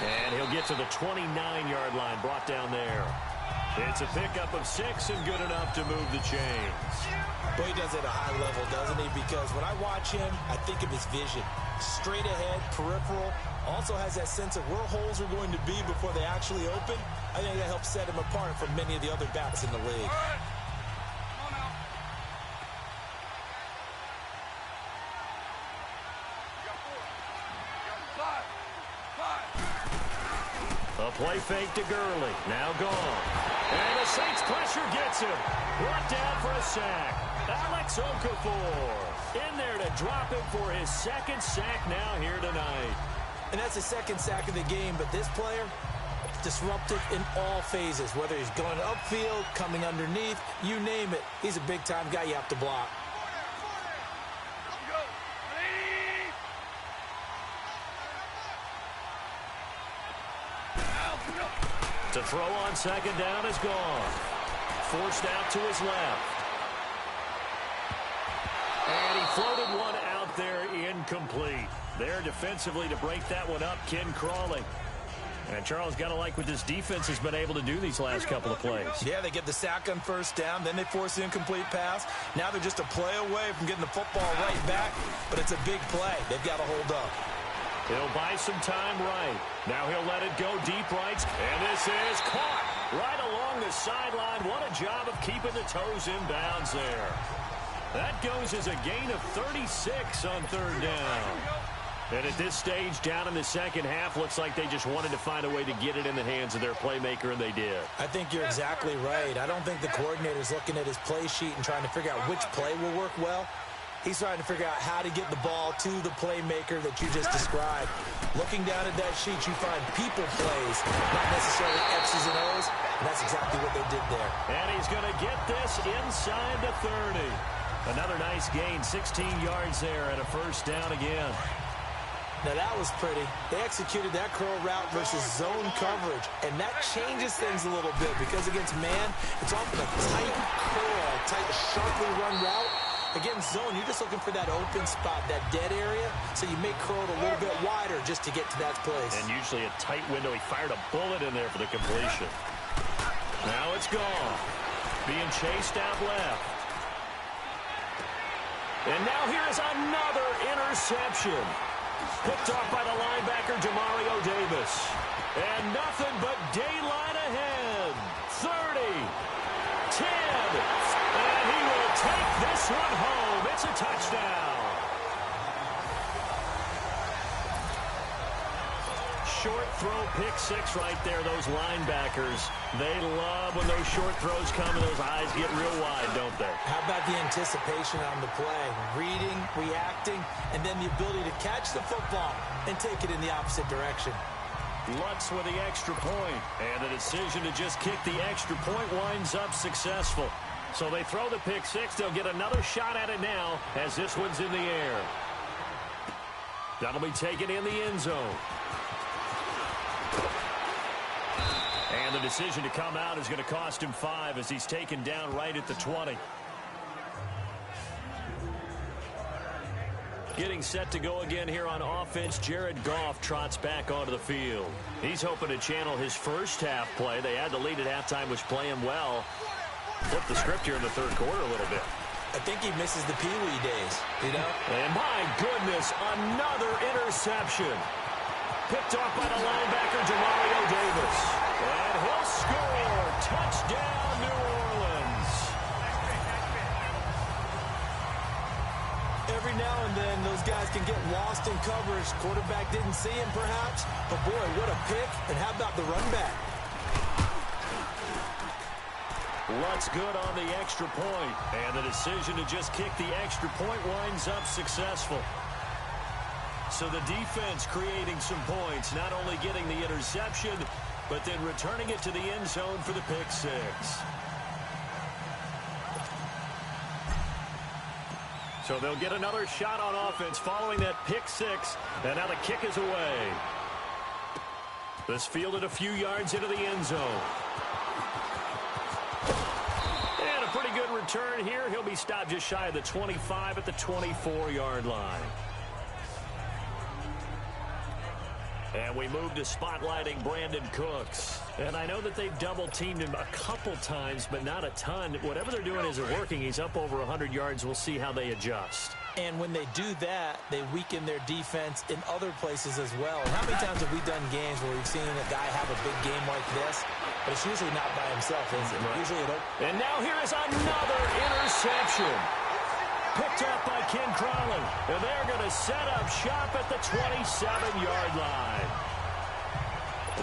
And he'll get to the 29-yard line, brought down there. It's a pickup of 6 and good enough to move the chains. But he does it at a high level, doesn't he? Because when I watch him, I think of his vision. Straight ahead, peripheral. Also has that sense of where holes are going to be before they actually open. I think that helps set him apart from many of the other backs in the league. A play fake to Gurley. Now gone. And the Saints pressure gets him. Brought down for a sack. Alex Okafor in there to drop him for his second sack now here tonight. And that's the second sack of the game, but this player, disruptive in all phases, whether he's going upfield, coming underneath, you name it. He's a big-time guy you have to block. To throw on second down is gone. Forced out to his left. And he floated one out there, incomplete. There defensively to break that one up, Ken Crawley. And Charles, got to like what this defense has been able to do these last couple of plays. Yeah, they get the sack on first down, then they force the incomplete pass. Now they're just a play away from getting the football right back, but it's a big play. They've got to hold up. He'll buy some time right. Now he'll let it go deep right. And this is caught right along the sideline. What a job of keeping the toes in bounds there. That goes as a gain of 36 on third down. And at this stage, down in the second half, looks like they just wanted to find a way to get it in the hands of their playmaker, and they did. I think you're exactly right. I don't think the coordinator's looking at his play sheet and trying to figure out which play will work well. He's trying to figure out how to get the ball to the playmaker that you just described. Looking down at that sheet, you find people plays, not necessarily X's and O's, and that's exactly what they did there. And he's going to get this inside the 30. Another nice gain, 16 yards there, and a first down again. Now, that was pretty. They executed that curl route versus zone coverage, and that changes things a little bit because against man, it's often a tight curl, tight, sharply run route. Against zone, you're just looking for that open spot, that dead area, so you may curl it a little bit wider just to get to that place. And usually a tight window. He fired a bullet in there for the completion. Now it's gone. Being chased out left. And now here is another interception. Picked off by the linebacker, Demario Davis. And nothing but daylight ahead. 30, 10, and he will take this one home. It's a touchdown. Short throw, pick six right there. Those linebackers, they love when those short throws come and those eyes get real wide, don't they? How about the anticipation on the play? Reading, reacting, and then the ability to catch the football and take it in the opposite direction. Lutz with the extra point, and the decision to just kick the extra point winds up successful. So they throw the pick six. They'll get another shot at it now as this one's in the air. That'll be taken in the end zone. And the decision to come out is going to cost him 5 as he's taken down right at the 20. Getting set to go again here on offense, Jared Goff trots back onto the field. He's hoping to channel his first half play. They had the lead at halftime, was playing well. Flip the script here in the third quarter a little bit. I think he misses the Pee-wee days, you know? And my goodness, another interception. Picked off by the linebacker, Demario Davis. And he'll score. Touchdown, New Orleans. Every now and then, those guys can get lost in coverage. Quarterback didn't see him, perhaps. But, boy, what a pick. And how about the run back? Lutt's good on the extra point. And the decision to just kick the extra point winds up successful. So the defense creating some points, not only getting the interception, but then returning it to the end zone for the pick six. So they'll get another shot on offense following that pick six. And now the kick is away. This fielded a few yards into the end zone. And a pretty good return here. He'll be stopped just shy of the 25 at the 24-yard line. And we move to spotlighting Brandon Cooks. And I know that they've double-teamed him a couple times, but not a ton. Whatever they're doing isn't working. He's up over 100 yards. We'll see how they adjust. And when they do that, they weaken their defense in other places as well. And how many times have we done games where we've seen a guy have a big game like this? But it's usually not by himself, is it? Right. Usually it don't. And now here is another interception. Picked up by Ken Crawley. And they're going to set up shop at the 27-yard line.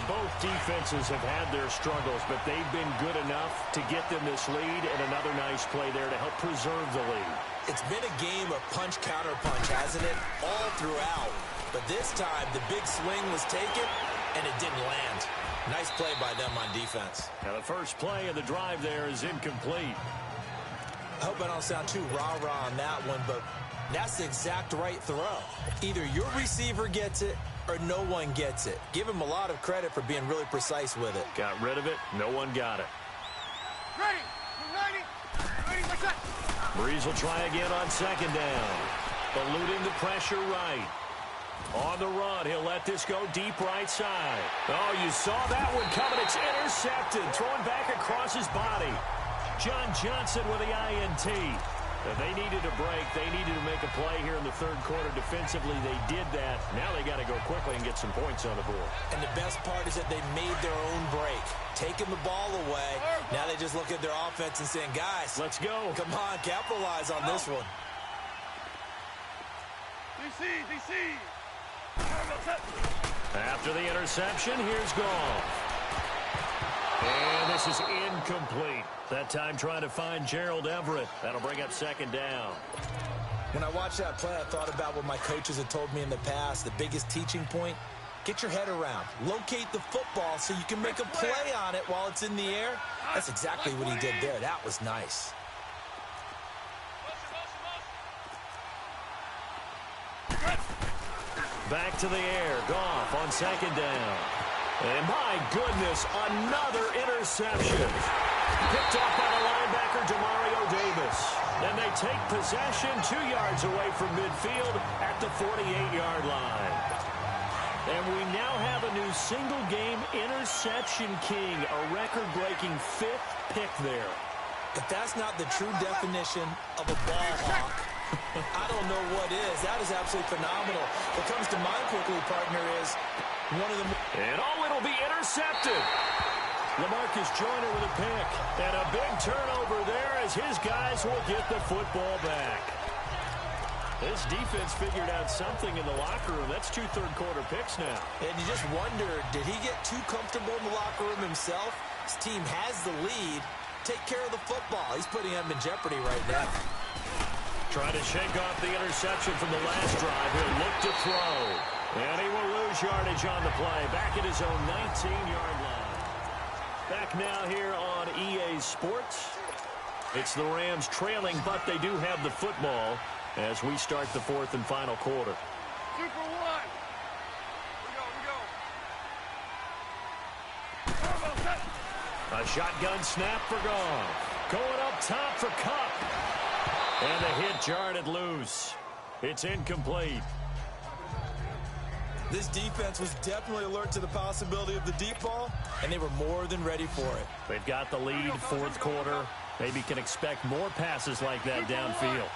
Both defenses have had their struggles, but they've been good enough to get them this lead, and another nice play there to help preserve the lead. It's been a game of punch-counter-punch, hasn't it? All throughout. But this time, the big swing was taken, and it didn't land. Nice play by them on defense. Now, the first play of the drive there is incomplete. I hope I don't sound too rah-rah on that one, but that's the exact right throw. Either your receiver gets it or no one gets it. Give him a lot of credit for being really precise with it. Got rid of it. No one got it. Ready. Ready. What's that? Breeze will try again on second down. Eluding the pressure right. On the run, he'll let this go deep right side. Oh, you saw that one coming. It's intercepted. Throwing back across his body. John Johnson with the INT. And they needed a break. They needed to make a play here in the third quarter. Defensively, they did that. Now they got to go quickly and get some points on the board. And the best part is that they made their own break. Taking the ball away. Now they just look at their offense and saying, guys, let's go. Come on, capitalize on this one. DC. After the interception, here's Goff. And this is incomplete. That time trying to find Gerald Everett. That'll bring up second down. When I watched that play, I thought about what my coaches had told me in the past. The biggest teaching point, get your head around. Locate the football so you can make a play on it while it's in the air. That's exactly what he did there. That was nice. Back to the air. Goff on second down. And my goodness, another interception. Picked off by the linebacker, Demario Davis. And they take possession 2 yards away from midfield at the 48-yard line. And we now have a new single-game interception king, a record-breaking 5th pick there. If that's not the true definition of a ball hawk, I don't know what is. That is absolutely phenomenal. What comes to mind quickly, partner, is one of the... And it'll be intercepted. LaMarcus Joyner with a pick. And a big turnover there as his guys will get the football back. This defense figured out something in the locker room. That's 2 third-quarter picks now. And you just wonder, did he get too comfortable in the locker room himself? His team has the lead. Take care of the football. He's putting them in jeopardy right now. Trying to shake off the interception from the last drive. He'll look to throw. And he will lose yardage on the play. Back at his own 19-yard line. Back now here on EA Sports. It's the Rams trailing, but they do have the football as we start the 4th and final quarter. 2 for 1. We go. A shotgun snap for Goff. Going up top for Kupp. And the hit jarred it loose. It's incomplete. This defense was definitely alert to the possibility of the deep ball, and they were more than ready for it. They've got the lead, fourth quarter. Maybe can expect more passes like that downfield.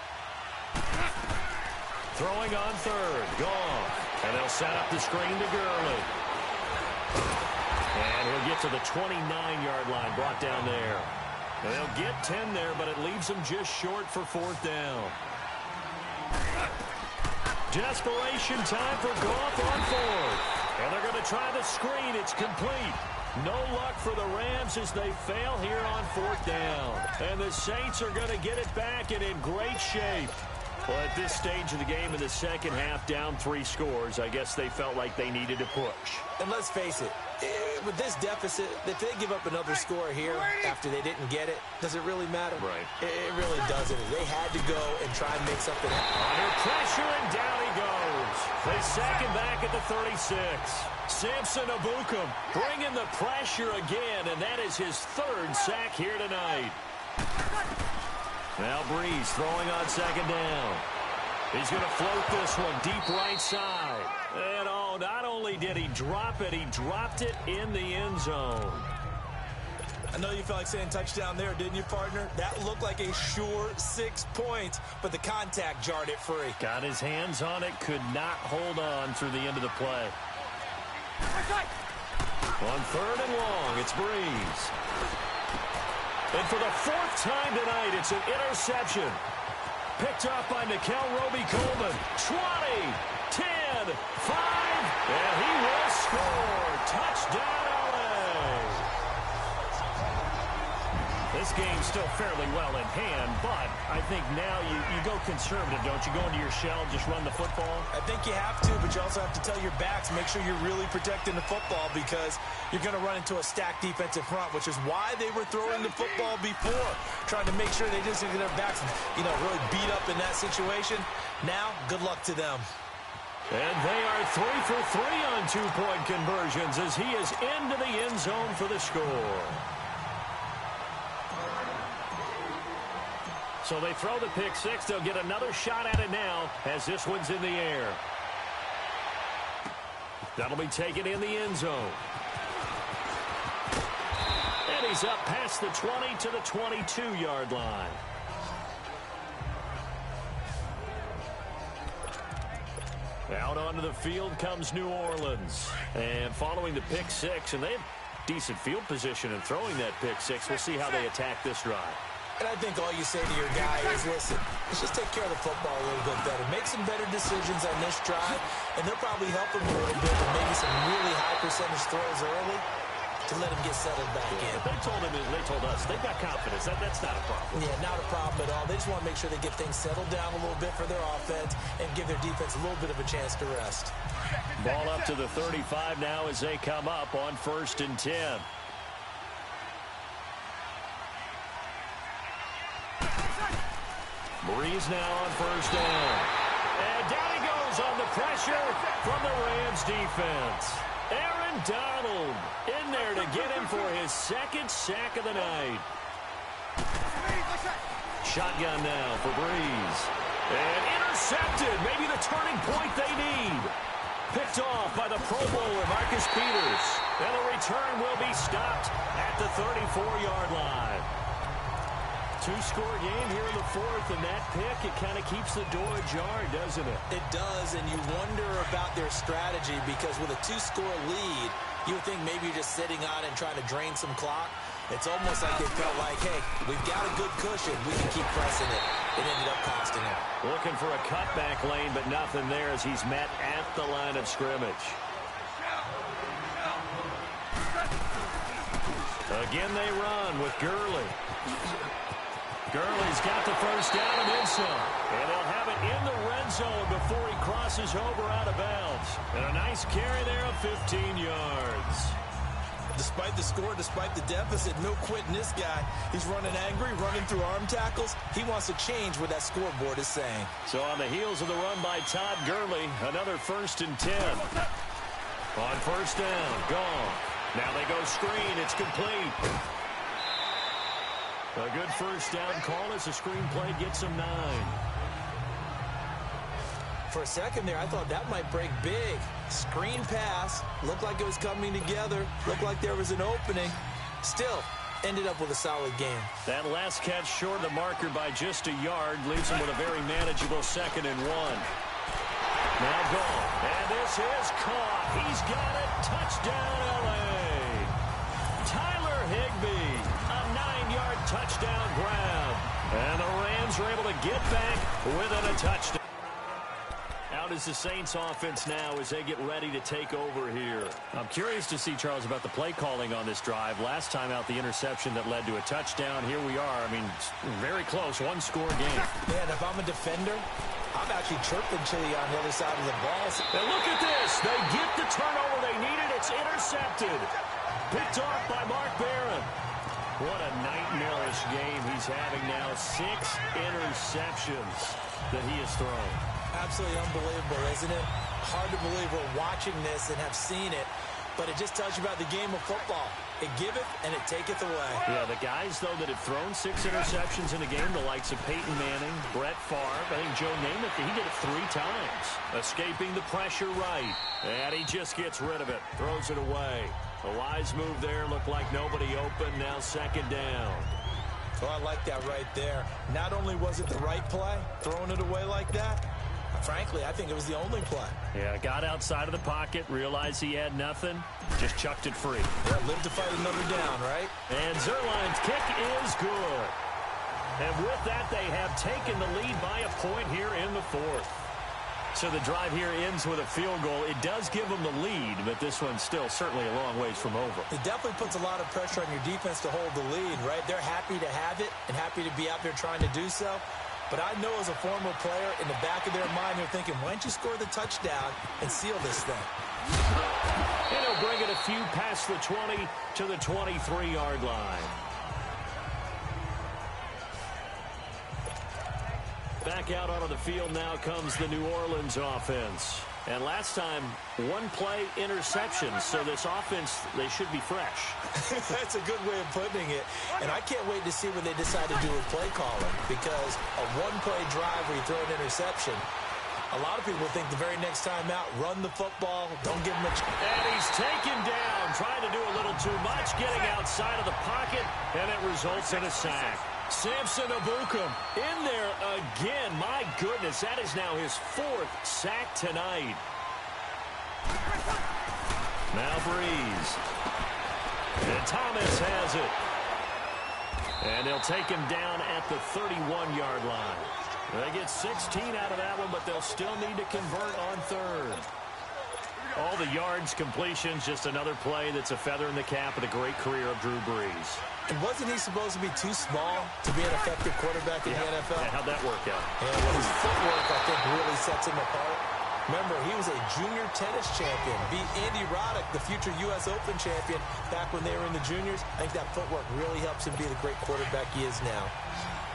Throwing on third, gone. And they'll set up the screen to Gurley. And he'll get to the 29-yard line, brought down there. And they'll get 10 there, but it leaves them just short for fourth down. Desperation time for Goff on fourth. And they're going to try the screen. It's complete. No luck for the Rams as they fail here on fourth down. And the Saints are going to get it back and in great shape. Well, at this stage of the game in the second half, down 3 scores, I guess they felt like they needed to push. And let's face it, with this deficit, if they give up another score here after they didn't get it, does it really matter? Right. It really doesn't. They had to go and try and make something happen. Under pressure, and down he goes. They sack him back at the 36. Samson Ebukam bringing the pressure again, and that is his 3rd sack here tonight. Now Breeze throwing on second down. He's going to float this one deep right side. And oh, not only did he drop it, he dropped it in the end zone. I know you felt like saying touchdown there, didn't you, partner? That looked like a sure 6 points, but the contact jarred it free. Got his hands on it, could not hold on through the end of the play. On third and long, it's Breeze. And for the 4th time tonight, it's an interception. Picked off by Nickel Roby-Coleman. 20, 10, 5, and he will score. Touchdown, LA. This game's still fairly well in hand, but I think now you go conservative, don't you? Go into your shell and just run the football? I think you have to, but you also have to tell your backs, make sure you're really protecting the football because you're going to run into a stacked defensive front, which is why they were throwing the football before, trying to make sure they just get their backs, really beat up in that situation. Now, good luck to them. And they are 3 for 3 on 2-point conversions as he is into the end zone for the score. So they throw the pick six. They'll get another shot at it now as this one's in the air. That'll be taken in the end zone. And he's up past the 20 to the 22-yard line. Out onto the field comes New Orleans. And following the pick six, and they have decent field position in throwing that pick six. We'll see how they attack this drive. And I think all you say to your guy is, listen, let's just take care of the football a little bit better. Make some better decisions on this drive, and they'll probably help him a little bit with maybe some really high percentage throws early to let him get settled back in. They told us they've got confidence. That's not a problem. Yeah, not a problem at all. They just want to make sure they get things settled down a little bit for their offense and give their defense a little bit of a chance to rest. Ball up to the 35 now as they come up on 1st and 10. Breeze now on 1st down. And down he goes on the pressure from the Rams defense. Aaron Donald in there to get him for his 2nd sack of the night. Shotgun now for Breeze. And intercepted. Maybe the turning point they need. Picked off by the Pro Bowler Marcus Peters. And the return will be stopped at the 34-yard line. 2-score game here in the 4th, and that pick, it kind of keeps the door ajar, doesn't it? It does, and you wonder about their strategy because with a 2-score lead, you would think maybe you're just sitting on it and trying to drain some clock. It's almost like they felt like, hey, we've got a good cushion. We can keep pressing it. It ended up costing them. Looking for a cutback lane, but nothing there as he's met at the line of scrimmage. Again, they run with Gurley. Gurley's got the 1st down and then some. And they'll have it in the red zone before he crosses over out of bounds. And a nice carry there of 15 yards. Despite the score, despite the deficit, no quitting this guy. He's running angry, running through arm tackles. He wants to change what that scoreboard is saying. So on the heels of the run by Todd Gurley, another 1st and 10. On 1st down, gone. Now they go screen. It's complete. A good 1st down call as the screen play gets them 9. For a second there, I thought that might break big. Screen pass. Looked like it was coming together. Looked like there was an opening. Still, ended up with a solid game. That last catch short of the marker by just a yard leaves him with a very manageable 2nd and 1. Now gone. And this is caught. He's got it. Touchdown, L.A. Tyler Higbee. A 9-yard touchdown grab. And the Rams are able to get back within a touchdown. Out is the Saints offense now as they get ready to take over here. I'm curious to see, Charles, about the play calling on this drive. Last time out, the interception that led to a touchdown. Here we are. I mean, very close. One-score game. Man, if I'm a defender, I'm actually chirping Chili on the other side of the ball. And look at this. They get the turnover they needed. It's intercepted. Picked off by Mark Barron. What a nightmarish game he's having now. 6 interceptions that he has thrown. Absolutely unbelievable, isn't it? Hard to believe we're watching this and have seen it, but it just tells you about the game of football. It giveth and it taketh away. Yeah, the guys, though, that have thrown 6 interceptions in a game, the likes of Peyton Manning, Brett Favre, I think Joe Namath, he did it 3 times. Escaping the pressure right, and he just gets rid of it, throws it away. A wise move there, looked like nobody open, now 2nd down. Oh, I like that right there. Not only was it the right play, throwing it away like that, frankly, I think it was the only play. Yeah, got outside of the pocket, realized he had nothing, just chucked it free. Yeah, live to fight another down, right? And Zuerlein's kick is good. And with that, they have taken the lead by a point here in the 4th. So the drive here ends with a field goal. It does give them the lead, but this one's still certainly a long ways from over. It definitely puts a lot of pressure on your defense to hold the lead, right? They're happy to have it and happy to be out there trying to do so. But I know as a former player, in the back of their mind, they're thinking, why don't you score the touchdown and seal this thing? And he'll bring it a few past the 20 to the 23-yard line. Back out onto the field now comes the New Orleans offense. And last time, 1-play interception. So this offense, they should be fresh. That's a good way of putting it. And I can't wait to see what they decide to do with play calling. Because a 1-play drive where you throw an interception, a lot of people think the very next time out, run the football, don't give him a... And he's taken down, trying to do a little too much, getting outside of the pocket, and it results in a sack. Samson Ebukam in there again. My goodness, that is now his 4th sack tonight. Now Breeze. And Thomas has it. And they'll take him down at the 31-yard line. They get 16 out of that one, but they'll still need to convert on 3rd. All the yards, completions, just another play that's a feather in the cap of the great career of Drew Brees. And wasn't he supposed to be too small to be an effective quarterback in the NFL? Yeah, how'd that work out? And well, his footwork, I think, really sets him apart. Remember, he was a junior tennis champion. Beat Andy Roddick, the future U.S. Open champion, back when they were in the juniors. I think that footwork really helps him be the great quarterback he is now.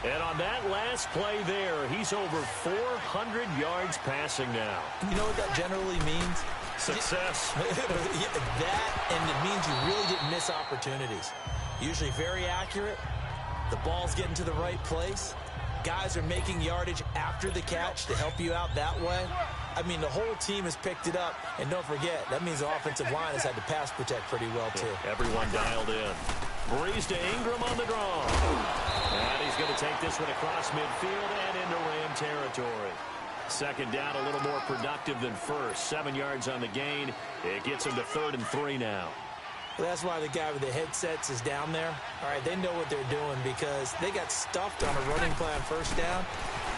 And on that last play there, he's over 400 yards passing now. You know what that generally means? Success. That, and it means you really didn't miss opportunities. Usually very accurate. The ball's getting to the right place. Guys are making yardage after the catch to help you out that way. I mean, the whole team has picked it up. And don't forget, that means the offensive line has had to pass protect pretty well, too. Yeah, everyone dialed in. Breeze to Ingram on the draw. And he's going to take this one across midfield and into Ram territory. 2nd down, a little more productive than first. 7 yards on the gain. It gets him to 3rd and 3 now. Well, that's why the guy with the headsets is down there. All right, they know what they're doing because they got stuffed on a running play on 1st down.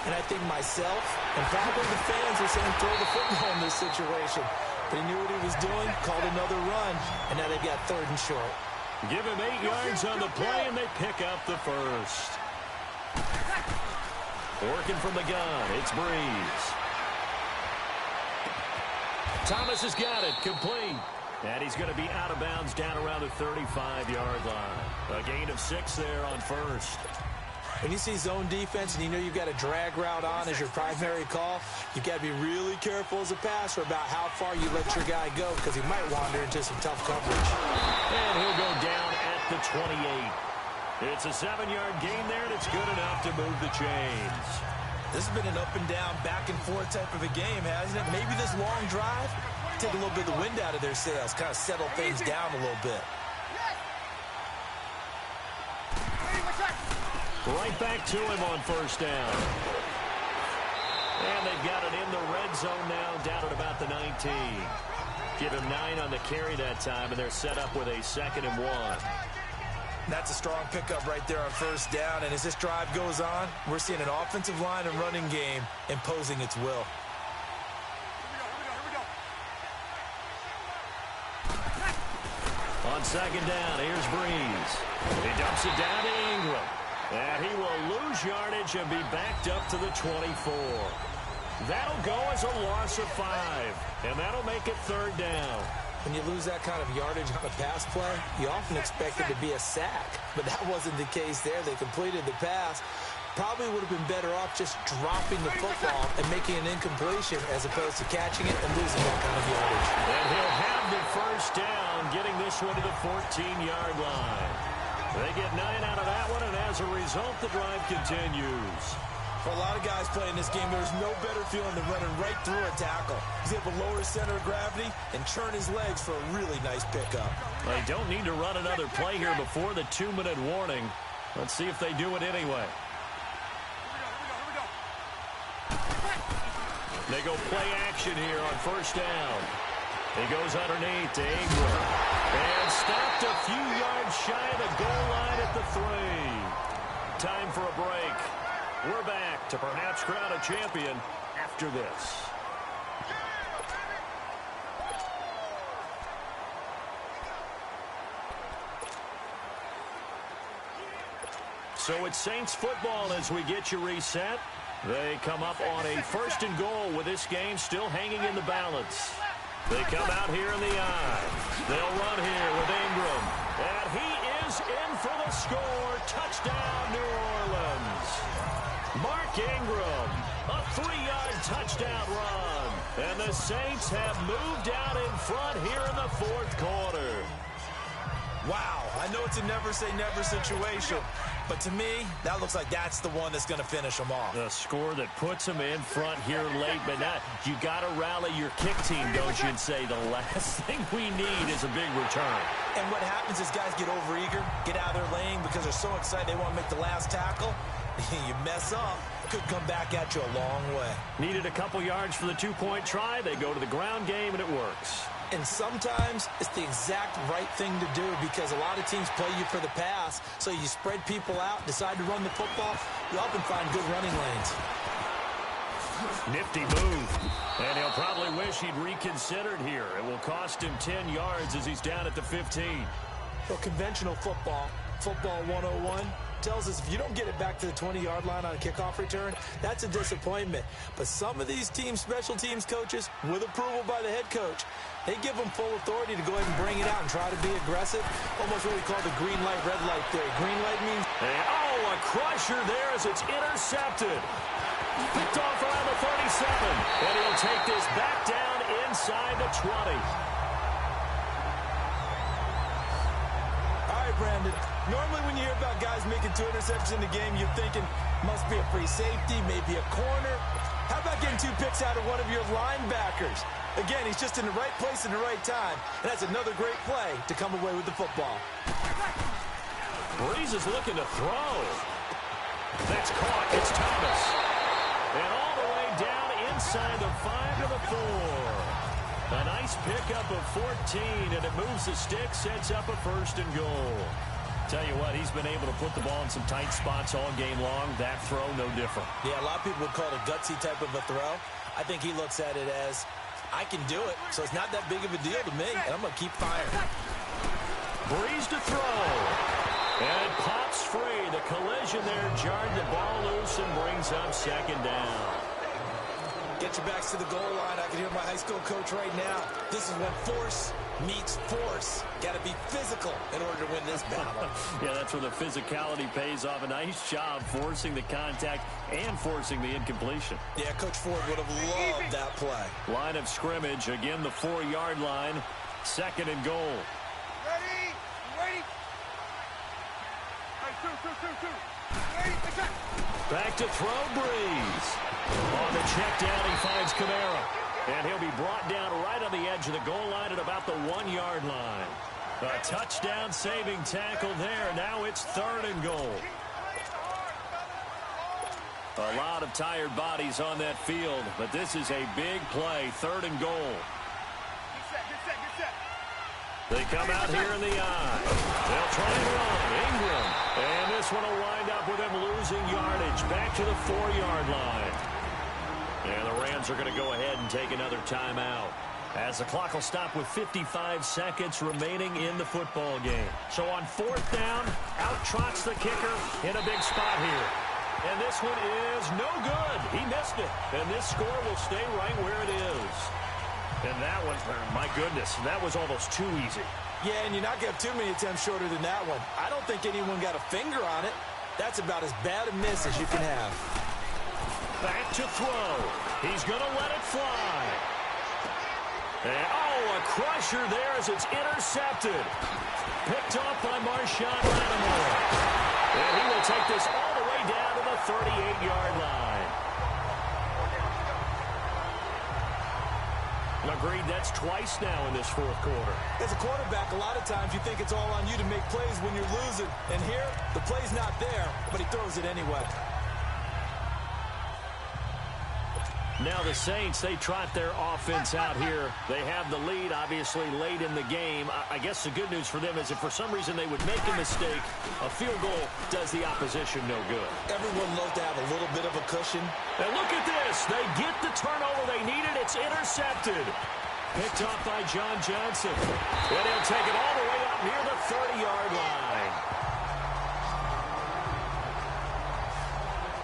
And I think myself and probably the fans are saying throw the football in this situation. But he knew what he was doing, called another run, and now they've got 3rd and short. Give him 8 yards on the play, and they pick up the 1st. Working from the gun, it's Breeze. Thomas has got it, complete. And he's going to be out of bounds down around the 35-yard line. A gain of 6 there on 1st. When you see zone defense and you know you've got a drag route on as your primary call, you've got to be really careful as a passer about how far you let your guy go because he might wander into some tough coverage. And he'll go down at the 28. It's a 7-yard gain there, and it's good enough to move the chains. This has been an up-and-down, back-and-forth type of a game, hasn't it? Maybe this long drive, take a little bit of the wind out of their sails, kind of settle things down a little bit. Right back to him on first down. And they've got it in the red zone now, down at about the 19. Give him 9 on the carry that time, and they're set up with a 2nd and 1. That's a strong pickup right there on first down, and as this drive goes on, we're seeing an offensive line and running game imposing its will. On 2nd down, here's Breeze. He dumps it down to Ingram. And he will lose yardage and be backed up to the 24. That'll go as a loss of 5, and that'll make it 3rd down. When you lose that kind of yardage on a pass play, you often expect it to be a sack. But that wasn't the case there. They completed the pass. Probably would have been better off just dropping the football and making an incompletion as opposed to catching it and losing that kind of yardage. And he'll have the first down, getting this one to the 14-yard line. They get 9 out of that one, and as a result, the drive continues. For a lot of guys playing this game, there's no better feeling than running right through a tackle. He's able to lower his center of gravity and churn his legs for a really nice pickup. They don't need to run another play here before the 2-minute warning. Let's see if they do it anyway. They go play action here on first down. He goes underneath to Ingram. And stopped a few yards shy of the goal line at the 3. Time for a break. We're back to perhaps crown a champion after this. So it's Saints football as we get you reset. They come up on a 1st and goal with this game still hanging in the balance. They come out here in the eye. They'll run here with Ingram. And he is in for the score. Touchdown, New Orleans. Mark Ingram, a 3-yard touchdown run. And the Saints have moved out in front here in the 4th quarter. Wow, I know it's a never-say-never situation, but to me, that looks like that's the one that's going to finish them off. The score that puts them in front here late, but now you got to rally your kick team, don't you, and say the last thing we need is a big return. And what happens is guys get overeager, get out of their lane because they're so excited they want to make the last tackle. You mess up, could come back at you a long way. Needed a couple yards for the 2-point try. They go to the ground game, and it works. And sometimes it's the exact right thing to do because a lot of teams play you for the pass, so you spread people out, decide to run the football, you often find good running lanes. Nifty move, and he'll probably wish he'd reconsidered here. It will cost him 10 yards as he's down at the 15. Well, conventional football 101, tells us if you don't get it back to the 20-yard line on a kickoff return, that's a disappointment. But some of these teams, special teams coaches, with approval by the head coach, they give them full authority to go ahead and bring it out and try to be aggressive. Almost what we call the green light, red light theory. Green light means... a crusher there as it's intercepted. Picked off around the 37. And he'll take this back down inside the 20. All right, Brandon. Normally when you hear about guys making 2 interceptions in the game, you're thinking must be a free safety, maybe a corner. How about getting 2 picks out of one of your linebackers? Again, he's just in the right place at the right time, and that's another great play to come away with the football. Breeze is looking to throw. That's caught. It's Thomas. And all the way down inside the 5 to the 4. A nice pickup of 14, and it moves the stick, sets up a 1st and goal. Tell you what, he's been able to put the ball in some tight spots all game long. That throw, no different. Yeah, a lot of people would call it a gutsy type of a throw. I think he looks at it as, I can do it, so it's not that big of a deal to me, and I'm going to keep firing. Breeze to throw. And it pops free. The collision there jarred the ball loose and brings up 2nd down. Get your backs to the goal line. I can hear my high school coach right now. This is when force meets force. Got to be physical in order to win this battle. Yeah, that's where the physicality pays off. A nice job forcing the contact and forcing the incompletion. Yeah, Coach Ford would have loved that play. Line of scrimmage, again the 4-yard line. 2nd and goal. Ready? You ready? All right, two. Ready? Attack. Back to throw, Breeze. On the check down, he finds Kamara. And he'll be brought down right on the edge of the goal line at about the 1-yard line. A touchdown-saving tackle there. Now it's 3rd and goal. A lot of tired bodies on that field, but this is a big play. 3rd and goal. They come out here in the eye. They'll try and run. Ingram. And this one will wind up with him losing yardage. Back to the 4-yard line. And the Rams are going to go ahead and take another timeout, as the clock will stop with 55 seconds remaining in the football game. So on 4th down, out trots the kicker in a big spot here. And this one is no good. He missed it. And this score will stay right where it is. And that one, my goodness, that was almost too easy. Yeah, and you're not going to have too many attempts shorter than that one. I don't think anyone got a finger on it. That's about as bad a miss as you can have. Back to throw. He's going to let it fly. And, a crusher there as it's intercepted. Picked off by Marshawn Lattimore. And he will take this all the way down to the 38-yard line. Agreed, that's twice now in this 4th quarter. As a quarterback, a lot of times you think it's all on you to make plays when you're losing. And here, the play's not there, but he throws it anyway. Now the Saints, they trot their offense out here. They have the lead, obviously, late in the game. I guess the good news for them is if for some reason they would make a mistake, a field goal does the opposition no good. Everyone loves to have a little bit of a cushion. And look at this. They get the turnover they needed. It's intercepted. Picked off by John Johnson. And he'll take it all the way up near the 30-yard line.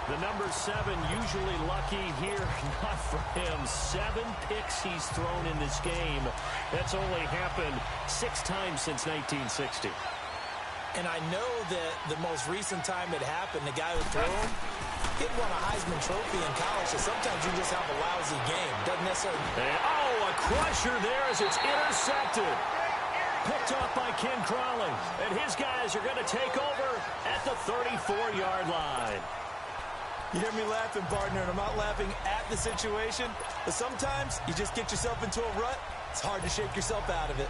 The number 7 usually lucky here. Not for him. 7 picks he's thrown in this game. That's only happened 6 times since 1960. And I know that the most recent time it happened, the guy who threw him, he won a Heisman Trophy in college, so sometimes you just have a lousy game. Doesn't necessarily... And, a crusher there as it's intercepted. Picked off by Ken Crawley. And his guys are going to take over at the 34-yard line. You hear me laughing, partner, and I'm not laughing at the situation, but sometimes you just get yourself into a rut. It's hard to shake yourself out of it.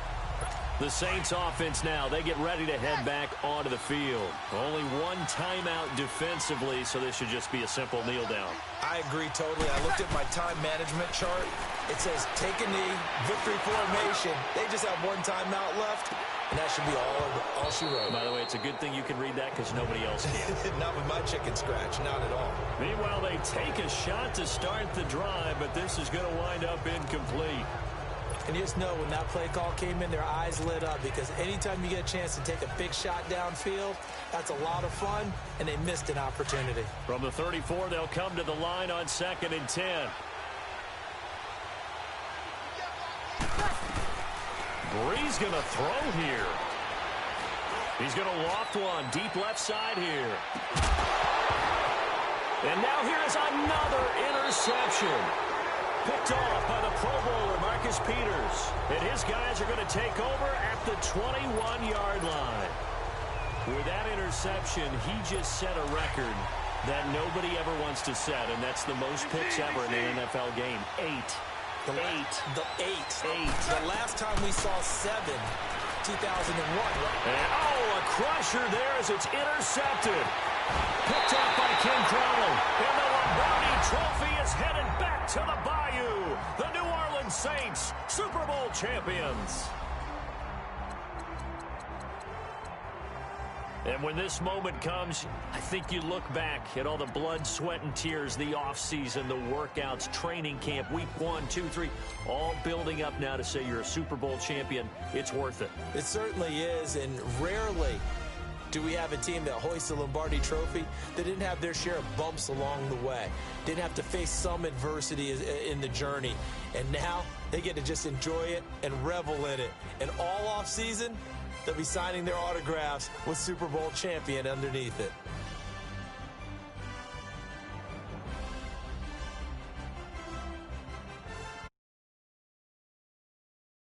The Saints offense now, they get ready to head back onto the field. Only one timeout defensively, so this should just be a simple kneel down. I agree totally. I looked at my time management chart. It says take a knee, victory formation. They just have one timeout left, and that should be all she wrote. By the way, it's a good thing you can read that because nobody else can. Not with my chicken scratch, not at all. Meanwhile, they take a shot to start the drive, but this is going to wind up incomplete. And you just know when that play call came in, their eyes lit up because anytime you get a chance to take a big shot downfield, that's a lot of fun, and they missed an opportunity. From the 34, they'll come to the line on 2nd and 10. Breeze going to throw here. He's going to loft one deep left side here. And now here is another interception. Picked off by the Pro Bowler, Marcus Peters. And his guys are going to take over at the 21-yard line. With that interception, he just set a record that nobody ever wants to set, and that's the most picks ever in an NFL game. 8. The last time we saw 7, 2001. And, a crusher there as it's intercepted. Picked off by Ken Crawley. And the Lombardi Trophy is headed back to the Bayou. The New Orleans Saints, Super Bowl champions. And when this moment comes, I think you look back at all the blood, sweat, and tears, the offseason, the workouts, training camp, week 1, 2, 3, all building up now to say you're a Super Bowl champion. It's worth it. It certainly is, and rarely do we have a team that hoists the Lombardi Trophy that didn't have their share of bumps along the way, didn't have to face some adversity in the journey, and now they get to just enjoy it and revel in it. And all offseason, they'll be signing their autographs with Super Bowl champion underneath it.